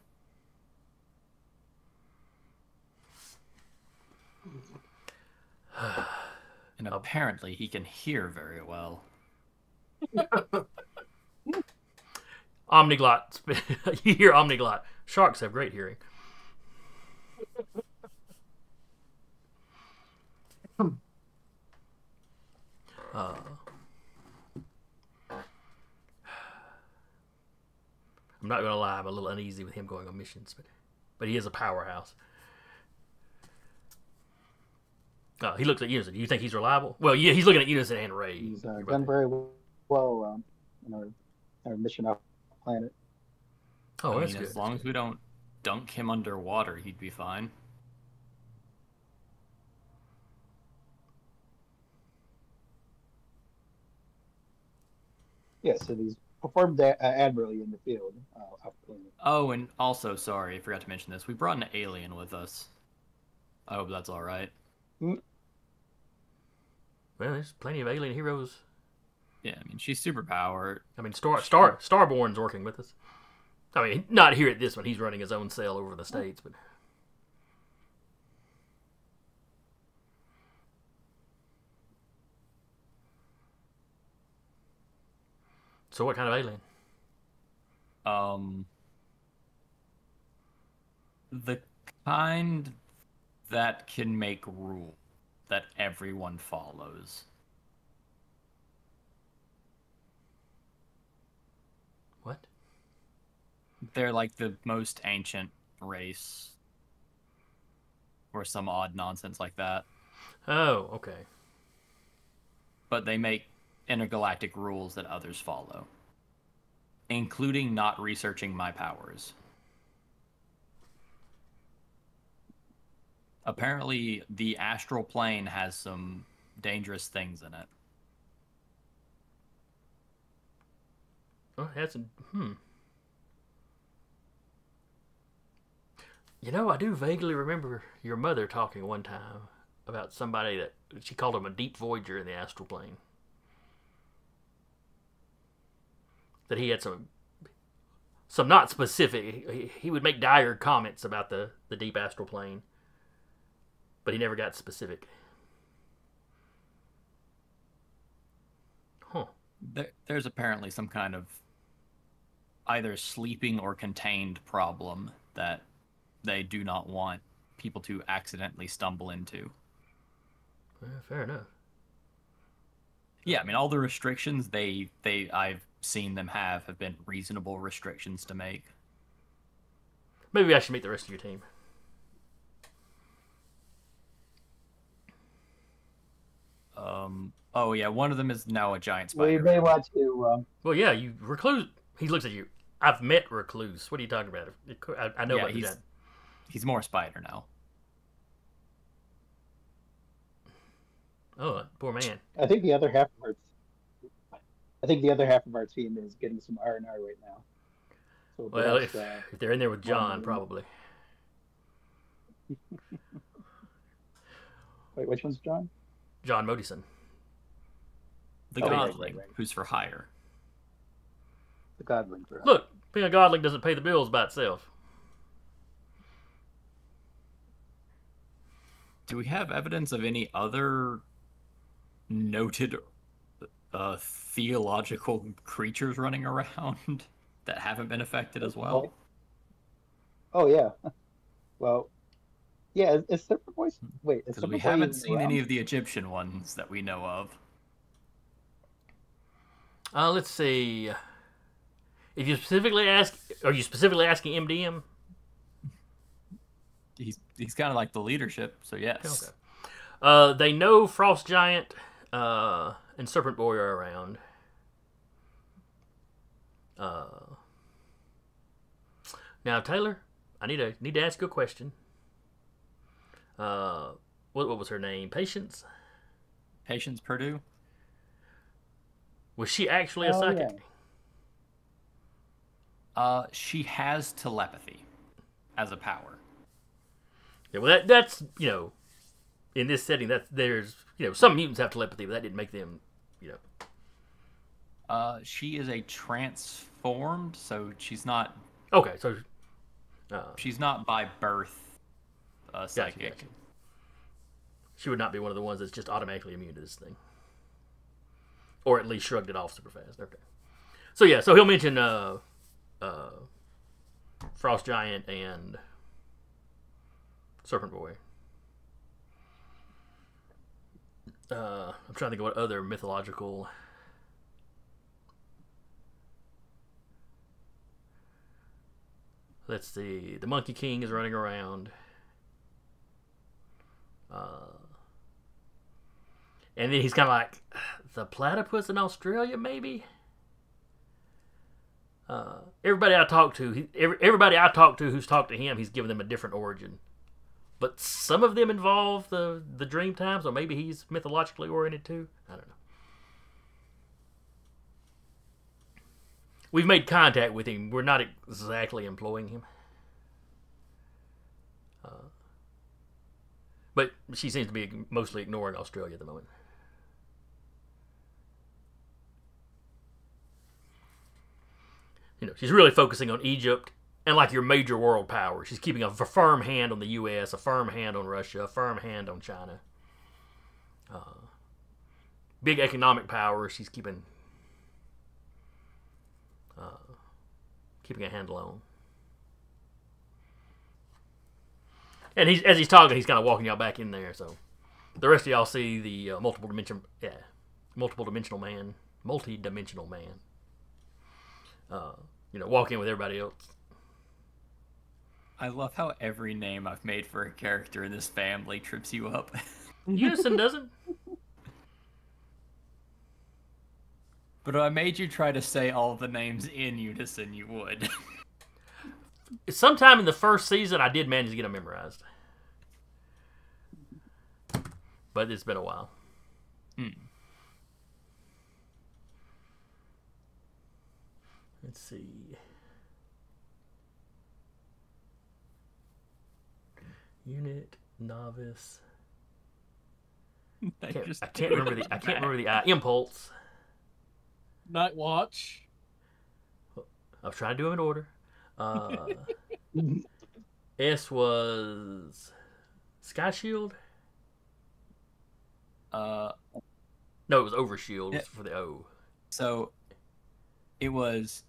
And apparently he can hear very well. Omniglot. You hear Omniglot. Sharks have great hearing. I'm not gonna lie, I'm a little uneasy with him going on missions, but he is a powerhouse. He looks at Unison. Do you think he's reliable? Well, yeah, he's looking at Unison and Ray. He's done very well in our mission off planet. Oh, I that's mean, good. as long as we don't dunk him underwater, he'd be fine. Yeah, so he's performed admirably in the field off planet. Oh, and also, sorry, I forgot to mention this. We brought an alien with us. I hope that's all right. Well, there's plenty of alien heroes. Yeah, I mean, she's superpowered. I mean, Starborn's working with us. I mean, not here at this one. He's running his own cell over the States, but... So what kind of alien? The kind that can make rules that everyone follows. What? They're like the most ancient race. Or some odd nonsense like that. Oh, okay. But they make intergalactic rules that others follow. Including not researching my powers. Apparently, the astral plane has some dangerous things in it. Oh, that's You know, I do vaguely remember your mother talking one time about somebody that she called him a deep voyager in the astral plane. That he had some not specific. He would make dire comments about the deep astral plane, but he never got specific. Huh. There's apparently some kind of either sleeping or contained problem that they do not want people to accidentally stumble into. Fair enough. Yeah, I mean, all the restrictions I've seen them have been reasonable restrictions to make. Maybe I should meet the rest of your team. Oh yeah, one of them is now a giant spider. We may want to. Well, yeah, you Recluse. He looks at you. I've met Recluse. What are you talking about? I know Yeah, about that. He's more spider now. Oh, poor man. I think the other half of our team is getting some R&R right now. So Well, perhaps, if they're in there with John, probably. Wait, which one's John? John Modison. The Oh, right, godling, right. who's for hire. The Godling. Look, being a godling doesn't pay the bills by itself. Do we have evidence of any other noted theological creatures running around that haven't been affected as well? Oh yeah. Well, Yeah, is Superboy? Wait, is Because we Superboy haven't even seen around? any of the Egyptian ones that we know of. Let's see. If you specifically ask, are you specifically asking MDM? He's kind of like the leadership, so yes. Okay. They know Frost Giant and Serpent Boy are around. Now, Taylor, I need to ask you a question. What was her name? Patience? Patience Purdue. Was she actually a Oh, psychic? yeah. She has telepathy as a power. Yeah, well, that's in this setting that there's some mutants have telepathy, but that didn't make them She is a transformed, so she's not. Okay, so She's not by birth psychic. Gotcha. She would not be one of the ones that's just automatically immune to this thing, or at least shrugged it off super fast. Okay, so yeah, so he'll mention Frost Giant and Serpent Boy. I'm trying to think of what other mythological. Let's see. The Monkey King is running around. And then he's kind of like the platypus in Australia, maybe. Everybody I talk to who's talked to him, he's given them a different origin. But some of them involve the dream times, or maybe he's mythologically oriented too. I don't know. We've made contact with him. We're not exactly employing him. But she seems to be mostly ignoring Australia at the moment. She's really focusing on Egypt and like your major world power. She's keeping a firm hand on the U.S., a firm hand on Russia, a firm hand on China. Big economic power. She's keeping a handle on. And as he's talking, he's kind of walking y'all back in there. So the rest of y'all see the multi-dimensional man, walk in with everybody else. I love how every name I've made for a character in this family trips you up. Unison doesn't. But if I made you try to say all the names in unison, you would. Sometime in the first season, I did manage to get them memorized. But it's been a while. Let's see. Unit, novice. I can't remember the impulse. Night Watch. I was trying to do them in order. S was Sky Shield. No, it was Overshield for the O. So it was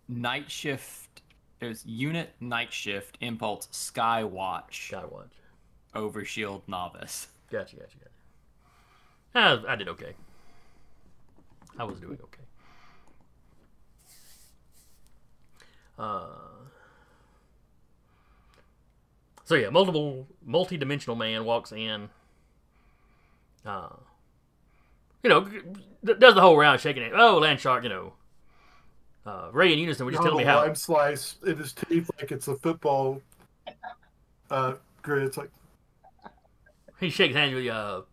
Night Shift. It was Unit, Night Shift, Impulse, Sky Watch, Overshield, Novice. Gotcha. I did okay. I was doing okay. So yeah, multi-dimensional man walks in. Does the whole round shaking it. Oh, Landshark, Ray and Unison were just telling me how. Lime slice in his teeth like it's a football grid. It's like He shakes hands with you.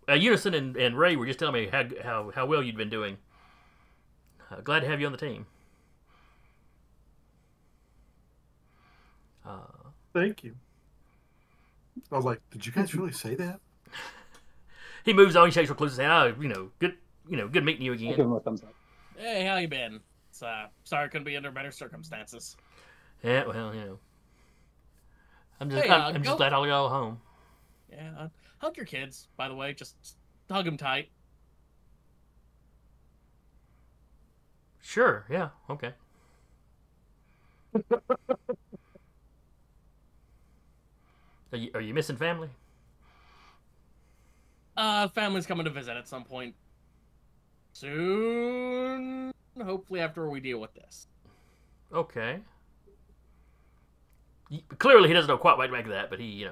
Unison and Ray were just telling me how well you'd been doing. Glad to have you on the team. thank you. I was like, did you guys really say that? He moves on. He shakes Recluse's hand. Oh, good meeting you I give again. him a thumbs up. Hey, how you been? Sorry, couldn't be under better circumstances. Yeah, well, I'm just glad I'll go home. Yeah, hug your kids. By the way, just hug them tight. Sure. Yeah. Okay. Are you missing family? Family's coming to visit at some point soon. Hopefully after we deal with this. Okay. Clearly, he doesn't know quite what to make of that, but he,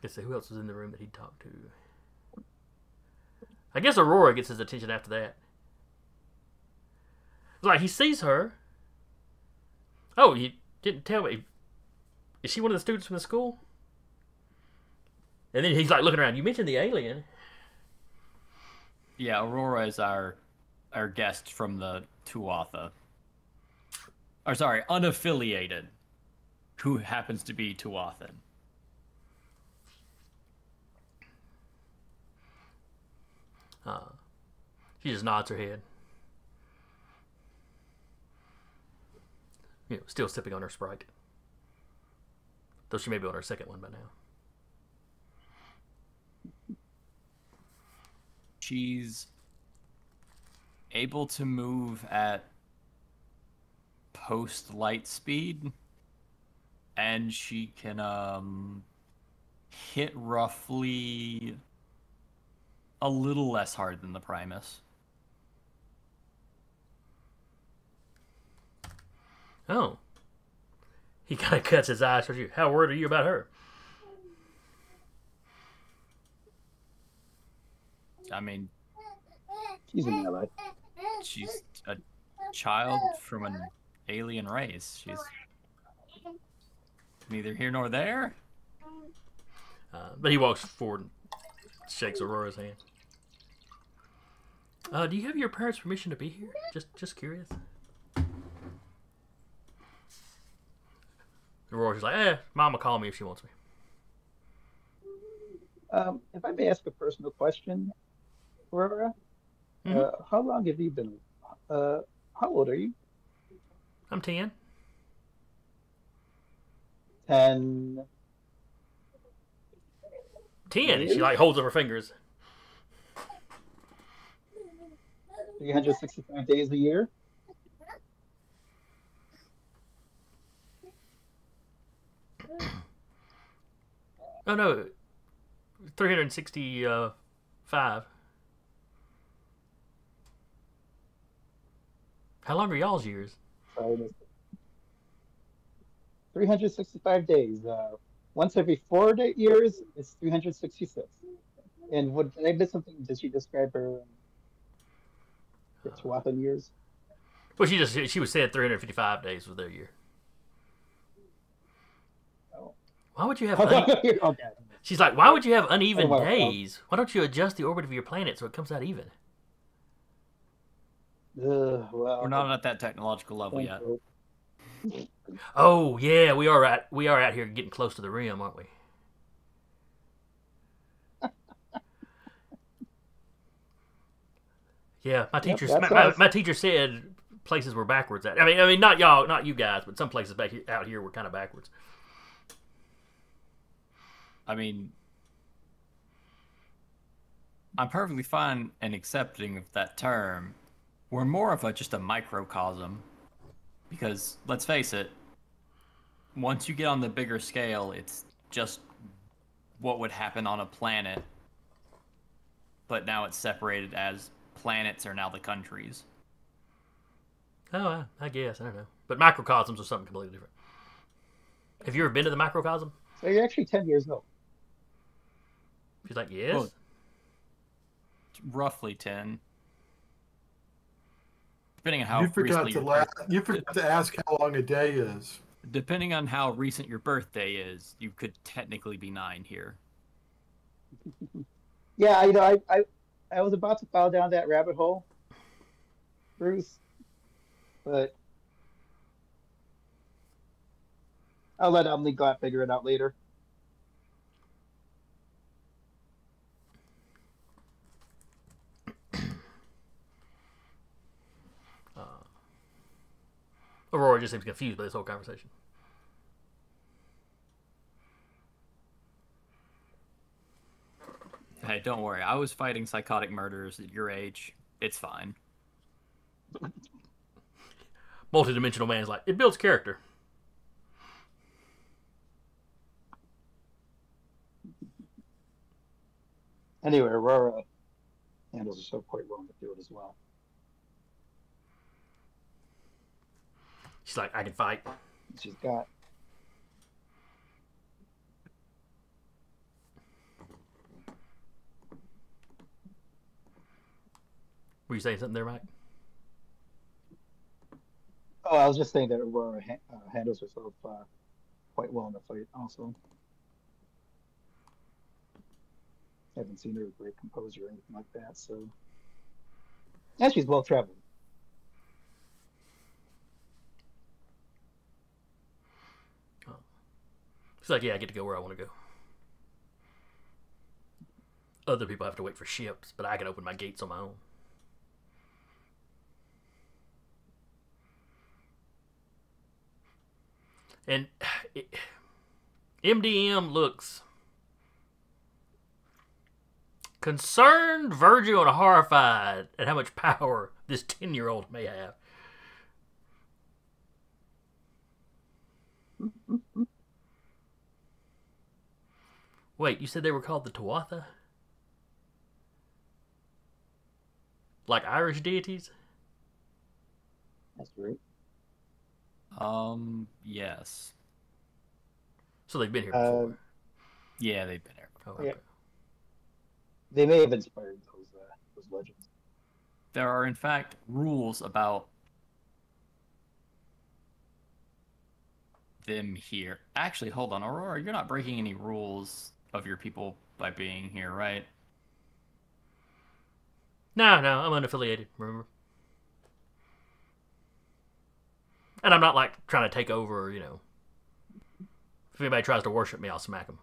let's see, who else was in the room that he'd talked to? I guess Aurora gets his attention after that. It's like, he sees her. Oh, you didn't tell me. Is she one of the students from the school? And then he's like looking around. You mentioned the alien. Yeah, Aurora is our guest from the Tuatha. Or sorry, unaffiliated. Who happens to be Tuathan. She just nods her head. Still sipping on her Sprite. Though she may be on her second one by now. She's able to move at post-light speed. And she can hit roughly a little less hard than the Primus. Oh. He kind of cuts his eyes towards you. How worried are you about her? I mean, She's an ally. she's a child from an alien race. She's neither here nor there. But he walks forward and shakes Aurora's hand. Do you have your parents' permission to be here? Just curious. Aurora's like, Mom will call me if she wants me. If I may ask a personal question, Aurora, how long have you been? How old are you? I'm 10. 10. 10? And she like holds up her fingers. 365 days a year? Oh no, 365. How long are y'all's years? Sorry, 365 days. Once every 4 years, it's 366. And what did I miss something? Did she describe her Tuathan years? Well, she was said 355 days was their year. Oh. Why would you have? Okay. She's like, why would you have uneven well. days? Why don't you adjust the orbit of your planet so it comes out even? Well, We're not at that technological level yet. Oh yeah, we are out here getting close to the rim, aren't we? Yeah, my teacher my teacher said places were backwards. I mean, not y'all, not you guys, but some places out here were kind of backwards. I mean, I'm perfectly fine and accepting of that term. We're more of just a microcosm. Because, let's face it, once you get on the bigger scale, it's just what would happen on a planet. But now it's separated as planets are now the countries. Oh, I guess. I don't know. But microcosms are something completely different. Have you ever been to the microcosm? So you're actually 10 years old. She's like, yes. Well, roughly 10. Depending on how You forgot to ask how long a day is. Depending on how recent your birthday is, you could technically be 9 here. Yeah, I was about to fall down that rabbit hole, Bruce, but I'll let Omni-God figure it out later. Aurora just seems confused by this whole conversation. Hey, don't worry. I was fighting psychotic murderers at your age. It's fine. multi-dimensional man is like, it builds character. Anyway, Aurora handles herself quite well in the field as well. She's like, I can fight. She's got Were you saying something there, Mike? Oh, I was just saying that Aurora handles herself quite well in the fight also. Haven't seen her with great composure or anything like that, so. And she's well traveled. She's like, yeah, I get to go where I want to go. Other people have to wait for ships, but I can open my gates on my own. And MDM looks concerned, verging on horrified at how much power this 10-year-old may have. Wait, you said they were called the Tuatha? Like Irish deities? That's right. Yes. So they've been here before. Yeah, they've been here. Oh, okay. Yeah. They may have inspired those legends. There are, in fact, rules about them here. Actually, hold on, Aurora, you're not breaking any rules of your people by being here, right? No, I'm unaffiliated, remember? And I'm not, like, trying to take over, you know. If anybody tries to worship me, I'll smack them.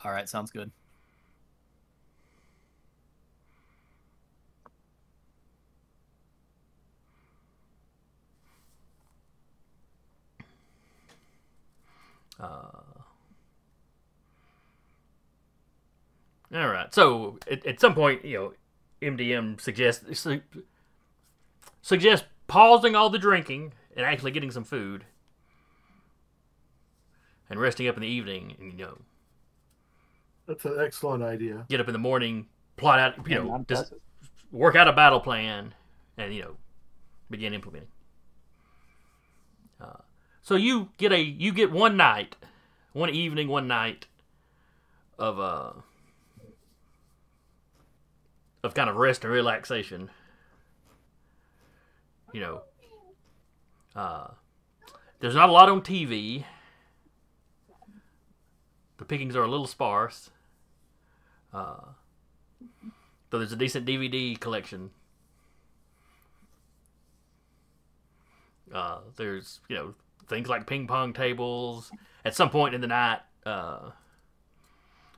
All right, sounds good. All right. So at some point, you know, MDM suggests pausing all the drinking and actually getting some food and resting up in the evening, and you know, That's an excellent idea. get up in the morning, plot out, you know, just work out a battle plan, and you know, begin implementing. So you get one night of kind of rest and relaxation. You know, there's not a lot on TV. The pickings are a little sparse. Though there's a decent DVD collection. There's, you know, things like ping pong tables. At some point in the night,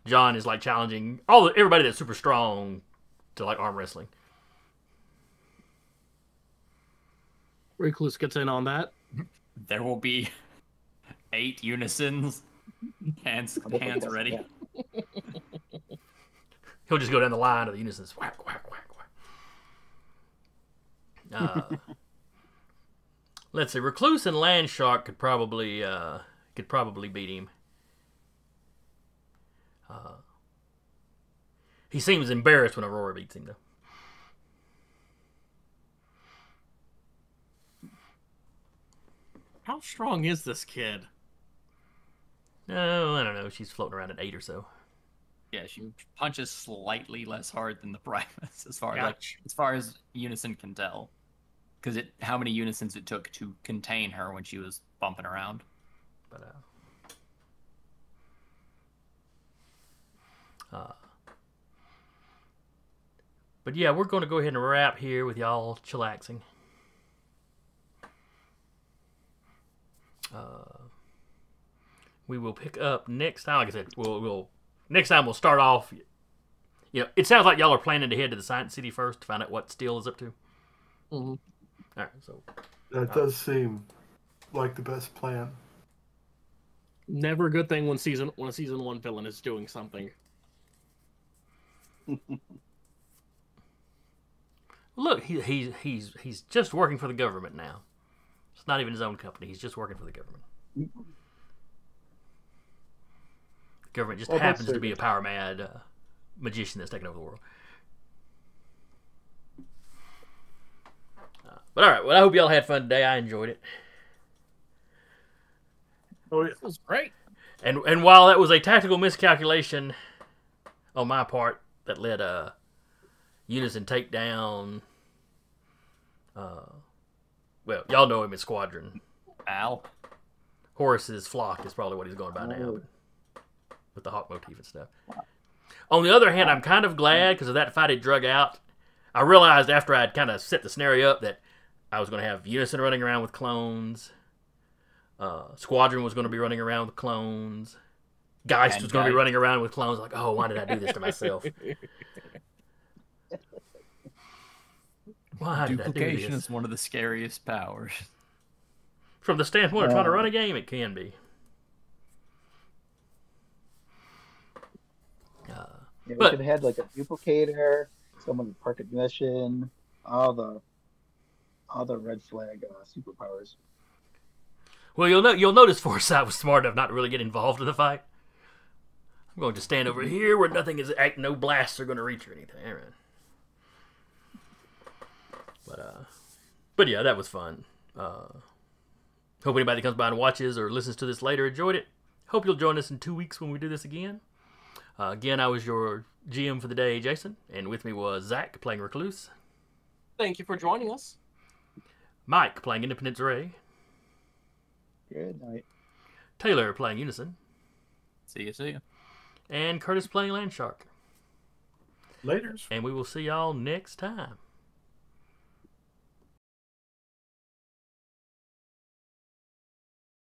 John is like challenging everybody that's super strong to like arm wrestling. Recluse gets in on that. There will be 8 unisons. Hands ready. He'll just go down the line of the unisons. Whack, whack, whack, whack. Let's see. Recluse and Landshark could probably beat him. He seems embarrassed when Aurora beats him, though. How strong is this kid? No, I don't know. She's floating around at 8 or so. Yeah, she punches slightly less hard than the Primus, as far as Unison can tell. Because how many unisons it took to contain her when she was bumping around. But yeah, we're going to go ahead and wrap here with y'all chillaxing. We will pick up next time. Like I said, next time we'll start off. You know, it sounds like y'all are planning to head to the Science City first to find out what Steel is up to. Mm-hmm. All right, so That does seem like the best plan. Never a good thing when a season 1 villain is doing something. Look, he's just working for the government now. It's not even his own company. He's just working for the government. The government just happens to be a power mad magician that's taking over the world. But all right, well, I hope y'all had fun today. I enjoyed it. Oh, yeah. It was great. And while that was a tactical miscalculation on my part that led Unison take down, well, y'all know him as Squadron. Al. Horace's flock is probably what he's going by now, with the hawk motif and stuff. On the other hand, I'm kind of glad because of that fight it drug out. I realized after I'd kind of set the scenario up that I was going to have Unison running around with clones. Squadron was going to be running around with clones. Geist was going to be running around with clones. Like, oh, why did I do this to myself? Why did I do Duplication this? is one of the scariest powers. From the standpoint of trying to run a game, it can be. We could have had like a duplicator, someone with park ignition, all the red flag superpowers. Well, you'll notice Forsyth was smart enough not to really get involved in the fight. I'm going to stand over here where nothing is, no blasts are going to reach or anything. All right. But yeah, that was fun. Hope anybody that comes by and watches or listens to this later enjoyed it. Hope you'll join us in 2 weeks when we do this again. Again, I was your GM for the day, Jason, and with me was Zach playing Recluse. Thank you for joining us. Mike playing Independence Ray. Good night. Taylor playing Unison. See you. And Curtis playing Landshark. Laters. And we will see y'all next time.